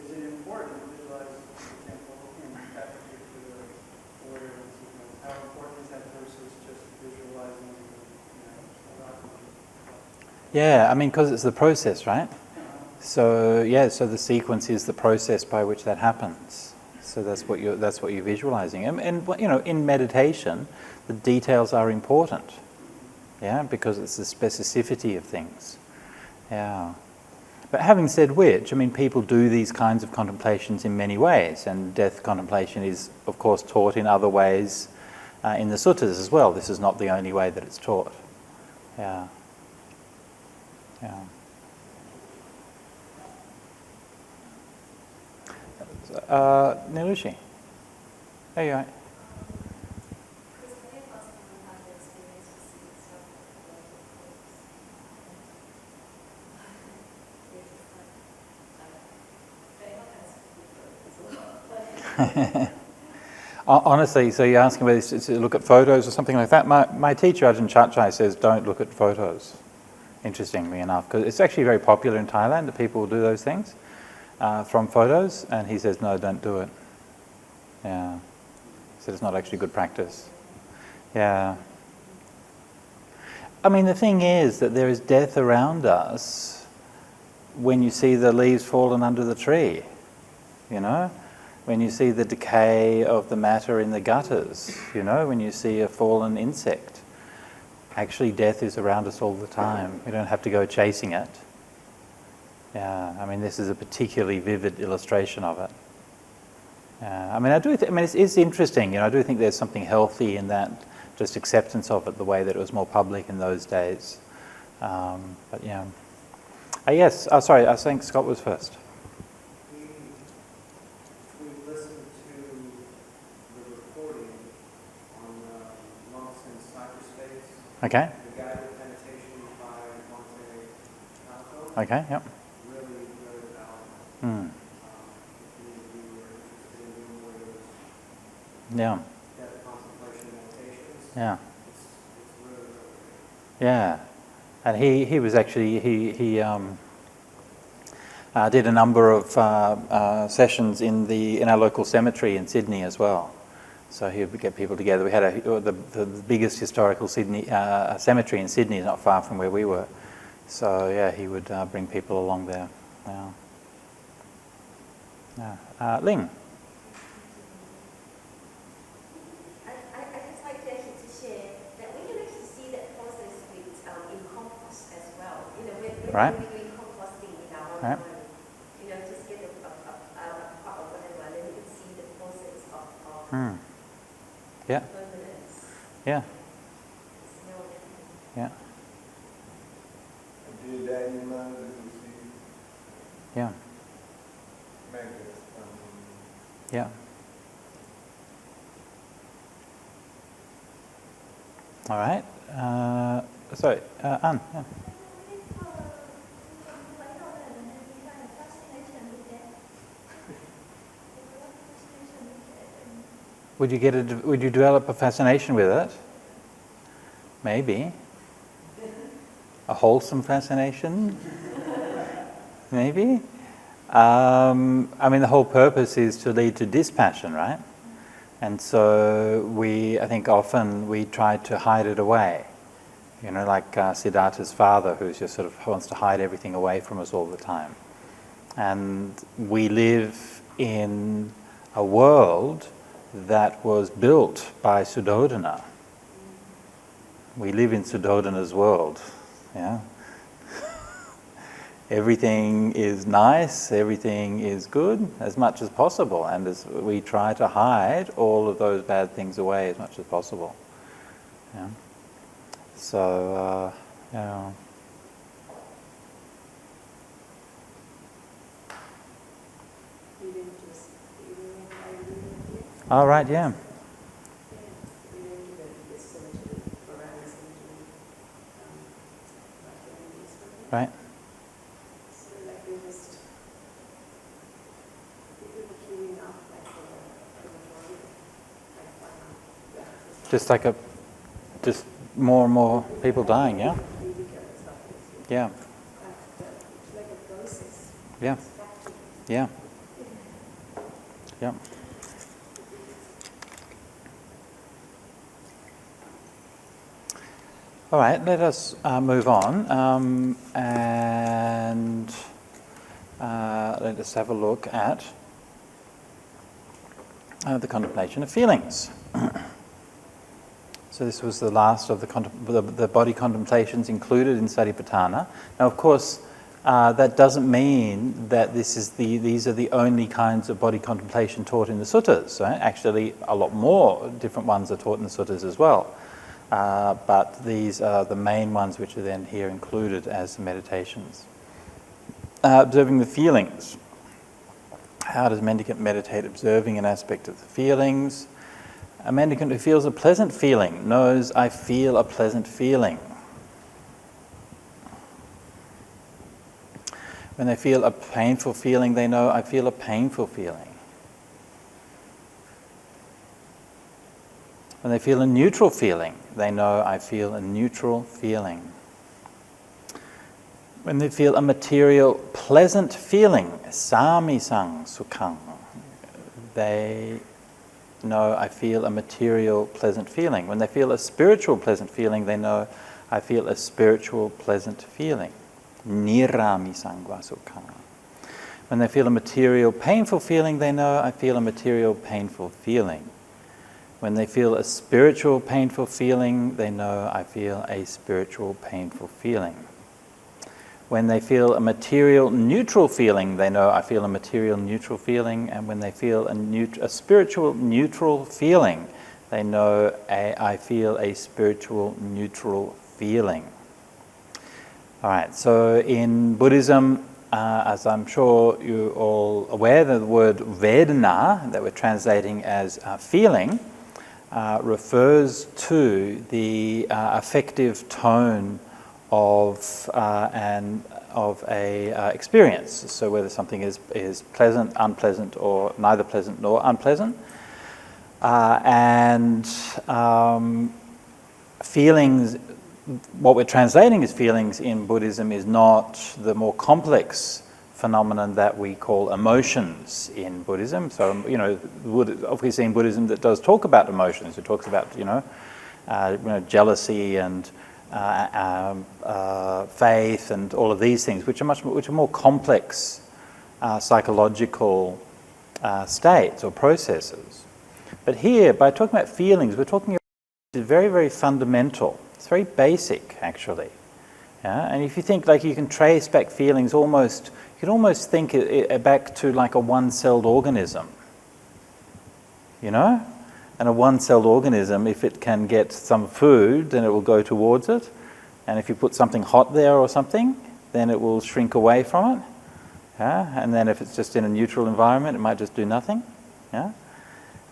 Is it important to visualize, for example, in that particular order and sequence? How important is that versus just visualizing, Yeah, because it's the process, right? So the sequence is the process by which that happens. So that's what you're visualizing, and in meditation, the details are important, because it's the specificity of things, But having said which, people do these kinds of contemplations in many ways, and death contemplation is, of course, taught in other ways in the suttas as well. This is not the only way that it's taught. Yeah. Nilushi. There you are. Chris, can you ask me how the experience to see stuff like the corpse? You're just like, Honestly, so you're asking whether to look at photos or something like that. My teacher, Ajahn Chachai, says don't look at photos, interestingly enough, because it's actually very popular in Thailand that people will do those things from photos, and he says, no, don't do it. Yeah. He said it's not actually good practice. Yeah. I mean, the thing is that there is death around us when you see the leaves fallen under the tree, you know? When you see the decay of the matter in the gutters, you know, when you see a fallen insect. Actually, death is around us all the time. We don't have to go chasing it. Yeah, I mean, this is a particularly vivid illustration of it. I mean, it's interesting, you know, I do think there's something healthy in that, just acceptance of it, the way that it was more public in those days. But yeah. Yes, sorry, I think Scott was first. We listened to the recording on monks in cyberspace. Okay. The guided meditation by Bhante Sujato. Okay, yep. Really, really valuable. Mm. We were interested in doing one of those Yeah. death contemplation meditations. Yeah. It's really, really great. Yeah. And he was actually, he did a number of sessions in our local cemetery in Sydney as well. So he would get people together. We had the biggest historical Sydney cemetery in Sydney, not far from where we were. So yeah, he would bring people along there. Yeah. Yeah. Ling. I just like to actually to share that we can actually see that process with in compost as well. You know, when Right. we're doing composting in our own Right. home, you know, just get a pot or whatever, and then you can see the process of Mm. Yeah. permanence. Yeah. Smell it. Yeah. Did animals receive Yeah. maggots? Yeah. All right. Sorry, Anne. Yeah. Would you develop a fascination with it? Maybe. A wholesome fascination? Maybe. I mean, the whole purpose is to lead to dispassion, right? And so I think often we try to hide it away. You know, like Siddhartha's father, who's just sort of wants to hide everything away from us all the time. And we live in a world that was built by Suddhodana. We live in Suddhodana's world, yeah? Everything is nice, everything is good as much as possible, and as we try to hide all of those bad things away as much as possible. Yeah? So, yeah. All right, yeah. Right. Just more and more people dying, yeah? Yeah. Yeah. Yeah. Yeah. All right, let us move on and let us have a look at the contemplation of feelings. So this was the last of the body contemplations included in Satipatthana. Now, of course, that doesn't mean that these are the only kinds of body contemplation taught in the suttas. Right? Actually, a lot more different ones are taught in the suttas as well. But these are the main ones which are then here included as the meditations. Observing the feelings. How does mendicant meditate observing an aspect of the feelings? A mendicant who feels a pleasant feeling knows, I feel a pleasant feeling. When they feel a painful feeling, they know, I feel a painful feeling. When they feel a neutral feeling, they know I feel a neutral feeling. When they feel a material pleasant feeling, sami-sang sukhang, they know I feel a material pleasant feeling. When they feel a spiritual pleasant feeling, they know I feel a spiritual pleasant feeling. Nirami-sang sukhang. When they feel a material painful feeling, they know I feel a material painful feeling. When they feel a spiritual painful feeling, they know I feel a spiritual painful feeling. When they feel a material neutral feeling, they know I feel a material neutral feeling. And when they feel a spiritual neutral feeling, they know I feel a spiritual neutral feeling. All right, so in Buddhism, as I'm sure you're all aware, the word Vedana, that we're translating as feeling, refers to the affective tone of a experience. So whether something is pleasant, unpleasant, or neither pleasant nor unpleasant, feelings. What we're translating as feelings in Buddhism is not the more complex phenomenon that we call emotions in Buddhism. So, obviously in Buddhism that does talk about emotions. It talks about, jealousy and faith and all of these things, which are more complex psychological states or processes. But here, by talking about feelings, we're talking about very, very fundamental. It's very basic, actually. Yeah? And if you think like you can trace back feelings you can almost think it back to like a one-celled organism. And a one-celled organism, if it can get some food, then it will go towards it. And if you put something hot there or something, then it will shrink away from it. Yeah? And then if it's just in a neutral environment, it might just do nothing. Yeah?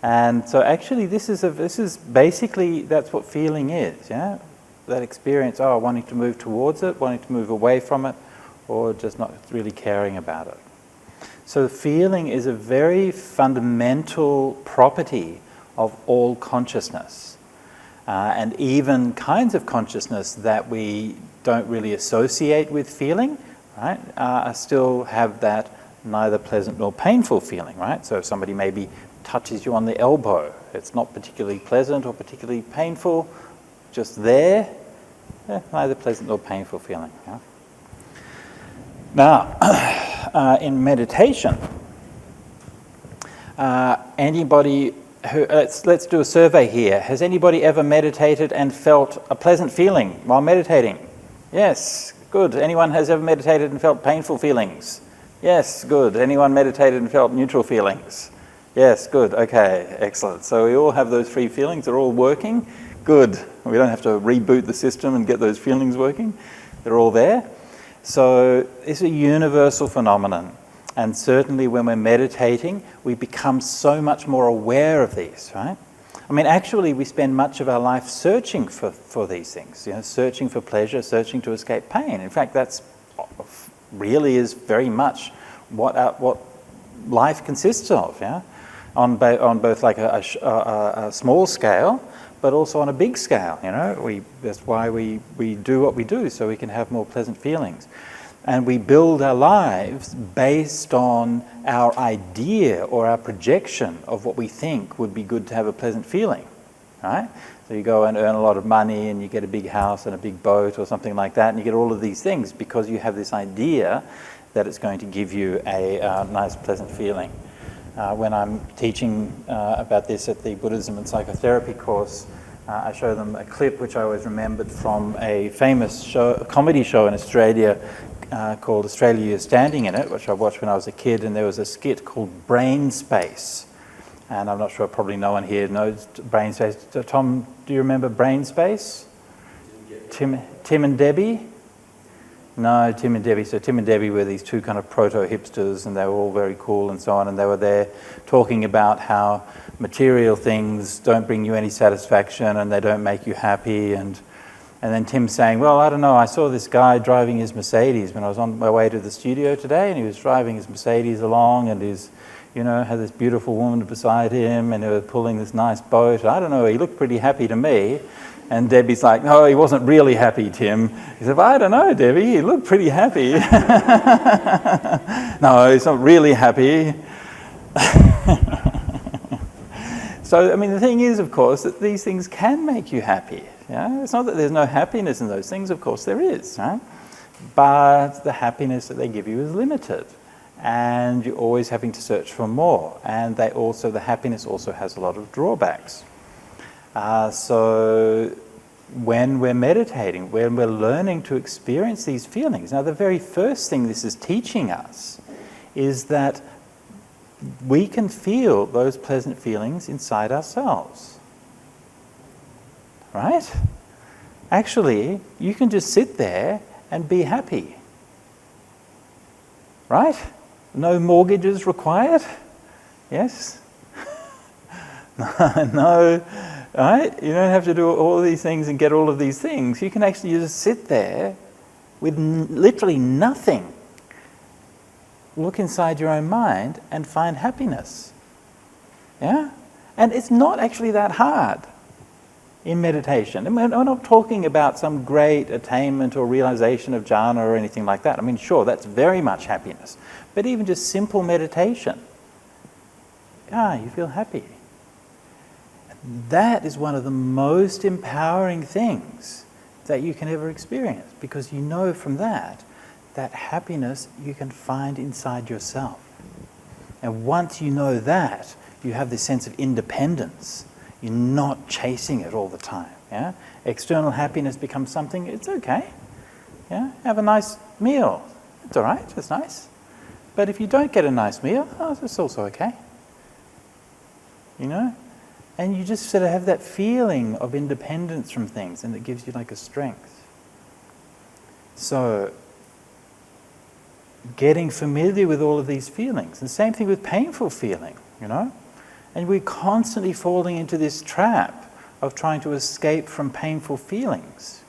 And so actually this is basically, that's what feeling is. Yeah? That experience, wanting to move towards it, wanting to move away from it, or just not really caring about it. So feeling is a very fundamental property of all consciousness. And even kinds of consciousness that we don't really associate with feeling, right, still have that neither pleasant nor painful feeling, right? So if somebody maybe touches you on the elbow, it's not particularly pleasant or particularly painful, just there, neither pleasant nor painful feeling. Yeah? Now, in meditation, anybody who, let's do a survey here. Has anybody ever meditated and felt a pleasant feeling while meditating? Yes, good. Anyone has ever meditated and felt painful feelings? Yes, good. Anyone meditated and felt neutral feelings? Yes, good. Okay, excellent. So we all have those three feelings. They're all working. Good. We don't have to reboot the system and get those feelings working. They're all there. So it's a universal phenomenon. And certainly when we're meditating, we become so much more aware of these, right? I mean, actually, we spend much of our life searching for these things, searching for pleasure, searching to escape pain. In fact, that's really is very much what life consists of, yeah? On both like a small scale, but also on a big scale, That's why we do what we do, so we can have more pleasant feelings. And we build our lives based on our idea or our projection of what we think would be good to have a pleasant feeling, right? So you go and earn a lot of money and you get a big house and a big boat or something like that, and you get all of these things because you have this idea that it's going to give you a nice, pleasant feeling. When I'm teaching about this at the Buddhism and Psychotherapy course, I show them a clip which I always remembered from a famous comedy show in Australia called Australia You're Standing in It, which I watched when I was a kid, and there was a skit called Brain Space. And I'm not sure, probably no one here knows Brain Space. Tom, do you remember Brain Space? Tim and Debbie? No, Tim and Debbie. So Tim and Debbie were these two kind of proto-hipsters, and they were all very cool and so on, and they were there talking about how material things don't bring you any satisfaction and they don't make you happy, and then Tim saying, well, I don't know, I saw this guy driving his Mercedes when I was on my way to the studio today, and he was driving his Mercedes along, and his had this beautiful woman beside him and they were pulling this nice boat. I don't know, he looked pretty happy to me. And Debbie's like, no, he wasn't really happy, Tim. He said, well, I don't know, Debbie, he looked pretty happy. No, he's not really happy. So, I mean, the thing is, of course, that these things can make you happy. Yeah? It's not that there's no happiness in those things, of course there is. Right? But the happiness that they give you is limited. And you're always having to search for more. And the happiness also has a lot of drawbacks. So when we're meditating, when we're learning to experience these feelings, now the very first thing this is teaching us is that we can feel those pleasant feelings inside ourselves. Right? Actually, you can just sit there and be happy. Right? No mortgages required? Yes? No. Right? You don't have to do all of these things and get all of these things. You can actually just sit there with literally nothing. Look inside your own mind and find happiness. Yeah? And it's not actually that hard in meditation. I mean, we're not talking about some great attainment or realization of jhana or anything like that. I mean, sure, that's very much happiness. But even just simple meditation, you feel happy. That is one of the most empowering things that you can ever experience, because you know from that happiness you can find inside yourself. And once you know that, you have this sense of independence. You're not chasing it all the time. Yeah? External happiness becomes something, it's okay. Yeah? Have a nice meal. It's all right, it's nice. But if you don't get a nice meal, it's also okay. And you just sort of have that feeling of independence from things, and it gives you like a strength. So, getting familiar with all of these feelings. And same thing with painful feeling, And we're constantly falling into this trap of trying to escape from painful feelings.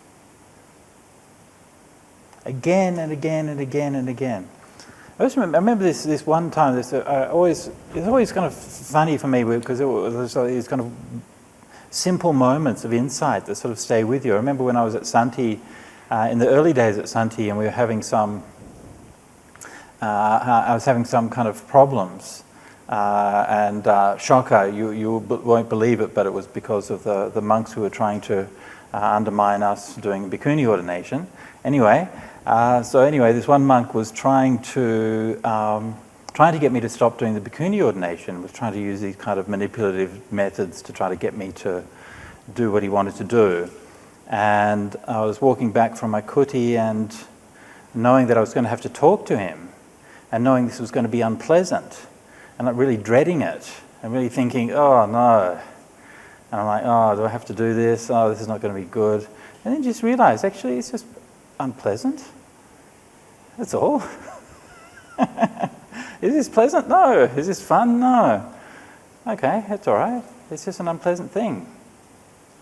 Again and again and again and again. I remember this one time. It's always kind of funny for me because it was these kind of simple moments of insight that sort of stay with you. I remember when I was at Santi, in the early days at Santi, and we were having I was having some kind of problems, and shocker, you won't believe it, but it was because of the monks who were trying to undermine us doing bhikkhuni ordination. Anyway, this one monk was trying to get me to stop doing the bhikkhuni ordination, was trying to use these kind of manipulative methods to try to get me to do what he wanted to do. And I was walking back from my kuti and knowing that I was going to have to talk to him and knowing this was going to be unpleasant and like really dreading it and really thinking, oh no. And I'm like, oh, do I have to do this? Oh, this is not going to be good. And then just realize, actually, it's just unpleasant. That's all. Is this pleasant? No. Is this fun? No. Okay, that's all right. It's just an unpleasant thing.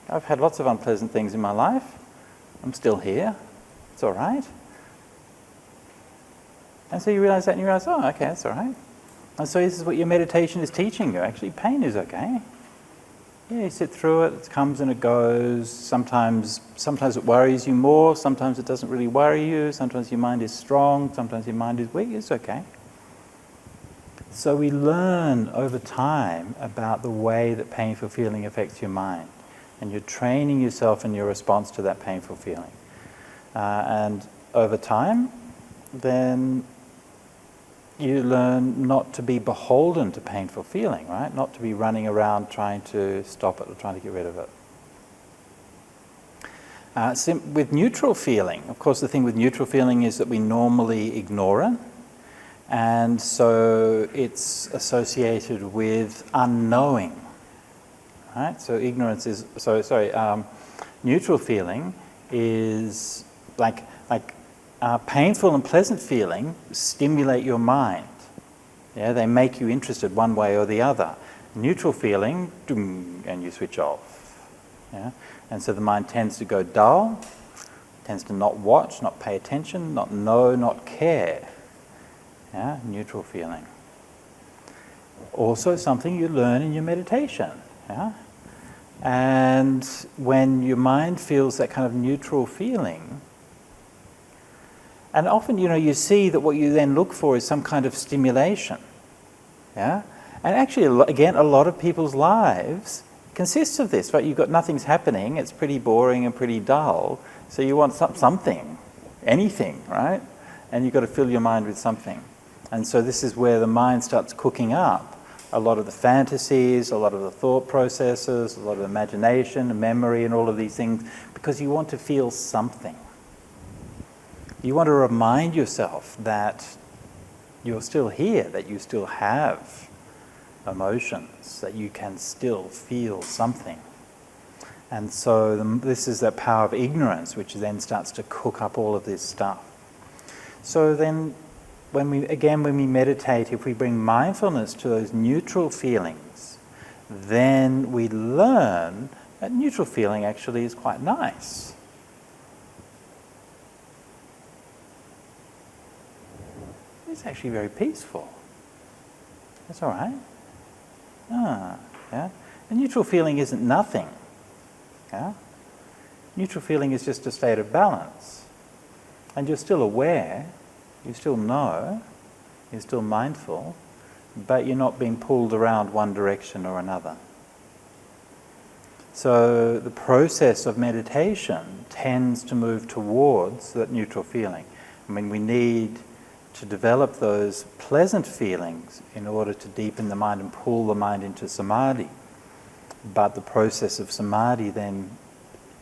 I've had lots of unpleasant things in my life. I'm still here. It's all right. And so you realize that and you realize, oh, okay, that's all right. And so this is what your meditation is teaching you. Actually, pain is okay. Yeah, you sit through it, it comes and it goes. Sometimes it worries you more, sometimes it doesn't really worry you, sometimes your mind is strong, sometimes your mind is weak. It's okay. So we learn over time about the way that painful feeling affects your mind. And you're training yourself in your response to that painful feeling. And over time, then you learn not to be beholden to painful feeling, right? Not to be running around trying to stop it or trying to get rid of it. With neutral feeling, of course the thing with neutral feeling is that we normally ignore it. And so it's associated with unknowing, right? So ignorance is, neutral feeling is like painful and pleasant feeling stimulate your mind. Yeah, they make you interested one way or the other. Neutral feeling, and you switch off. Yeah, and so the mind tends to go dull, tends to not watch, not pay attention, not know, not care. Yeah, neutral feeling. also something you learn in your meditation. Yeah? And when your mind feels that kind of neutral feeling, and often, you see that what you then look for is some kind of stimulation. Yeah? And actually, again, a lot of people's lives consists of this, right? Nothing's happening, it's pretty boring and pretty dull, so you want something, anything, right? And you've got to fill your mind with something. And so this is where the mind starts cooking up a lot of the fantasies, a lot of the thought processes, a lot of imagination and memory and all of these things, because you want to feel something. You want to remind yourself that you're still here, that you still have emotions, that you can still feel something. And so this is that power of ignorance, which then starts to cook up all of this stuff. So then, when we meditate, if we bring mindfulness to those neutral feelings, then we learn that neutral feeling actually is quite nice. It's actually very peaceful. That's all right. Yeah. A neutral feeling isn't nothing. Yeah. Neutral feeling is just a state of balance. And you're still aware, you still know, you're still mindful, but you're not being pulled around one direction or another. So the process of meditation tends to move towards that neutral feeling. I mean, we need to develop those pleasant feelings in order to deepen the mind and pull the mind into samadhi. But the process of samadhi then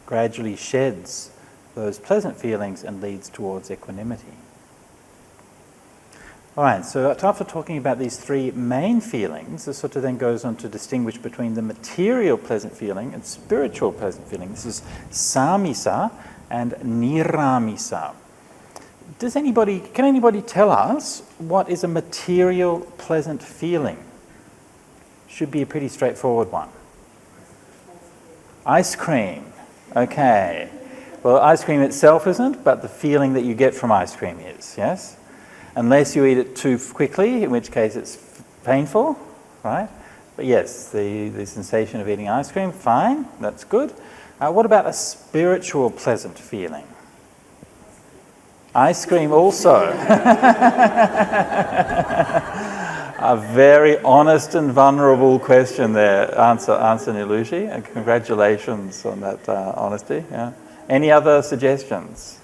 gradually sheds those pleasant feelings and leads towards equanimity. All right, so after talking about these three main feelings, the sutta then goes on to distinguish between the material pleasant feeling and spiritual pleasant feeling. This is samisa and niramisa. Can anybody tell us what is a material pleasant feeling? Should be a pretty straightforward one. Ice cream. Okay. Well, ice cream itself isn't, but the feeling that you get from ice cream is, yes? Unless you eat it too quickly, in which case it's painful, right? But yes, the sensation of eating ice cream, fine, that's good. What about a spiritual pleasant feeling? Ice cream also. A very honest and vulnerable question there. Answer Nilushi, and congratulations on that honesty. Yeah. Any other suggestions?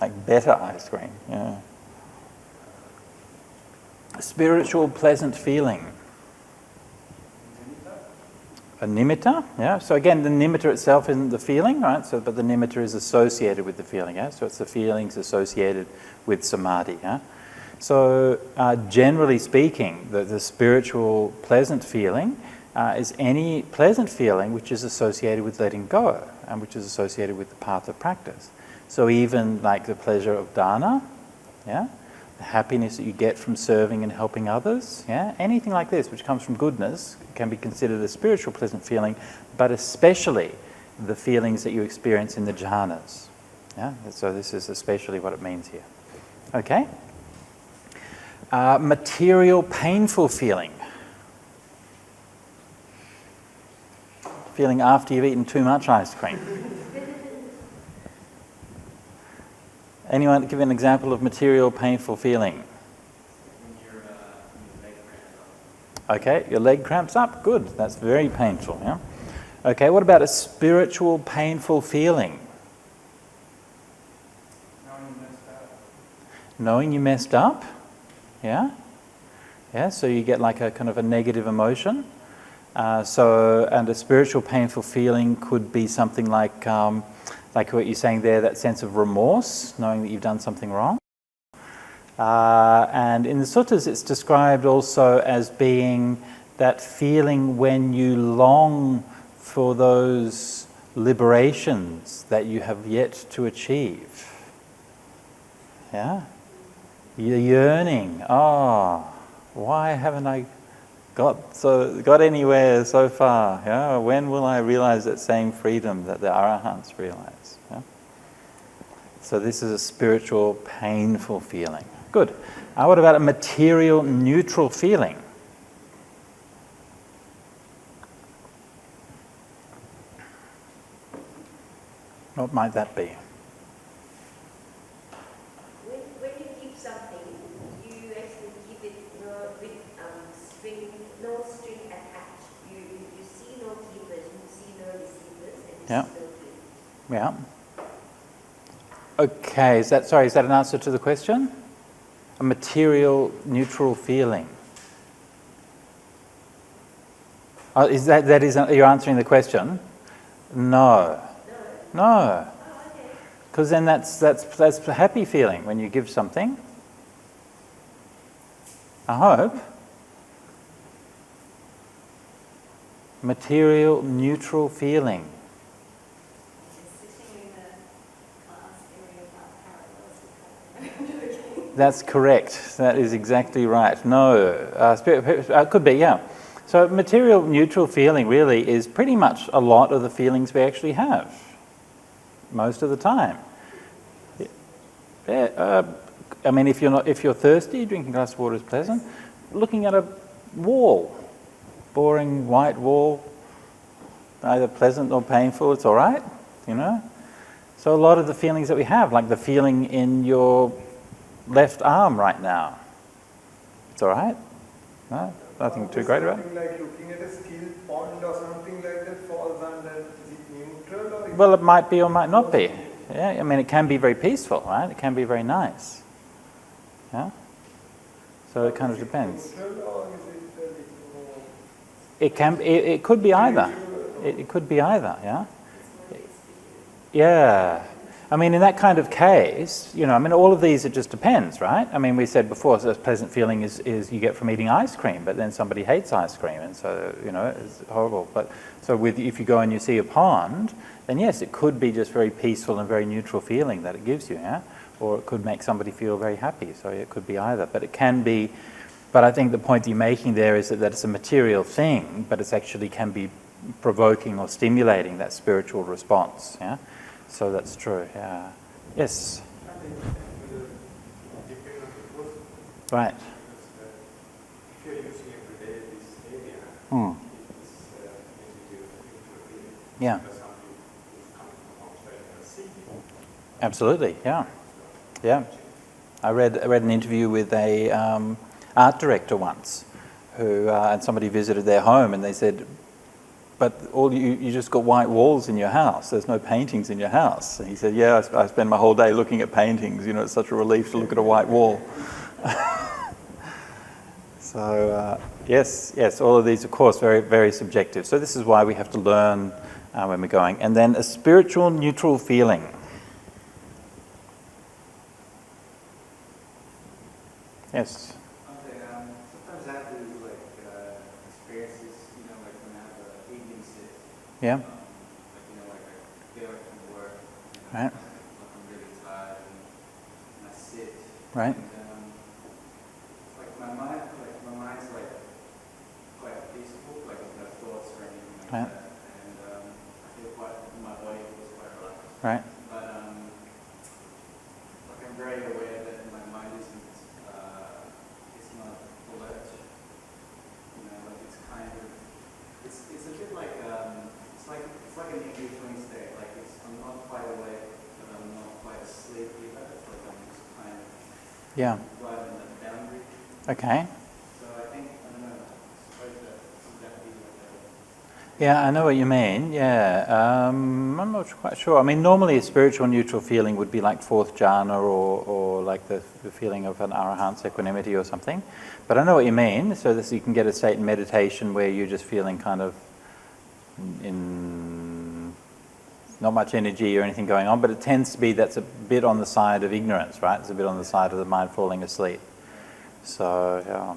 Like better ice cream, yeah. Spiritual pleasant feeling. A nimitta, yeah. So again, the nimitta itself isn't the feeling, right? But the nimitta is associated with the feeling, yeah. So it's the feelings associated with samadhi, yeah. So generally speaking, the spiritual pleasant feeling is any pleasant feeling which is associated with letting go and which is associated with the path of practice. So even like the pleasure of dana, yeah, the happiness that you get from serving and helping others, yeah, anything like this which comes from goodness can be considered a spiritual pleasant feeling, but especially the feelings that you experience in the jhanas. Yeah, so this is especially what it means here. Okay. Material painful feeling. Feeling after you've eaten too much ice cream. Anyone give an example of material painful feeling? Your leg cramps up. Okay, your leg cramps up. Good. That's very painful. Yeah. Okay. What about a spiritual painful feeling? Knowing you messed up. Yeah. Yeah. So you get like a kind of a negative emotion. And a spiritual painful feeling could be something like what you're saying there, that sense of remorse, knowing that you've done something wrong. And in the suttas it's described also as being that feeling when you long for those liberations that you have yet to achieve. Yeah? You're yearning, why haven't I got anywhere so far? Yeah? When will I realize that same freedom that the arahants realize? Yeah? So this is a spiritual, painful feeling. Good. What about a material neutral feeling? What might that be? When you give something, you actually give it with no string attached. You see no givers, you see no receivers, and you Yeah. see no givers. Yeah. Okay, is that an answer to the question? A material neutral feeling. You're answering the question? No. No. Oh, okay. Because then that's a happy feeling when you give something. I hope. Material neutral feeling. Sitting in a class area about parallels. That's correct. That is exactly right. No, could be, yeah. So material neutral feeling really is pretty much a lot of the feelings we actually have, most of the time. Yeah, I mean, if you're thirsty, drinking a glass of water is pleasant. Looking at a wall, boring white wall, either pleasant or painful, it's all right, you know. So a lot of the feelings that we have, like the feeling in your left arm right now, it's all right. No, nothing too great about it. Something like looking at a still pond or something like that falls under, is it neutral or? Well, it might be or might not be. Yeah, I mean, it can be very peaceful, right? It can be very nice. Yeah. So it kind of depends. Neutral or is it a little more? It can. It could be either. It could be either. Yeah. Yeah. I mean, in that kind of case, you know, I mean, all of these, it just depends, right? I mean, we said before, so a pleasant feeling is you get from eating ice cream, but then somebody hates ice cream, and so, you know, it's horrible. But so if you go and you see a pond, then yes, it could be just very peaceful and very neutral feeling that it gives you, yeah? Or it could make somebody feel very happy, so it could be either. But it can be, but I think the point that you're making there is that it's a material thing, but it's actually can be provoking or stimulating that spiritual response, yeah? So that's true, yeah. Yes? Right. If you're using every day this area, Hmm. it's easy to feel Yeah. because something is coming from outside and see. Absolutely, yeah. Yeah. I read an interview with a art director once who, and somebody visited their home and they said, but you just got white walls in your house. There's no paintings in your house. And he said, yeah, I spend my whole day looking at paintings. You know, it's such a relief to look at a white wall. So, yes, all of these, of course, very, very subjective. So this is why we have to learn when we're going. And then a spiritual neutral feeling. Yes? Okay, sometimes I have to like experiences, you know, like when I have an evening sit. Yeah? Like, you know, like I get up from work, you know, Right. like I'm really tired and I sit. Right. And like my mind's like quite peaceful, like no thoughts or anything like Right. that. And I feel my body feels quite relaxed. Right. But like I'm very aware that my mind isn't, it's not alert. You know, like it's kind of, it's a bit like, it's like an in-between state. Like I'm not quite awake, but I'm not quite asleep either. It's like I'm just kind of Yeah. right on the boundary. Okay. So I think, I don't know, I suppose that be like Yeah, I know what you mean. Yeah, I'm not quite sure. I mean, normally a spiritual neutral feeling would be like fourth jhana or like the feeling of an arahant's equanimity or something. But I know what you mean. So this you can get a state in meditation where you're just feeling kind of in not much energy or anything going on, but it tends to be that's a bit on the side of ignorance, right? It's a bit on the side of the mind falling asleep. So, yeah.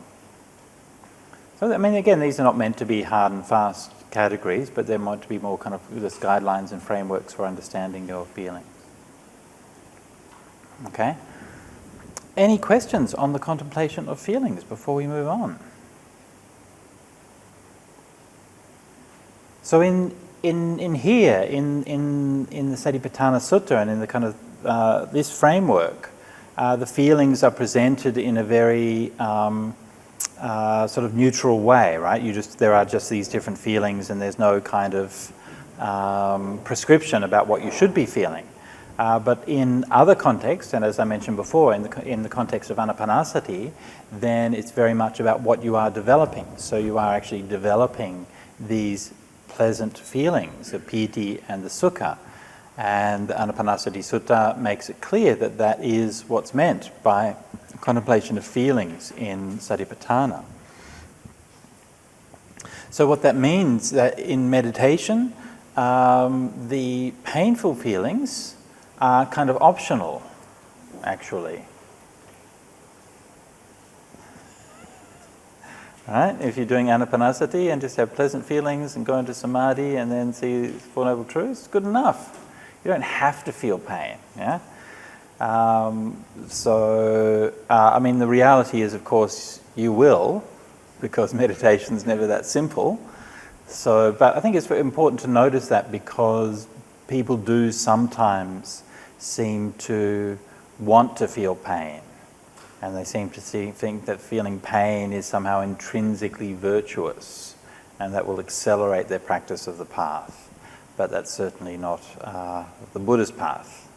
So, I mean, again, these are not meant to be hard and fast categories, but they're meant to be more kind of just guidelines and frameworks for understanding your feelings. Okay? Any questions on the contemplation of feelings before we move on? So in here, in the Satipatthana Sutta and in the kind of this framework, the feelings are presented in a very sort of neutral way, right? There are just these different feelings, and there's no kind of prescription about what you should be feeling. But in other contexts, and as I mentioned before, in the context of anapanasati, then it's very much about what you are developing. So you are actually developing these pleasant feelings, the piti and the sukha. And the Anapanasati Sutta makes it clear that that is what's meant by contemplation of feelings in Satipatthana. So what that means that in meditation, the painful feelings are kind of optional, actually. Right? If you're doing anapanasati and just have pleasant feelings and go into samadhi and then see Four Noble Truths, good enough. You don't have to feel pain. Yeah. I mean, the reality is, of course, you will, because meditation's never that simple. But I think it's very important to notice that, because people do sometimes seem to want to feel pain. And they seem to think that feeling pain is somehow intrinsically virtuous, and that will accelerate their practice of the path. But that's certainly not the Buddhist path.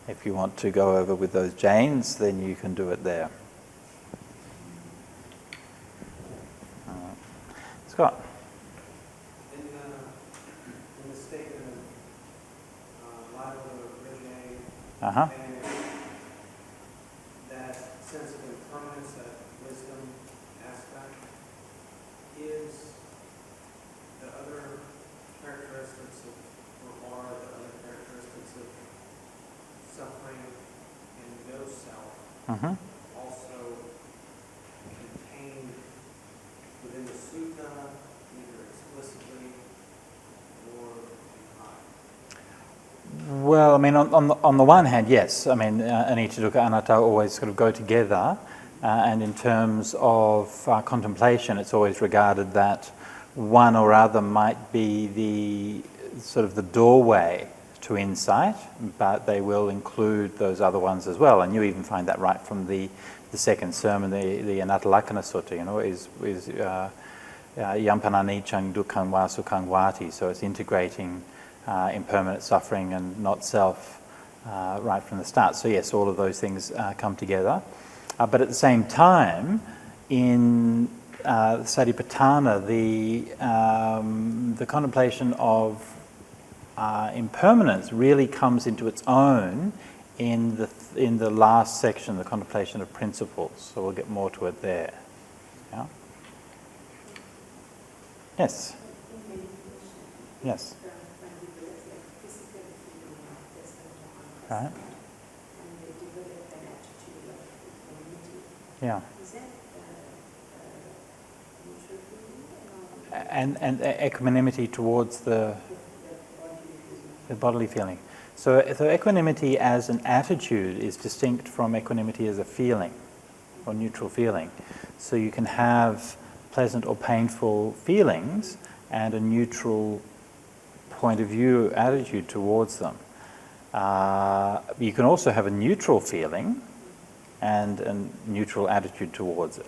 If you want to go over with those Jains, then you can do it there. Scott? In the statement of Lila Regine, Uh-huh. and that sense of impermanence, that wisdom aspect, is the other characteristics of, or are the other characteristics of suffering and no self Mm-hmm. also contained within the sutta, either explicitly or implied? Well, I mean, on the one hand, yes. I mean, anicca, dukkha, anatta always sort of go together. And in terms of contemplation, it's always regarded that one or other might be the sort of the doorway to insight, but they will include those other ones as well. And you even find that right from the second sermon, the Anattalakkana Sutta, is yampana niccang dukkhang va sukhang vati. So it's integrating impermanent suffering and not self right from the start. So yes, all of those things come together. But at the same time, in Satipatthana, the contemplation of impermanence really comes into its own in the last section, the contemplation of principles. So we'll get more to it there. Yeah. Yes. Yes. Right. Yeah. And equanimity towards the bodily feeling. So equanimity as an attitude is distinct from equanimity as a feeling, or neutral feeling. So you can have pleasant or painful feelings and a neutral point of view, attitude towards them. You can also have a neutral feeling and a neutral attitude towards it.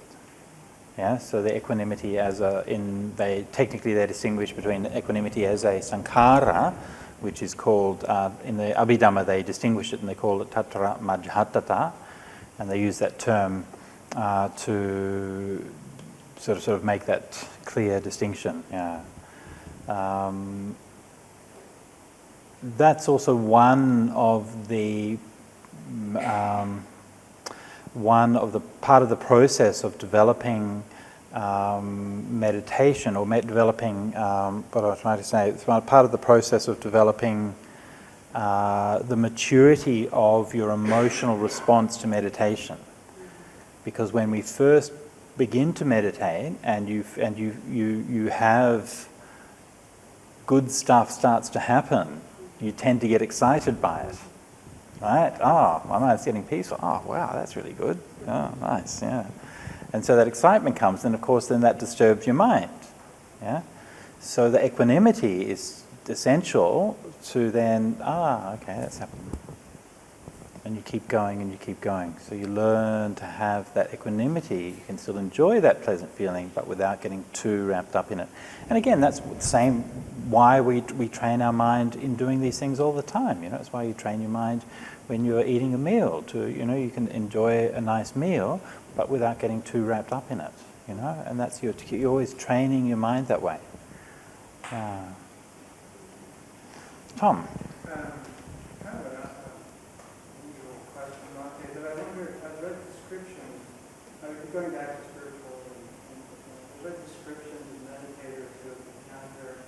Yeah, so the equanimity technically they distinguish between equanimity as a sankhara, which is called, in the Abhidhamma they distinguish it and they call it tatra majhatata, and they use that term to sort of make that clear distinction. Yeah. That's also one of the part of the process of developing meditation, or developing what I was trying to say. It's part of the process of developing the maturity of your emotional response to meditation. Because when we first begin to meditate, and you have good stuff starts to happen, you tend to get excited by it. Right? Oh, my mind's getting peaceful. Oh, wow, that's really good. Oh, nice, yeah. And so that excitement comes, and of course then that disturbs your mind. Yeah? So the equanimity is essential to then, okay, that's happening. and you keep going and you keep going. So you learn to have that equanimity. You can still enjoy that pleasant feeling, but without getting too wrapped up in it. And again, that's the same why we train our mind in doing these things all the time. It's why you train your mind when you're eating a meal. You can enjoy a nice meal, but without getting too wrapped up in it. And that's you're always training your mind that way. Tom. Kind of an unusual question, Bhante, but I wonder, I've read descriptions, going back to spiritual, I've read descriptions of meditators who have encountered,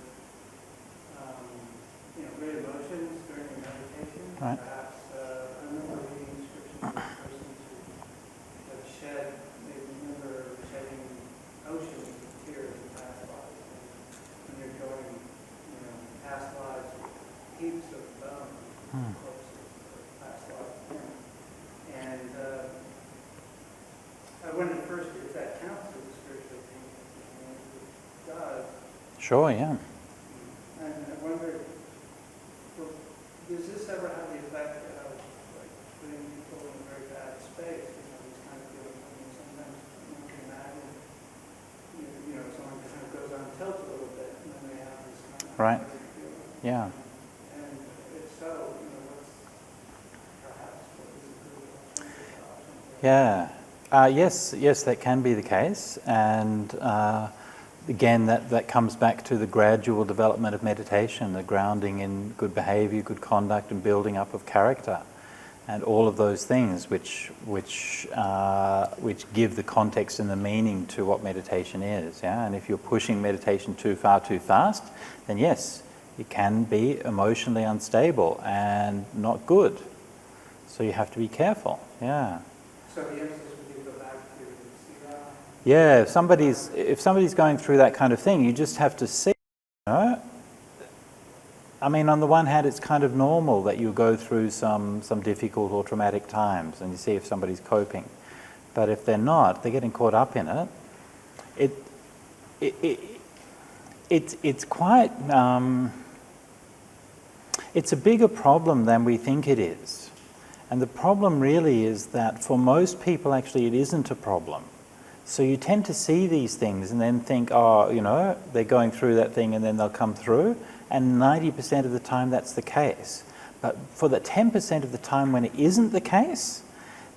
great emotions during the meditation. Right. Perhaps, I remember reading descriptions of persons who have shed, they remember shedding oceans of tears in past lives. And you're going, past lives with heaps of corpses of past lives. And I wondered first if that counts as a spiritual thing. It does. Sure, yeah. And I wonder, does this ever have the effect of putting people in a very bad space? These kind of feelings. Sometimes one can imagine, someone kind of goes on tilt a little bit, and then they have this kind of Right. feeling. Yeah. And if so, what's perhaps what is a good alternative option? Yeah. Yes, that can be the case. And again, that comes back to the gradual development of meditation, the grounding in good behavior, good conduct, and building up of character, and all of those things which give the context and the meaning to what meditation is. Yeah. And if you're pushing meditation too far, too fast, then yes, it can be emotionally unstable and not good. So you have to be careful. Yeah. So the emphasis would be to go back to see that? Yeah, if somebody's going through that kind of thing, you just have to see, I mean, on the one hand, it's kind of normal that you go through some difficult or traumatic times, and you see if somebody's coping. But if they're not, they're getting caught up in it. It's quite, it's a bigger problem than we think it is. And the problem really is that for most people, actually, it isn't a problem. So you tend to see these things and then think, they're going through that thing and then they'll come through. And 90% of the time that's the case. But for the 10% of the time when it isn't the case,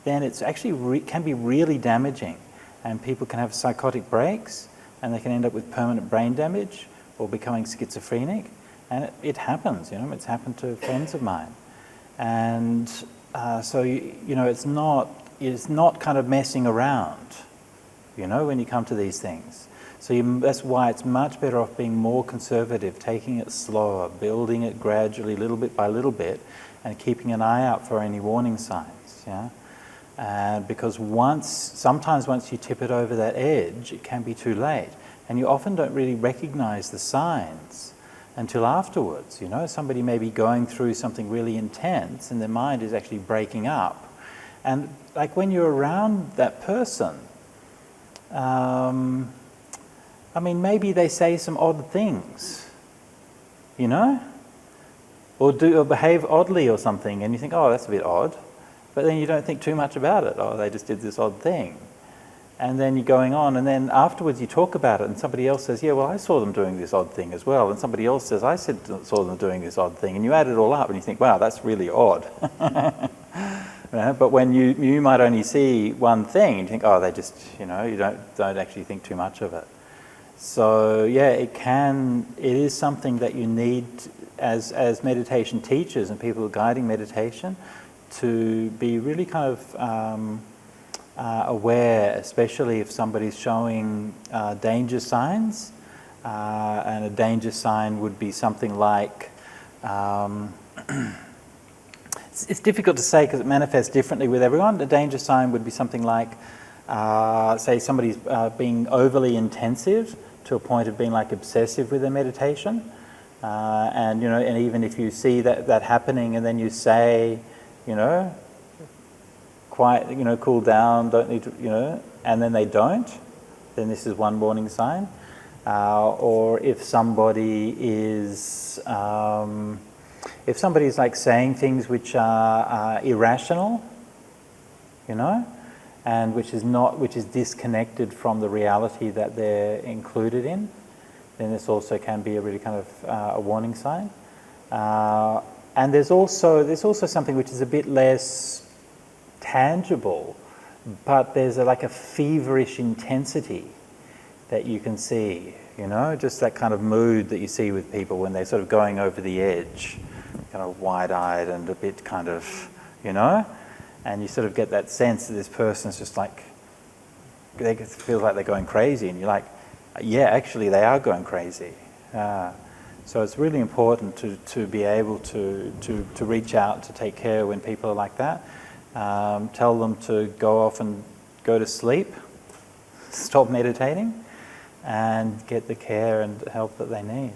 then it's actually can be really damaging. And people can have psychotic breaks, and they can end up with permanent brain damage or becoming schizophrenic. And it happens, it's happened to friends of mine. And so it's not kind of messing around, when you come to these things. So that's why it's much better off being more conservative, taking it slower, building it gradually, little bit by little bit, and keeping an eye out for any warning signs. Yeah, and because sometimes once you tip it over that edge, it can be too late, and you often don't really recognize the signs until afterwards. Somebody may be going through something really intense, and their mind is actually breaking up, and like when you're around that person. I mean, maybe they say some odd things, or behave oddly or something, and you think, oh, that's a bit odd, but then you don't think too much about it. Oh, they just did this odd thing. And then you're going on, and then afterwards you talk about it, and somebody else says, yeah, well, I saw them doing this odd thing as well, and somebody else says, I saw them doing this odd thing, and you add it all up, and you think, wow, that's really odd. But when you might only see one thing, and you think, oh, they just, you don't actually think too much of it. So yeah, it is something that you need as meditation teachers and people guiding meditation to be really kind of aware, especially if somebody's showing danger signs. And a danger sign would be something like, it's difficult to say because it manifests differently with everyone. A danger sign would be something like, say somebody's being overly intensive to a point of being like obsessive with their meditation, and and even if you see that happening, and then you say, quiet, cool down, don't need to, and then they don't, then this is one warning sign. Or if somebody is if somebody's like saying things which are irrational, you know, and which is disconnected from the reality that they're included in, then this also can be a really kind of a warning sign. And there's also something which is a bit less tangible, but there's like a feverish intensity that you can see, you know, just that kind of mood that you see with people when they're sort of going over the edge, kind of wide-eyed and a bit kind of, you know, and you sort of get that sense that this person's just like, they feel like they're going crazy, and you're like, yeah, actually they are going crazy. So it's really important to be able to reach out, to take care when people are like that. Tell them to go off and go to sleep, stop meditating, and get the care and help that they need.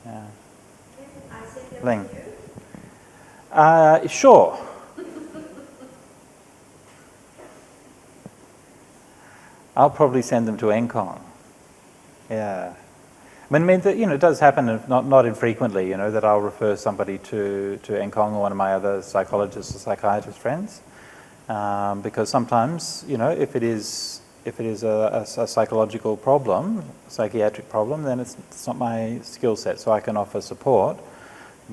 Yeah. I send them Ling. to you? Sure. I'll probably send them to Enkong. Yeah. I mean, you know, it does happen, not infrequently, you know, that I'll refer somebody to Enkong or one of my other psychologists or psychiatrist friends, because sometimes, you know, if it is a psychological problem, psychiatric problem, then it's not my skill set, so I can offer support,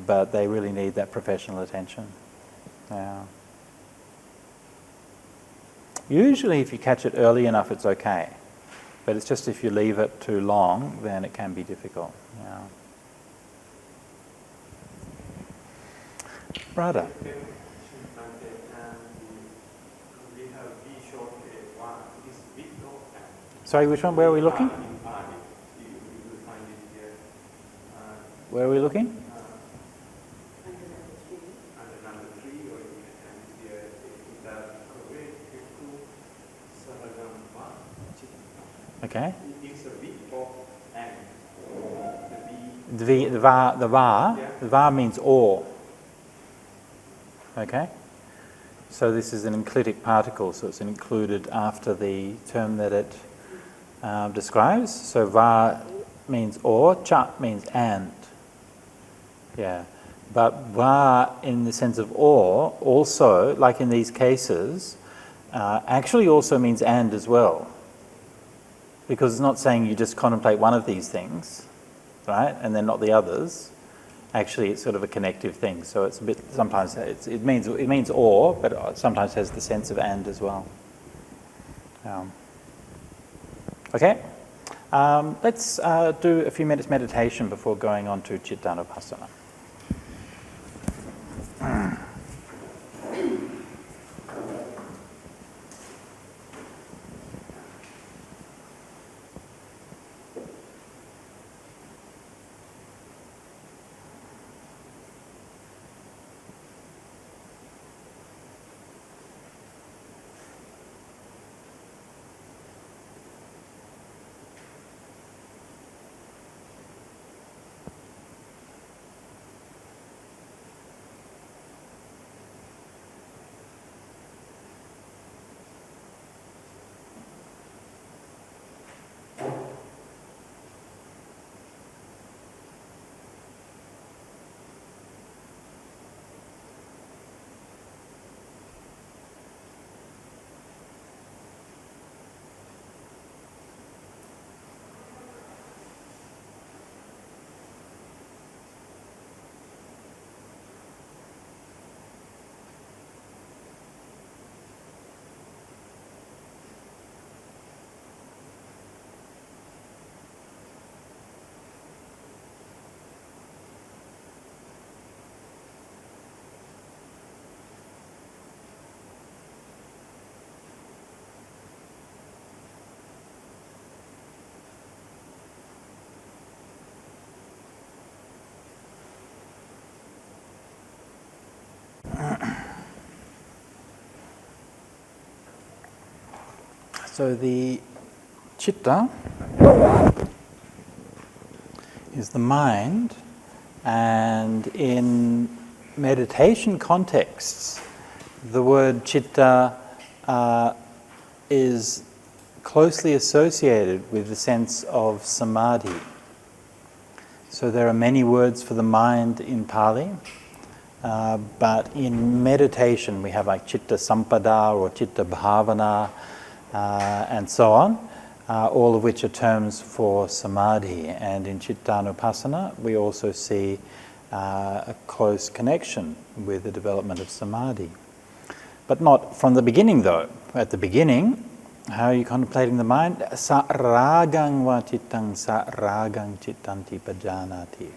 but they really need that professional attention. Yeah. Usually if you catch it early enough, it's okay. But it's just if you leave it too long, then it can be difficult. Yeah. Brother. Sorry, which one? Where are we looking? Where are we looking? Okay. The va means or. Okay. So this is an enclitic particle, so it's included after the term that it describes. So va means or, cha means and. Yeah. But va in the sense of or also, like in these cases, actually also means and as well. Because it's not saying you just contemplate one of these things, right, and then not the others. Actually, it's sort of a connective thing. So it's a bit, sometimes it means or, but it sometimes has the sense of and as well. Okay, let's do a few minutes meditation before going on to Chittanupassana. So the chitta is the mind, and in meditation contexts, the word chitta is closely associated with the sense of samadhi. So there are many words for the mind in Pali, but in meditation we have like chitta sampada or chitta bhavana and so on, all of which are terms for samadhi. And in chittanupassana we also see a close connection with the development of samadhi. But not from the beginning though. At the beginning, how are you contemplating the mind? Sa ragang va chittang sa ragang chittanti pajanati.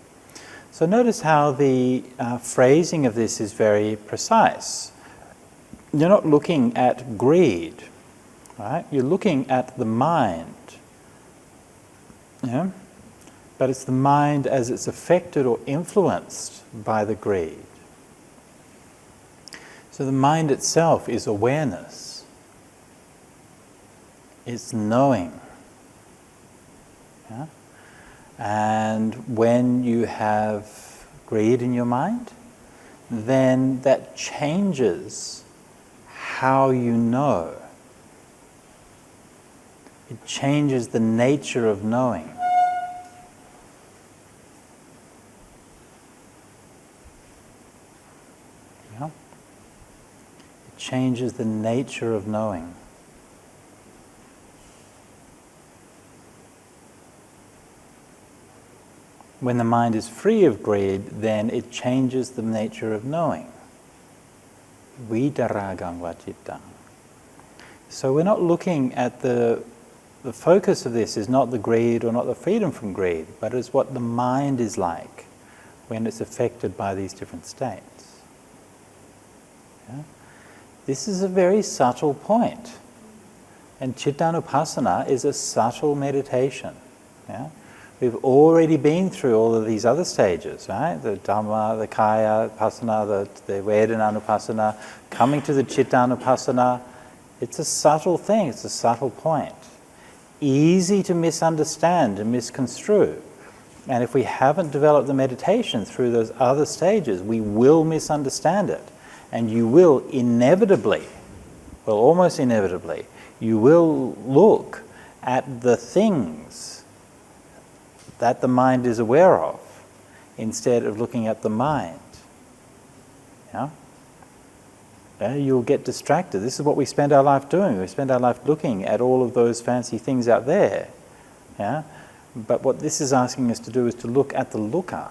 So notice how the phrasing of this is very precise. You're not looking at greed, right? You're looking at the mind. Yeah? But it's the mind as it's affected or influenced by the greed. So the mind itself is awareness. It's knowing. Yeah? And when you have greed in your mind, then that changes how you know. It changes the nature of knowing. Yeah? It changes the nature of knowing. When the mind is free of greed, then it changes the nature of knowing. Vidaragang vacittang. So we're not looking at the focus of this is not the greed or not the freedom from greed, but it's what the mind is like when it's affected by these different states. Yeah? This is a very subtle point. And chittanupassana is a subtle meditation. Yeah? We've already been through all of these other stages, right? The Dhamma, the Kaya, Passana, the Vedananupassana, coming to the Chittanupassana. It's a subtle thing, it's a subtle point. Easy to misunderstand and misconstrue. And if we haven't developed the meditation through those other stages, we will misunderstand it. And you will inevitably, well, almost inevitably, you will look at the things that the mind is aware of, instead of looking at the mind. Yeah? You'll get distracted. This is what we spend our life doing. We spend our life looking at all of those fancy things out there. Yeah? But what this is asking us to do is to look at the looker,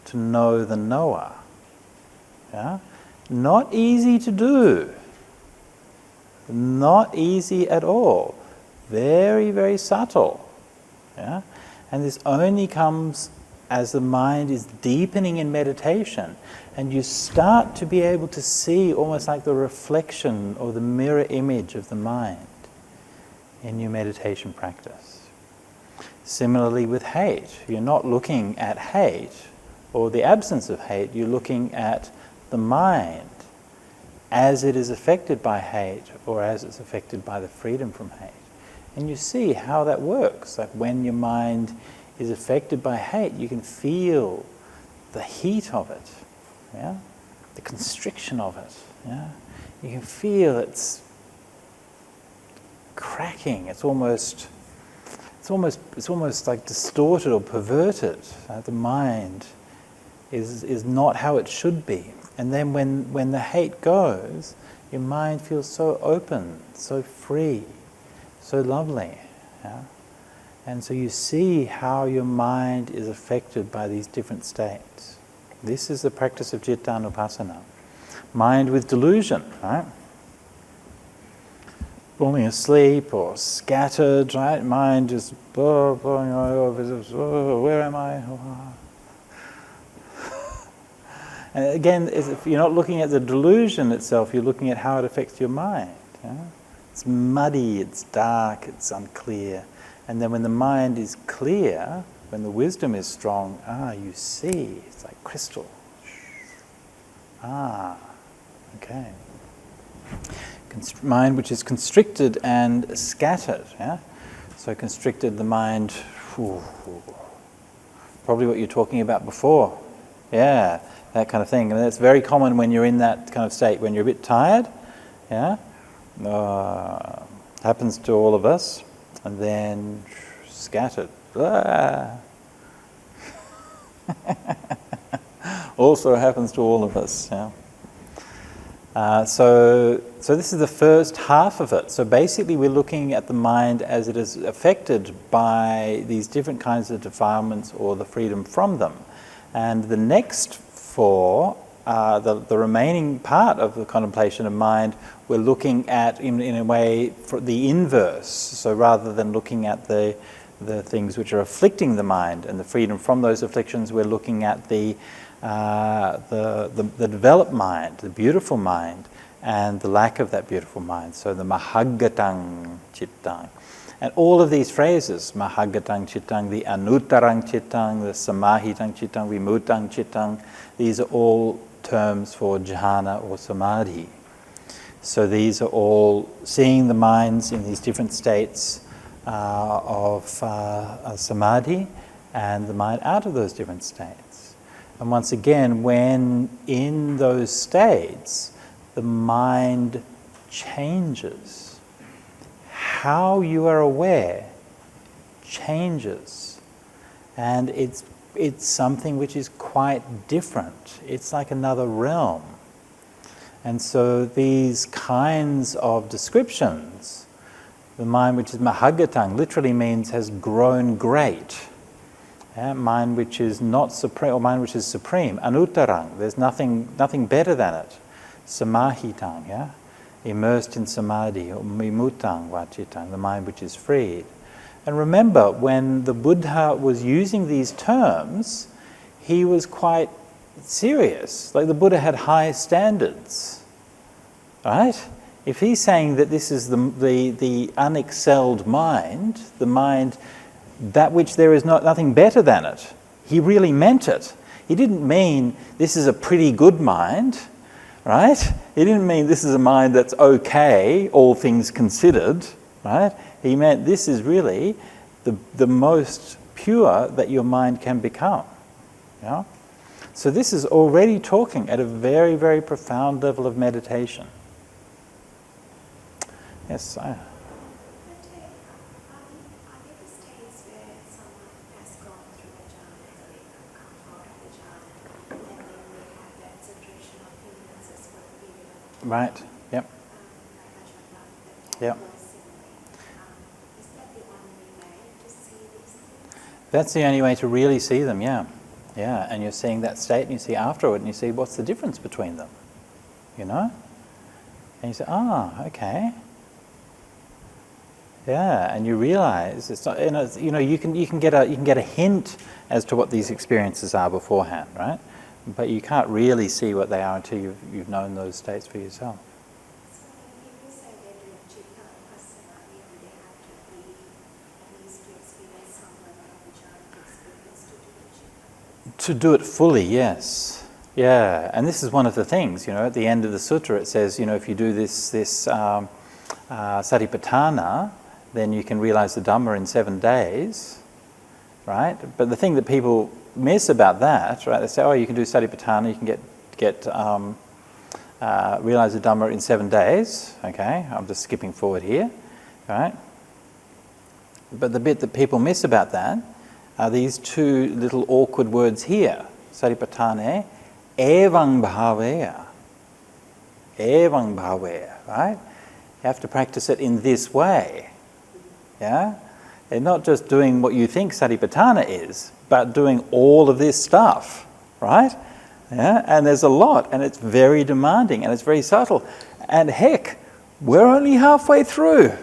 to know the knower. Yeah? Not easy to do. Not easy at all. Very, very subtle. Yeah? And this only comes as the mind is deepening in meditation, and you start to be able to see almost like the reflection or the mirror image of the mind in your meditation practice. Similarly with hate, you're not looking at hate or the absence of hate, you're looking at the mind as it is affected by hate or as it's affected by the freedom from hate. And you see how that works. Like when your mind is affected by hate, you can feel the heat of it, yeah? The constriction of it. Yeah? You can feel it's cracking. It's almost like distorted or perverted. The mind is not how it should be. And then when the hate goes, your mind feels so open, so free, so lovely. Yeah? And so you see how your mind is affected by these different states. This is the practice of Chittanupassana. Mind with delusion, right? Falling asleep or scattered, right? Mind just, where am I? And again, if you're not looking at the delusion itself, you're looking at how it affects your mind. Yeah? It's muddy, it's dark, it's unclear. And then when the mind is clear, when the wisdom is strong, you see, it's like crystal. Okay. Mind which is constricted and scattered. Yeah? So constricted, the mind, probably what you're talking about before. Yeah, that kind of thing. And that's very common when you're in that kind of state, when you're a bit tired. Yeah, happens to all of us. And then scattered. Also happens to all of us. Yeah. So this is the first half of it. So basically we're looking at the mind as it is affected by these different kinds of defilements or the freedom from them. And the next four, the remaining part of the contemplation of mind, we're looking at in a way for the inverse. So rather than looking at the things which are afflicting the mind and the freedom from those afflictions, we're looking at the developed mind, the beautiful mind, and the lack of that beautiful mind. So the mahagatang cittang. And all of these phrases, mahagatang cittang, the anuttarang cittang, the samahitang cittang, vimutang cittang, these are all terms for jhana or samadhi. So these are all seeing the minds in these different states of samadhi and the mind out of those different states. And once again, when in those states, the mind changes. How you are aware changes. And it's something which is quite different. It's like another realm. And so these kinds of descriptions, the mind which is mahagatang literally means has grown great. Yeah, mind which is not supreme, or mind which is supreme, anuttarang, there's nothing better than it. Samahitang, yeah, immersed in samadhi, or vimutang vachitang, the mind which is freed. And remember, when the Buddha was using these terms, he was quite serious. Like the Buddha had high standards, right? If he's saying that this is the unexcelled mind, the mind that which there is nothing better than it, he really meant it. He didn't mean this is a pretty good mind, right? He didn't mean this is a mind that's okay, all things considered, right? He meant this is really the most pure that your mind can become. Yeah? So this is already talking at a very, very profound level of meditation. Yes, Are there the states where someone has gone through a jhana, so they come out of the jhana, and then they have that separation of hindrances for the period of time? right, yep, yep. Is that the only way to see these things? That's the only way to really see them, yeah. Yeah, and you're seeing that state and you see afterward and you see what's the difference between them, you know? And you say, okay. Yeah, and you realize it's not, you can get a hint as to what these experiences are beforehand, right? But you can't really see what they are until you've known those states for yourself. So when people say they do citta vipassana, they have to be at least to experience somewhere of the jhana experience to do the citta. To do it fully, yes. Yeah, and this is one of the things, at the end of the sutra it says, if you do this satipatthana, then you can realize the Dhamma in 7 days, right? But the thing that people miss about that, right? They say, you can do satipatthana, you can get realize the Dhamma in 7 days. Okay, I'm just skipping forward here, right? But the bit that people miss about that are these two little awkward words here, satipatthane, evang bhaveya. Evang bhaveya, right? You have to practice it in this way. Yeah? And not just doing what you think satipatthana is, but doing all of this stuff, right? Yeah? And there's a lot, and it's very demanding, and it's very subtle. And heck, we're only halfway through.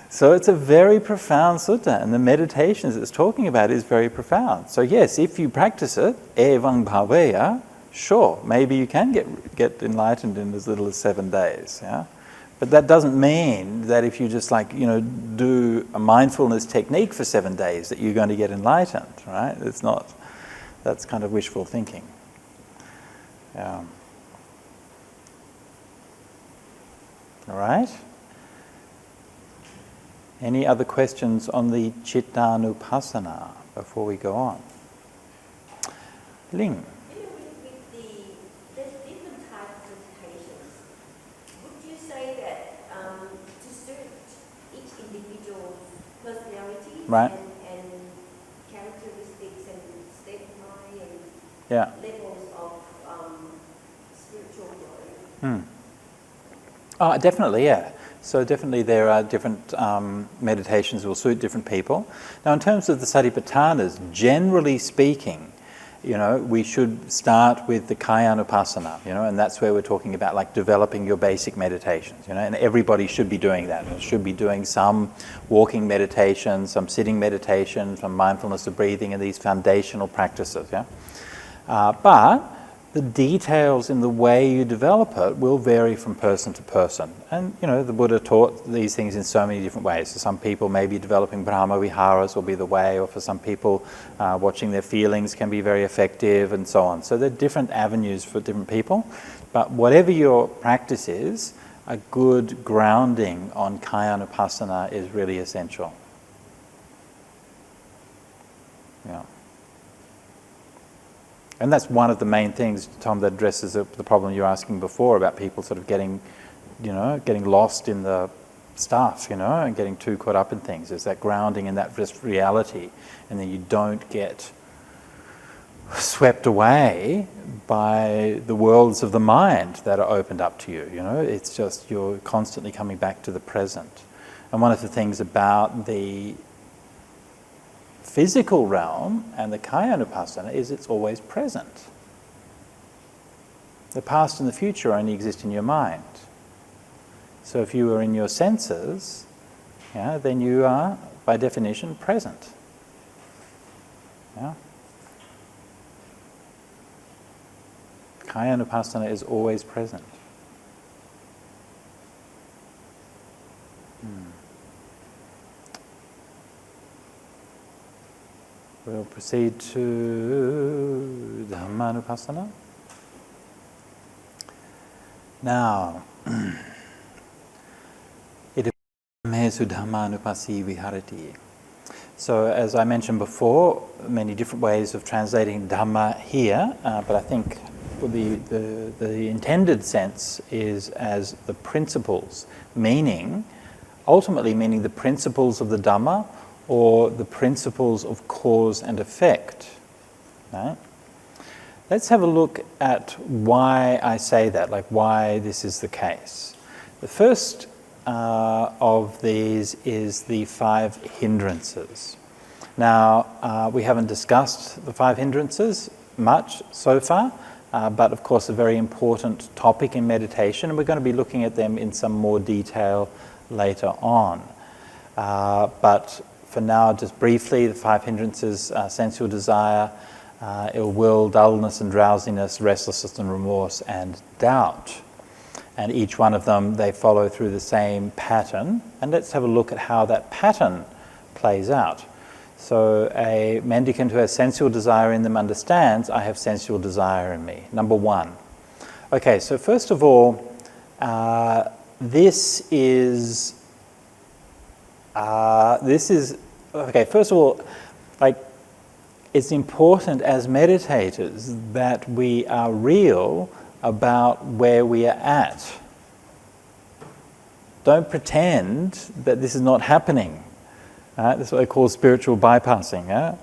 So it's a very profound sutta, and the meditations it's talking about is very profound. So yes, if you practice it, evang bhaveya, sure, maybe you can get enlightened in as little as 7 days, yeah? But that doesn't mean that if you just do a mindfulness technique for 7 days that you're going to get enlightened, right? It's not. That's kind of wishful thinking. Yeah. All right? Any other questions on the cittanupassana before we go on? Ling. There's different types of meditations. Would you say that to suit each individual's personality Right. and Yeah. levels of spiritual growth? Oh, definitely, yeah. So definitely there are different meditations that will suit different people. Now in terms of the satipatthanas, generally speaking, we should start with the kayanupassana, and that's where we're talking about like developing your basic meditations, and everybody should be doing that. Should be doing some walking meditation, some sitting meditation, some mindfulness of breathing, and these foundational practices, yeah. But the details in the way you develop it will vary from person to person. And, the Buddha taught these things in so many different ways. For some people, maybe developing Brahma Viharas will be the way, or for some people, watching their feelings can be very effective, and so on. So there are different avenues for different people. But whatever your practice is, a good grounding on Kayanupassana is really essential. Yeah. And that's one of the main things, Tom, that addresses the problem you were asking before about people sort of getting lost in the stuff, and getting too caught up in things. Is that grounding in that just reality, and then you don't get swept away by the worlds of the mind that are opened up to you. It's just you're constantly coming back to the present. And one of the things about the physical realm and the Kayanupassana is it's always present. The past and the future only exist in your mind. So if you are in your senses, then you are, by definition, present. Yeah? Kayanupassana is always present. We'll proceed to Dhammanupassana. Now, Idammesu Dhammanupassi Viharati. So, as I mentioned before, many different ways of translating Dhamma here, but I think the intended sense is as the principles, ultimately meaning the principles of the Dhamma, or the principles of cause and effect. Right? Let's have a look at why I say that, like why this is the case. The first of these is the 5 hindrances. Now, we haven't discussed the 5 hindrances much so far, but of course a very important topic in meditation, and we're going to be looking at them in some more detail later on. But for now, just briefly, the 5 hindrances are sensual desire, ill will, dullness and drowsiness, restlessness and remorse, and doubt. And each one of them, they follow through the same pattern. And let's have a look at how that pattern plays out. So a mendicant who has sensual desire in them understands, I have sensual desire in me. Number 1. Okay, so first of all, this is okay, first of all, like, it's important as meditators that we are real about where we are at. Don't pretend that this is not happening. That's what they call spiritual bypassing.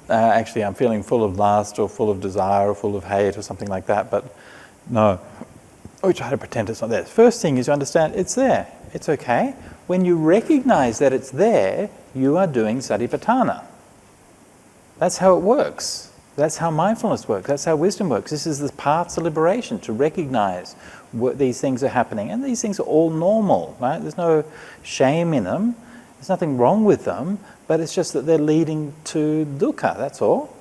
Actually, I'm feeling full of lust or full of desire or full of hate or something like that, but no. We try to pretend it's not there. First thing is you understand it's there. It's okay. When you recognize that it's there, you are doing satipatthana. That's how it works. That's how mindfulness works. That's how wisdom works. This is the path to liberation, to recognize what these things are happening. And these things are all normal, right? There's no shame in them. There's nothing wrong with them, but it's just that they're leading to dukkha, that's all.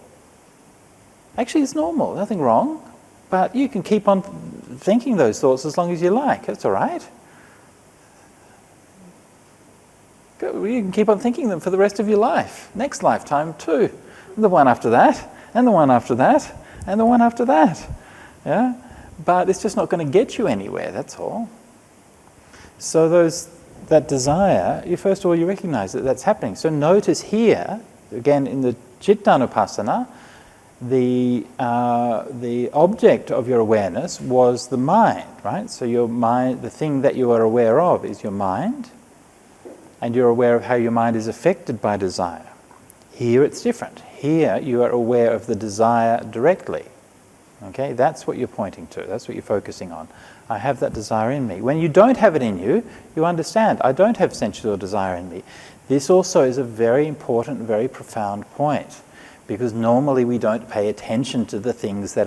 Actually, it's normal, nothing wrong. But you can keep on thinking those thoughts as long as you like. That's all right. You can keep on thinking them for the rest of your life. Next lifetime too. And the one after that, and the one after that, and the one after that. Yeah? But it's just not going to get you anywhere, that's all. So that desire, first of all, you recognize that that's happening. So notice here, again in the Cittanupassana, the object of your awareness was the mind, right? So your mind, the thing that you are aware of is your mind, and you're aware of how your mind is affected by desire. Here it's different. Here you are aware of the desire directly. Okay, that's what you're pointing to. That's what you're focusing on. I have that desire in me. When you don't have it in you, you understand, I don't have sensual desire in me. This also is a very important, very profound point, because normally we don't pay attention to the things that